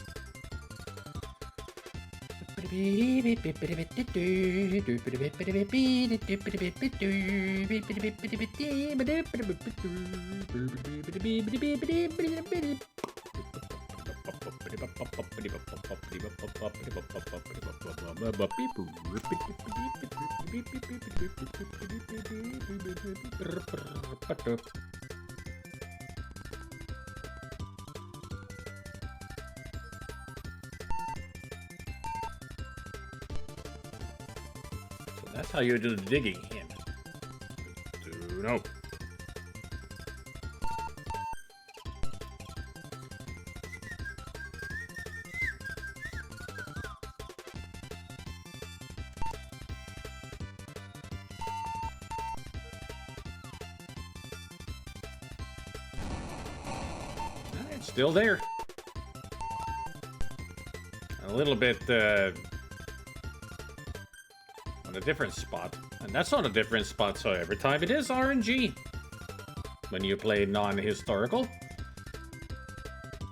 That's how you do the digging in. Do know. It's still there. A little bit on a different spot. And that's on a different spot, so every time it is RNG. When you play non-historical.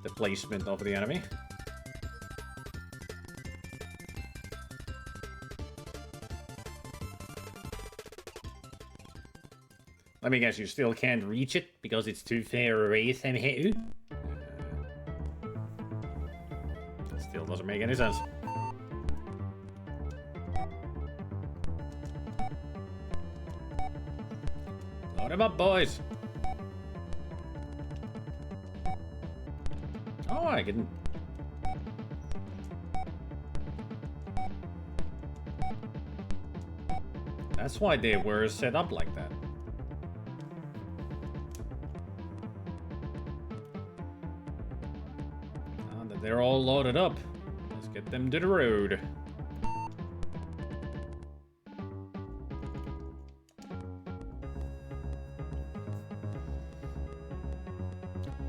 The placement of the enemy. Let me guess, you still can't reach it because it's too far away somehow? Still doesn't make any sense. Load him up, boys! Oh, I can... That's why they were set up like that. Now that they're all loaded up, let's get them to the road.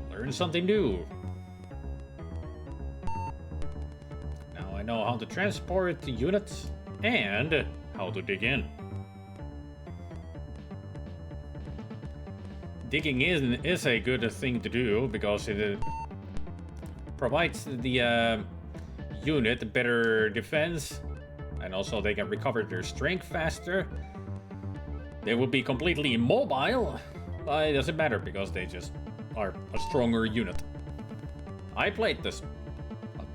Learn something new. Now I know how to transport the units and how to dig in. Digging in is a good thing to do because it provides the unit better defense, and also they can recover their strength faster. They will be completely immobile, but it doesn't matter because they just are a stronger unit. I played this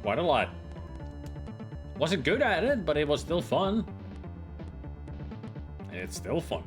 quite a lot. Wasn't good at it, but it was still fun. And it's still fun.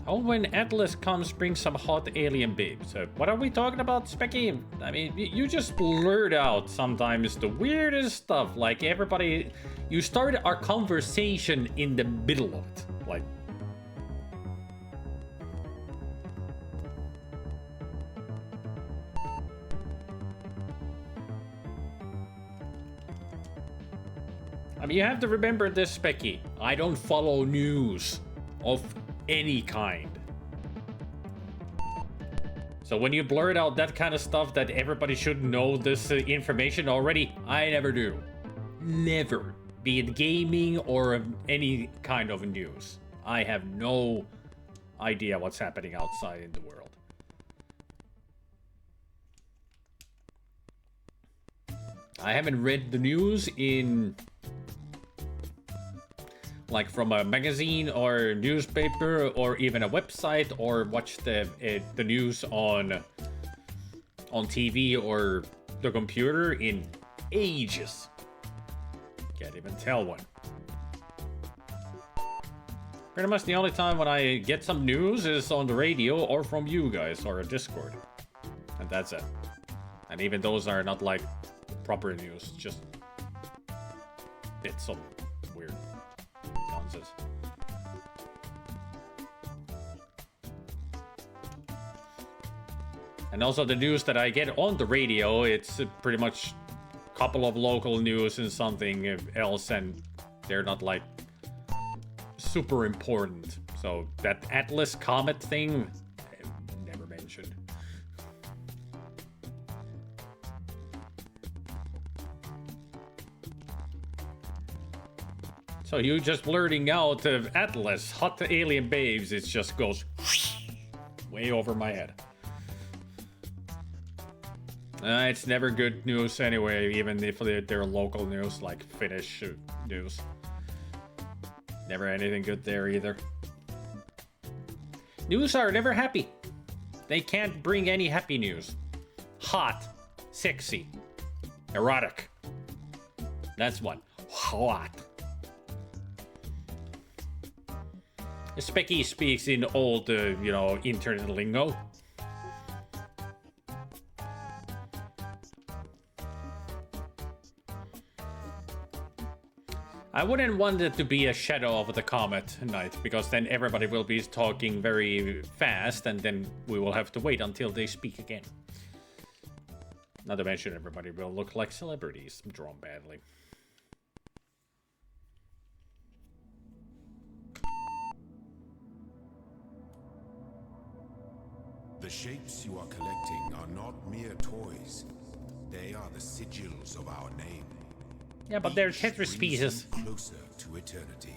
Oh, when Atlas comes, bring some hot alien babes. What are we talking about, Specky? I mean, you just blurt out sometimes the weirdest stuff. Like everybody, you start our conversation in the middle of it. Like, I mean, you have to remember this, Specky. I don't follow news of any kind. So when you blurt out that kind of stuff that everybody should know this information already, I never do. Never. Be it gaming or any kind of news. I have no idea what's happening outside in the world. I haven't read the news in... like from a magazine or newspaper or even a website, or watch the news on TV or the computer in ages. Can't even tell one. Pretty much the only time when I get some news is on the radio or from you guys or a Discord. And that's it. And even those are not like proper news, just bits of weird nonsense. And also the news that I get on the radio, it's pretty much a couple of local news and something else, and they're not like super important. So that Atlas Comet thing, never mentioned. So you just blurting out of Atlas, hot alien babes, it just goes way over my head. It's never good news anyway, even if they're local news, like Finnish news. Never anything good there either. News are never happy. They can't bring any happy news. Hot, sexy, erotic. That's one. Hot. Specky speaks in old, internet lingo. I wouldn't want it to be a shadow of the comet night, because then everybody will be talking very fast, and then we will have to wait until they speak again. Not to mention everybody will look like celebrities drawn badly. The shapes you are collecting are not mere toys. They are the sigils of our name. Yeah, but they're Each Tetris brings pieces. you closer to eternity.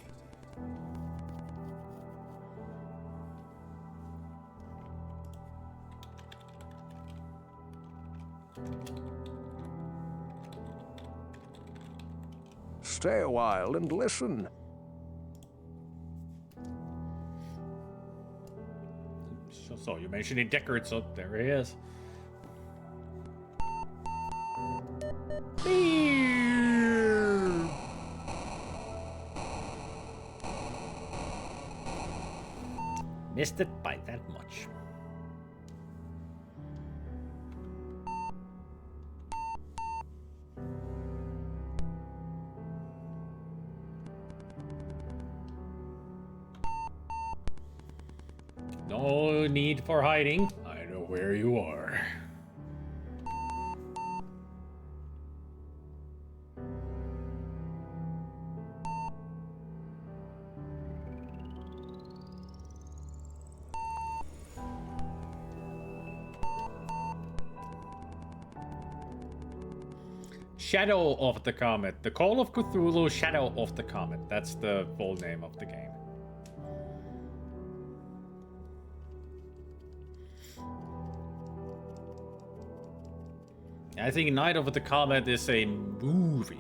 Stay a while and listen. So you mentioned it, Deckard, so there he is. Missed it by that much. No need for hiding. I know where you are. Shadow of the Comet. The Call of Cthulhu Shadow of the Comet. That's the full name of the game. I think Night of the Comet is a movie.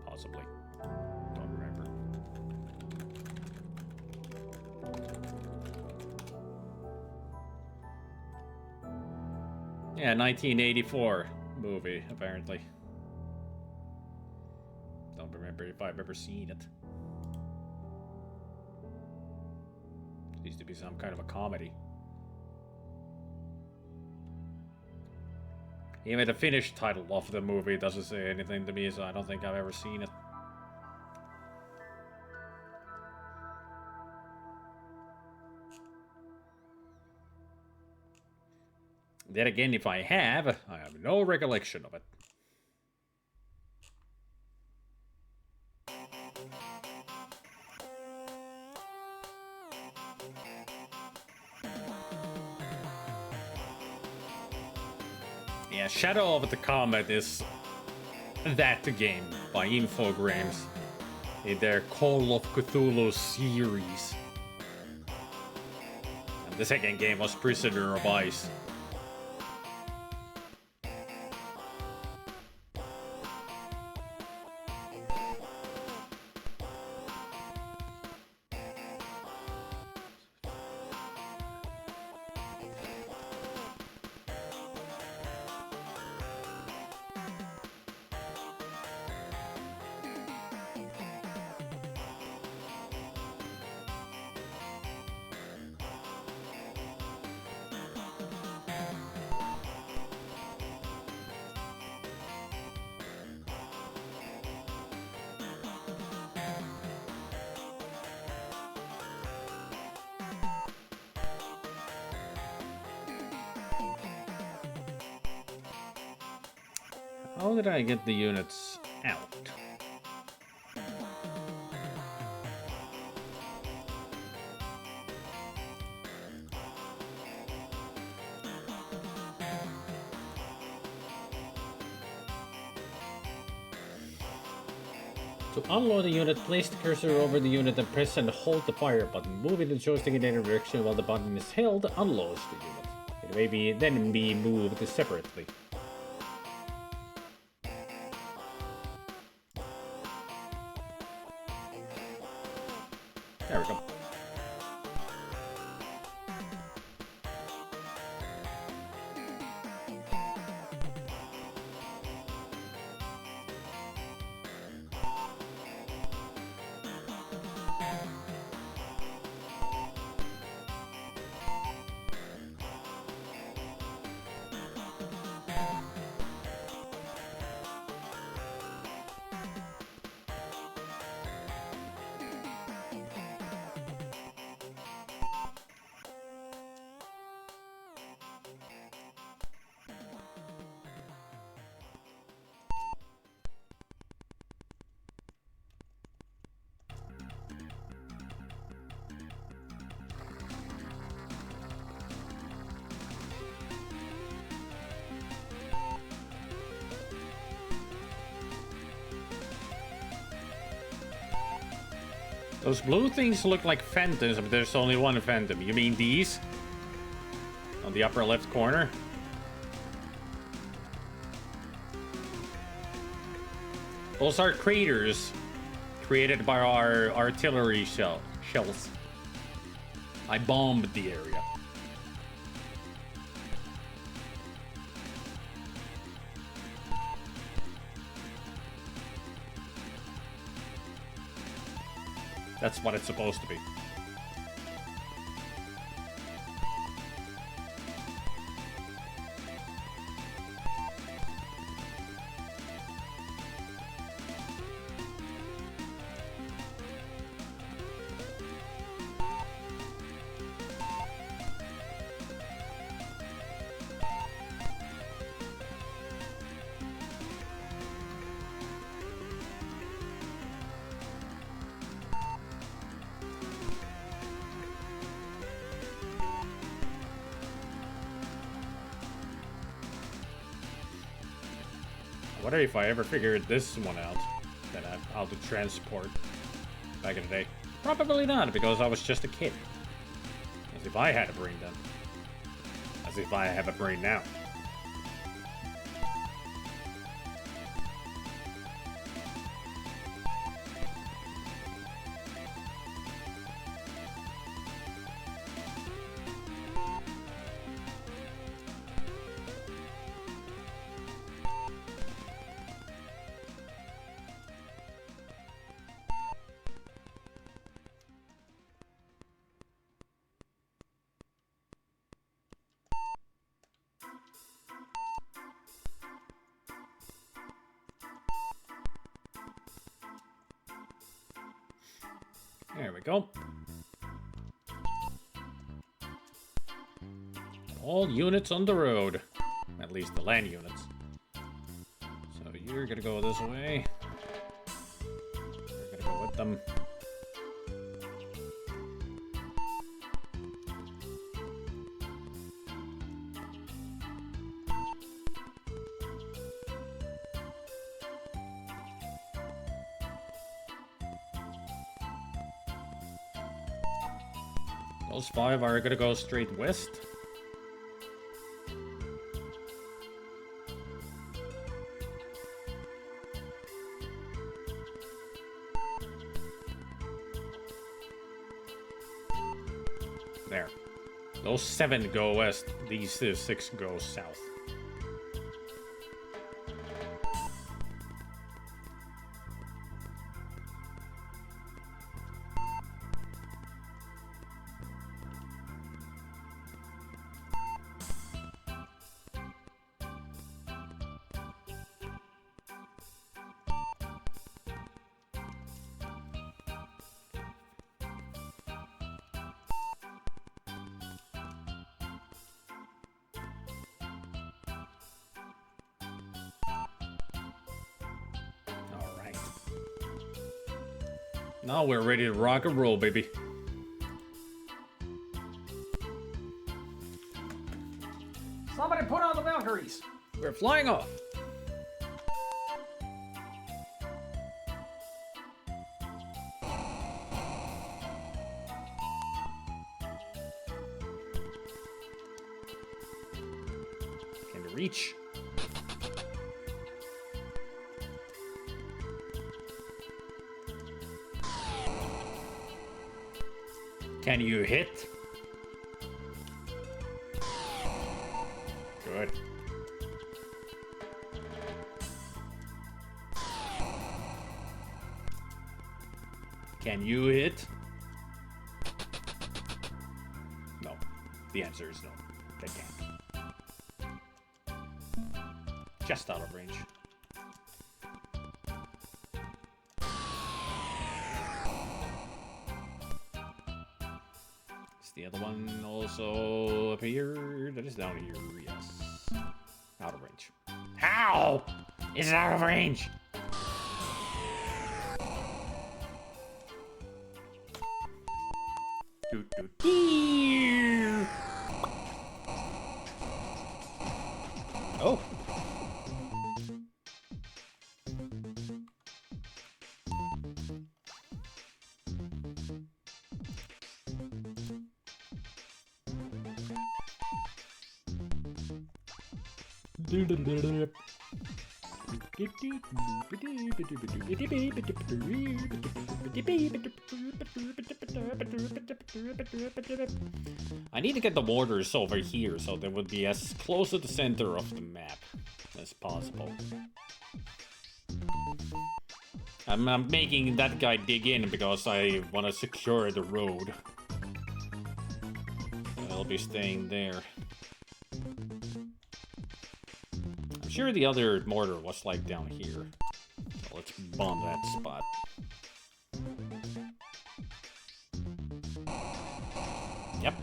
Possibly. Don't remember. Yeah, 1984 movie, apparently. Don't remember if I've ever seen it. Needs to be some kind of a comedy. Even the Finnish title of the movie doesn't say anything to me, so I don't think I've ever seen it. Then again, if I have no recollection of it. Yeah, Shadow of the Comet is that game by Infogrames in their Call of Cthulhu series. And the second game was Prisoner of Ice. How did I get the units out? To unload the unit, place the cursor over the unit and press and hold the fire button. Moving the joystick in any direction while the button is held unloads the unit. It may then be moved separately. There we go. Those blue things look like phantoms, but there's only one phantom. You mean these? On the upper left corner? Those are craters created by our artillery shells. I bombed the area. That's what it's supposed to be. I wonder if I ever figured this one out, that how to transport back in the day. Probably not, because I was just a kid. As if I had a brain then. As if I have a brain now. There we go. All units on the road. At least the land units. So you're gonna go this way. We're gonna go with them. Those 5 are gonna go straight west. There. Those 7 go west. These 6 go south. Now we're ready to rock and roll, baby. Somebody put on the Valkyries. We're flying off. Can you reach? Can you hit? Good. Can you hit? No. The answer is no. They can't. Just out of range. The other one also up here. That is down here, yes. Out of range. How is it out of range? Oh. I need to get the mortars over here so they would be as close to the center of the map as possible. I'm making that guy dig in because I want to secure the road. I'll be staying there. I'm sure the other mortar was like down here. So let's bomb that spot. Yep.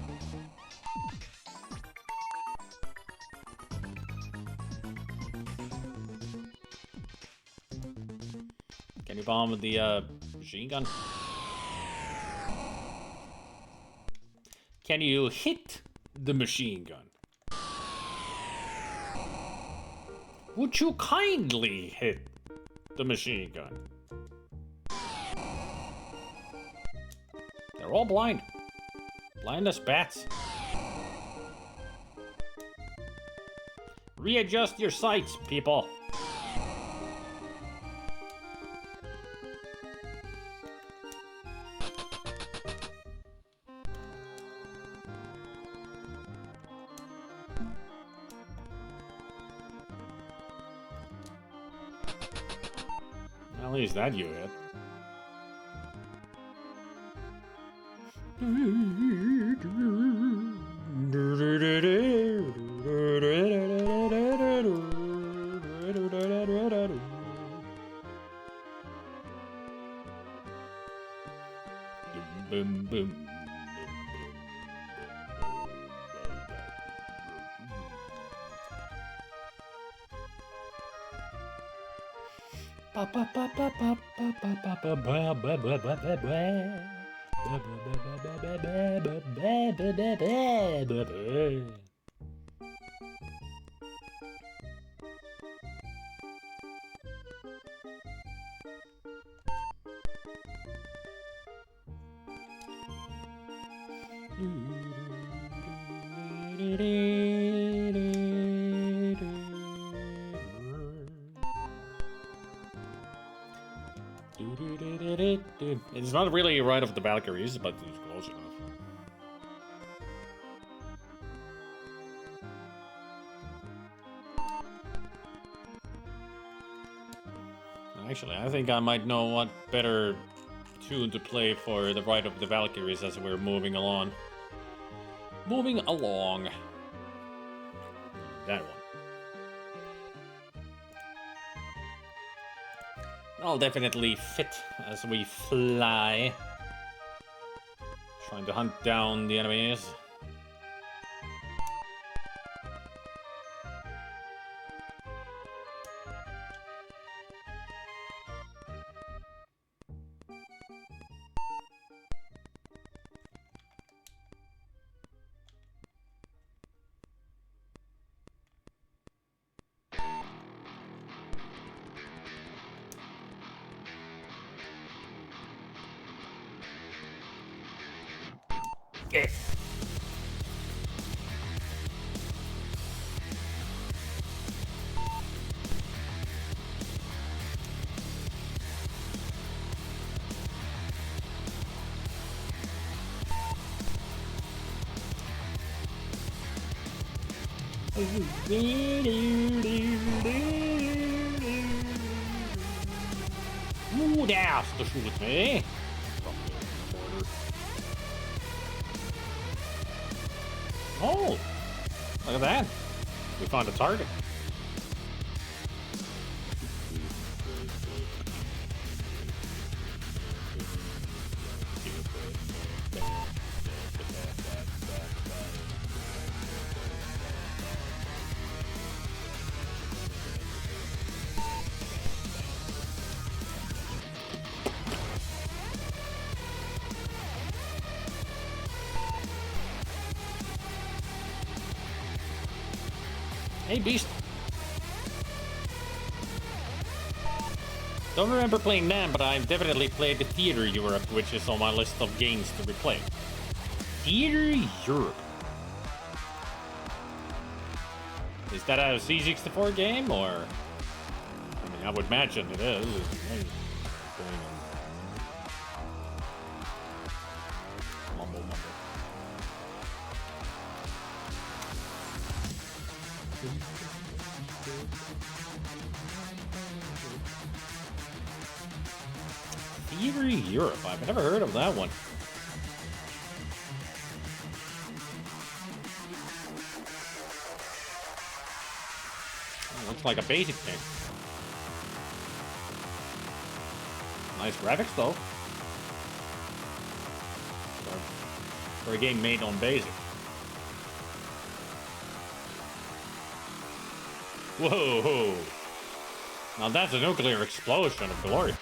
Can you bomb with the machine gun? Can you hit the machine gun? Would you kindly hit the machine gun? They're all blind. Blind as bats. Readjust your sights, people. At least that you hit. boom, boom. It's not really Ride of the Valkyries, but it's close enough. Actually, I think I might know what better tune to play for the Ride of the Valkyries as we're moving along. Moving along. That one. I'll definitely fit as we fly. Trying to hunt down the enemies. Yeah. Ooh, that's the shoot me. Oh, look at that. We found a target. Hey, Beast. Don't remember playing NAM, but I've definitely played the Theater Europe, which is on my list of games to replay. Theater Europe. Is that a C64 game, or? I mean, I would imagine it is. Mumble, mumble. Theater Europe. I've never heard of that one. Oh, looks like a basic thing. Nice graphics though. For a game made on basic. Whoa! Now that's a nuclear explosion of glory.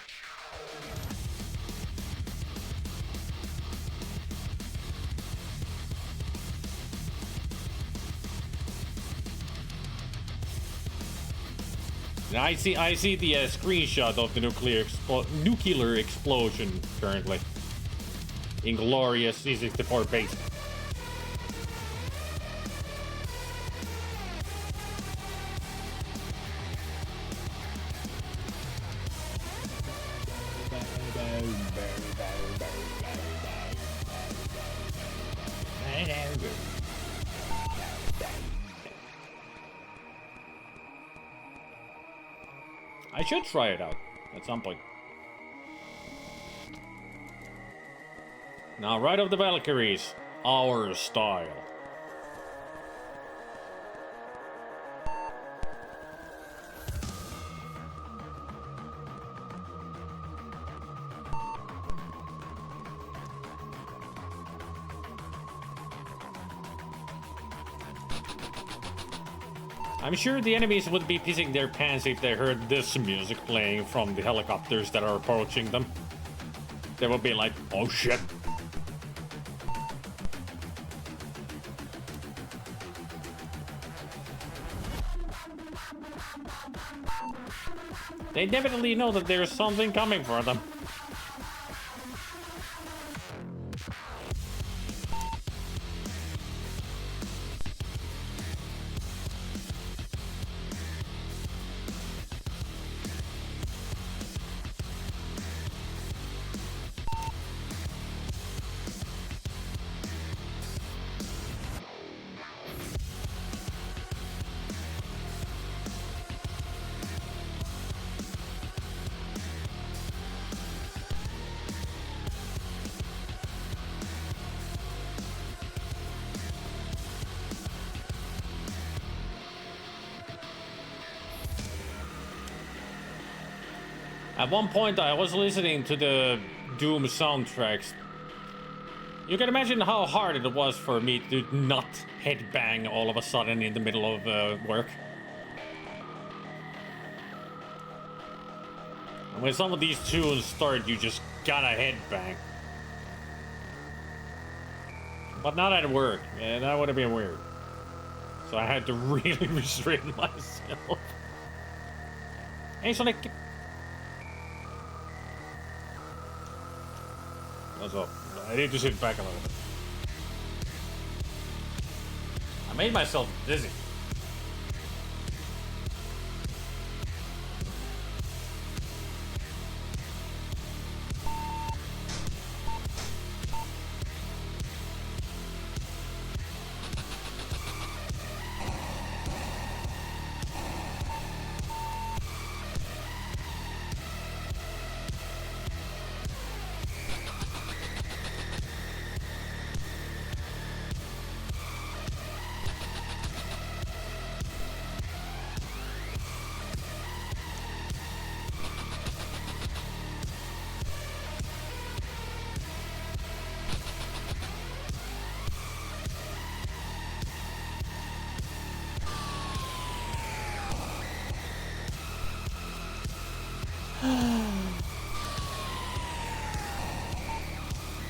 I see the screenshot of the nuclear explosion currently. Inglorious C64 base. I should try it out at some point. Now, Ride of the Valkyries, our style. I'm sure the enemies would be pissing their pants if they heard this music playing from the helicopters that are approaching them. They would be like, oh shit. They definitely know that there's something coming for them. At one point, I was listening to the Doom soundtracks. You can imagine how hard it was for me to not headbang all of a sudden in the middle of work. And when some of these tunes start, you just gotta headbang. But not at work, yeah, that would have been weird. So I had to really restrain myself. Hey, Sonic. What's up? I need to sit back a little bit. I made myself dizzy.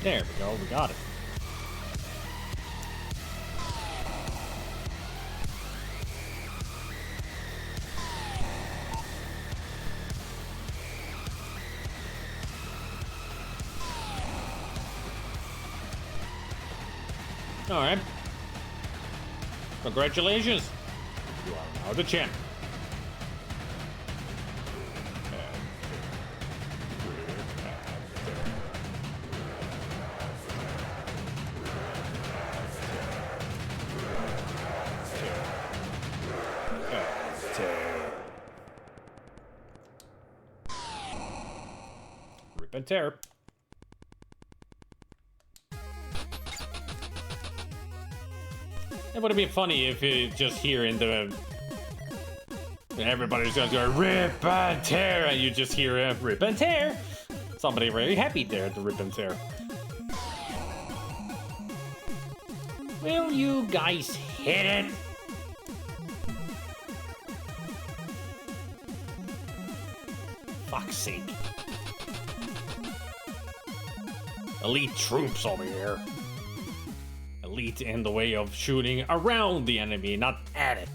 There we go, we got it. All right. Congratulations. You are now the champ. Rip and tear. It would have been funny if you just hear in the... Everybody's just going rip and tear, and you just hear rip and tear. Somebody very happy there at the rip and tear. Will you guys hit it? Fuck's sake. Elite troops over here. Elite in the way of shooting around the enemy, not at it.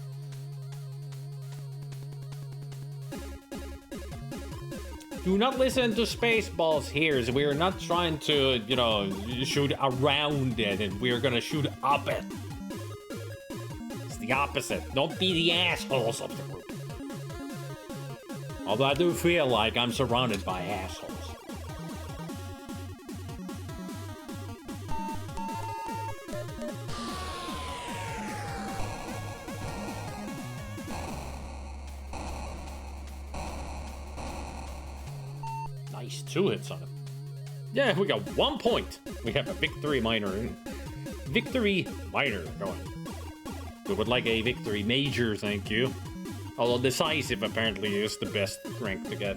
Do not listen to Spaceballs here. We are not trying to, you know, shoot around it, and we are gonna shoot up it. It's the opposite. Don't be the assholes of the group. Although I do feel like I'm surrounded by assholes. Nice, 2 hits on it. Yeah, we got 1 point. We have a victory minor. Victory minor going. We would like a victory major, thank you. Although decisive apparently is the best rank to get.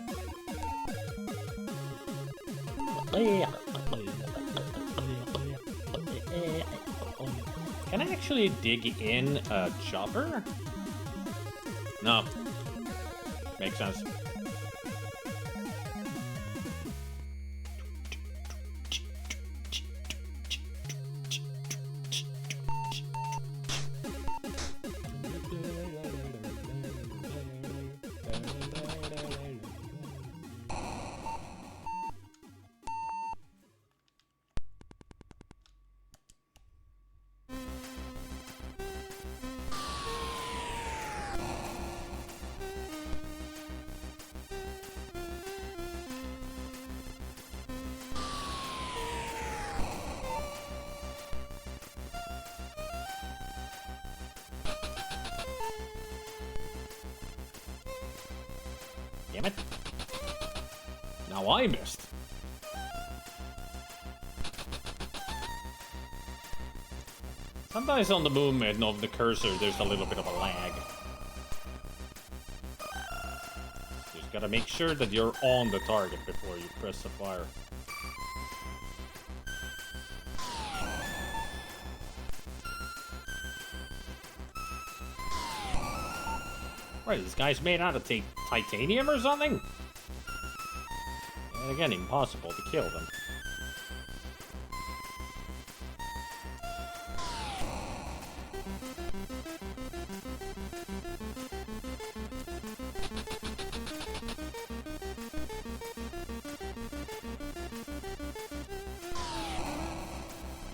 Can I actually dig in a chopper? No. Makes sense. Damn it. Now I missed. Sometimes on the movement of the cursor, there's a little bit of a lag. Just gotta make sure that you're on the target before you press the fire. Right, this guy's made out of titanium or something? And again, impossible to kill them.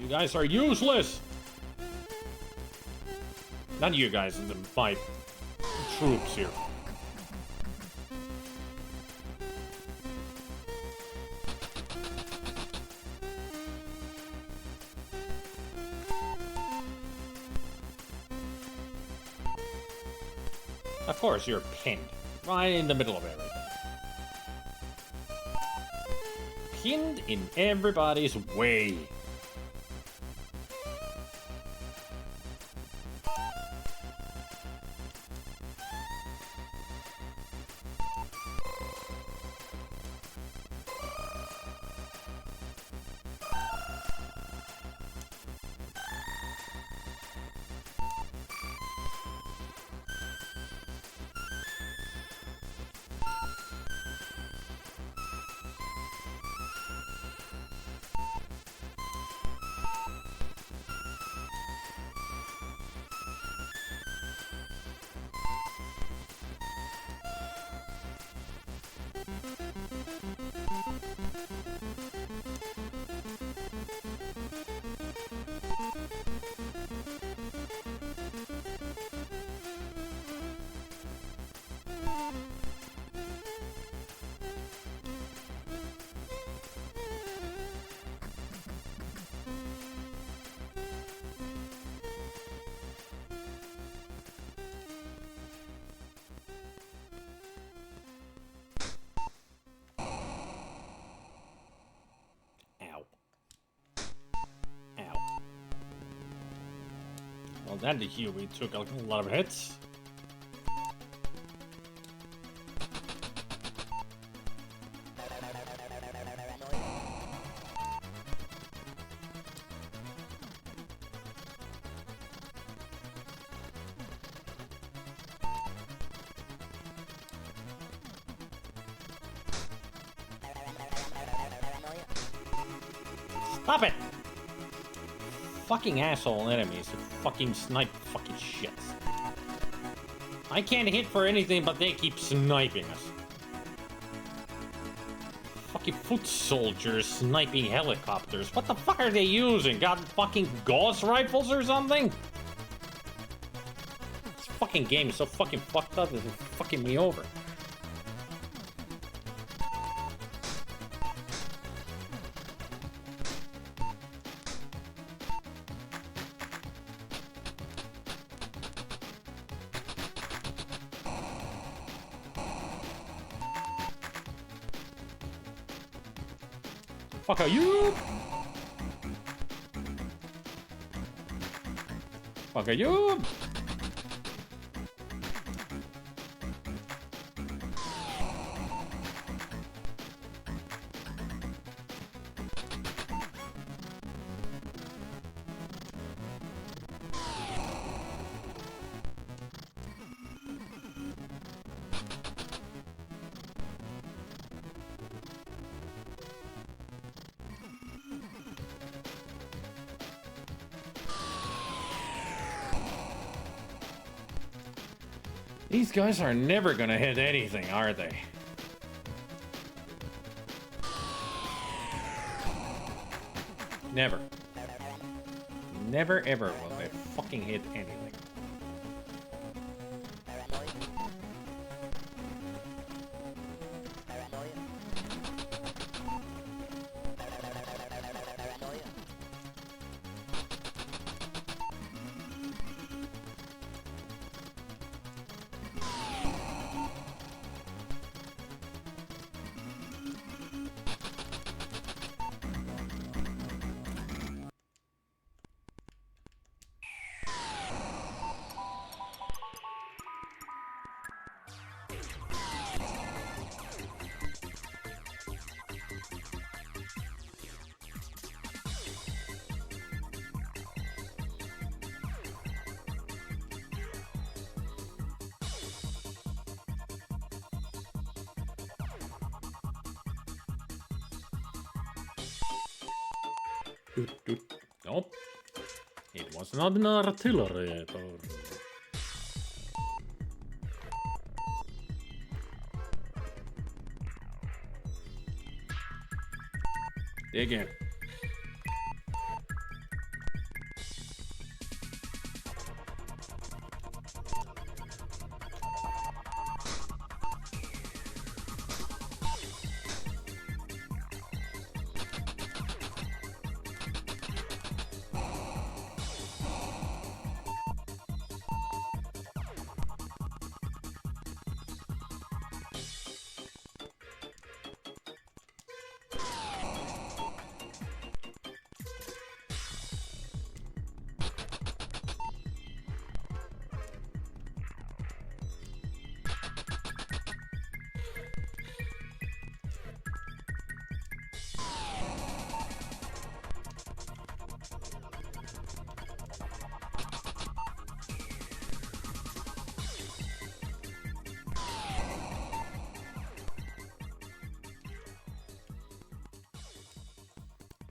You guys are useless! Not you guys, my troops here. Of course, you're pinned. Right in the middle of everything. Pinned in everybody's way. Well, that Huey took a lot of hits. Stop it! Fucking asshole enemies who fucking snipe fucking shits. I can't hit for anything, but they keep sniping us. Fucking foot soldiers sniping helicopters. What the fuck are they using? Got fucking Gauss rifles or something? This fucking game is so fucking fucked up, it's fucking me over. Fuck are you? Fuck are you? These guys are never gonna hit anything, are they? Never. Never ever will they fucking hit anything. Nope. It was not an artillery. Dig in.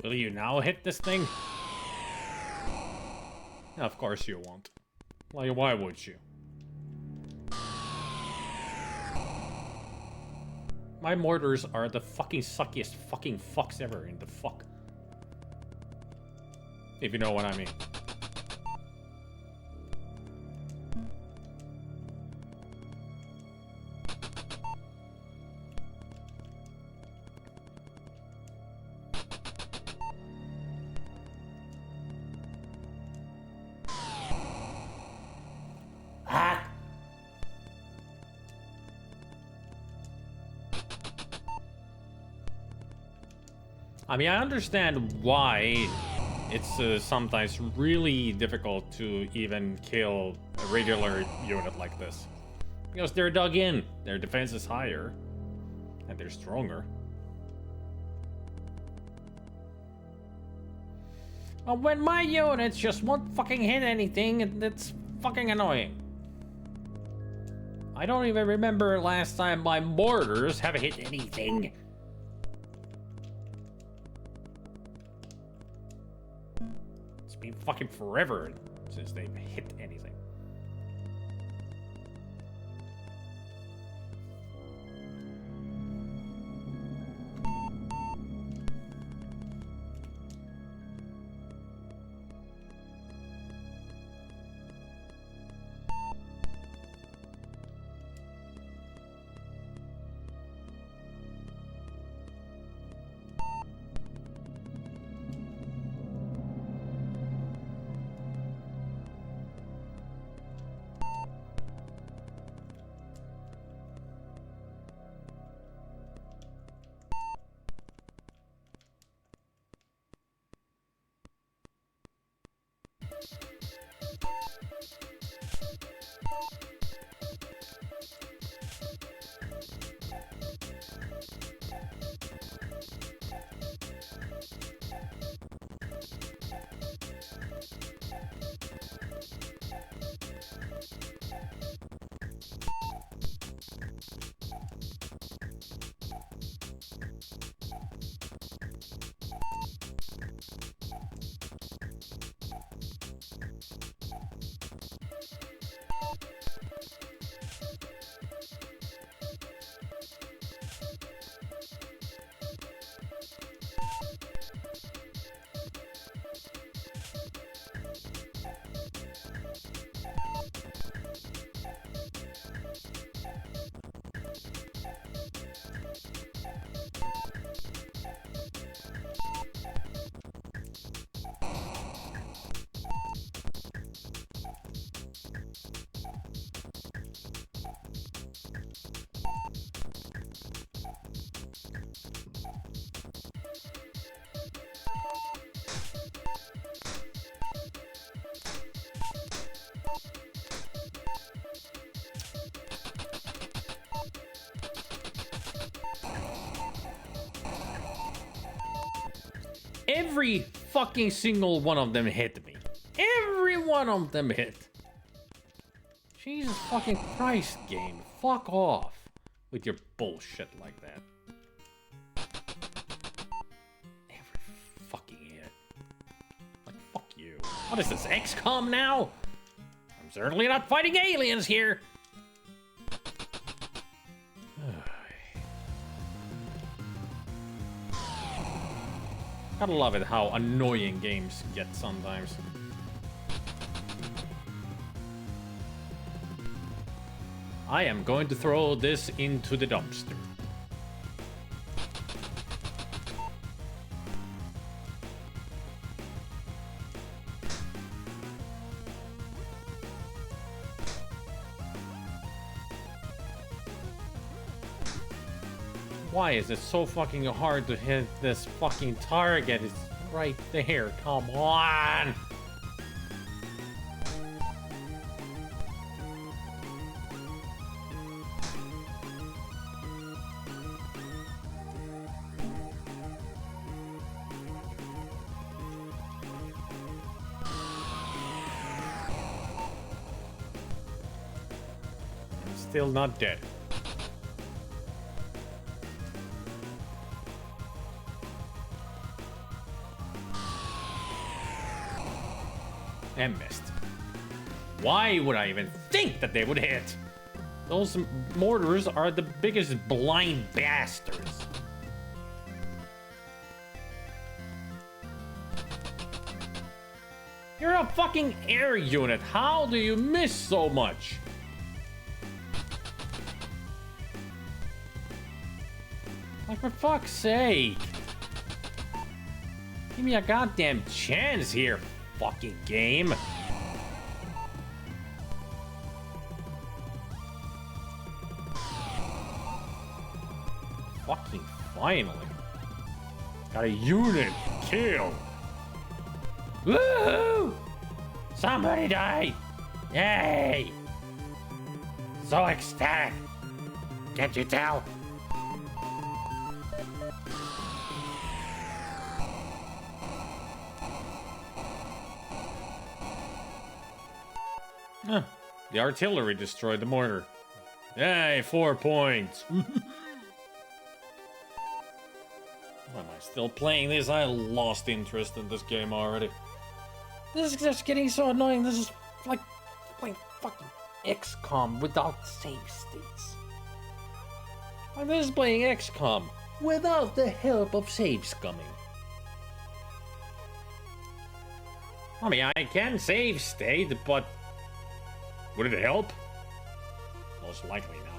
Will you now hit this thing? Of course you won't. Like, why would you? My mortars are the fucking suckiest fucking fucks ever in the fuck. If you know what I mean. I mean, I understand why it's sometimes really difficult to even kill a regular unit like this. Because they're dug in, their defense is higher, and they're stronger. But when my units just won't fucking hit anything, it's fucking annoying. I don't even remember last time my mortars have hit anything. It's been fucking forever since they've hit anything. Every fucking single one of them hit me. Every one of them hit. Jesus fucking Christ, game. Fuck off with your bullshit like that. Every fucking hit. Like, fuck you. What is this, XCOM now? I'm certainly not fighting aliens here. Gotta love it how annoying games get sometimes. I am going to throw this into the dumpster. Why is it so fucking hard to hit this fucking target? It's right there. Come on. I'm still not dead. And missed. Why would I even think that they would hit? Those mortars are the biggest blind bastards. You're a fucking air unit. How do you miss so much? Like, for fuck's sake. Give me a goddamn chance here, fucking game. Fucking finally. Got a unit kill. Woohoo! Somebody die! Yay! So ecstatic. Can't you tell? The artillery destroyed the mortar. Yay, 4 points. Why am I still playing this? I lost interest in this game already. This is just getting so annoying. This is like playing fucking XCOM without save states. Like, this is playing XCOM without the help of save scumming. I mean, I can save state, but would it help? Most likely not.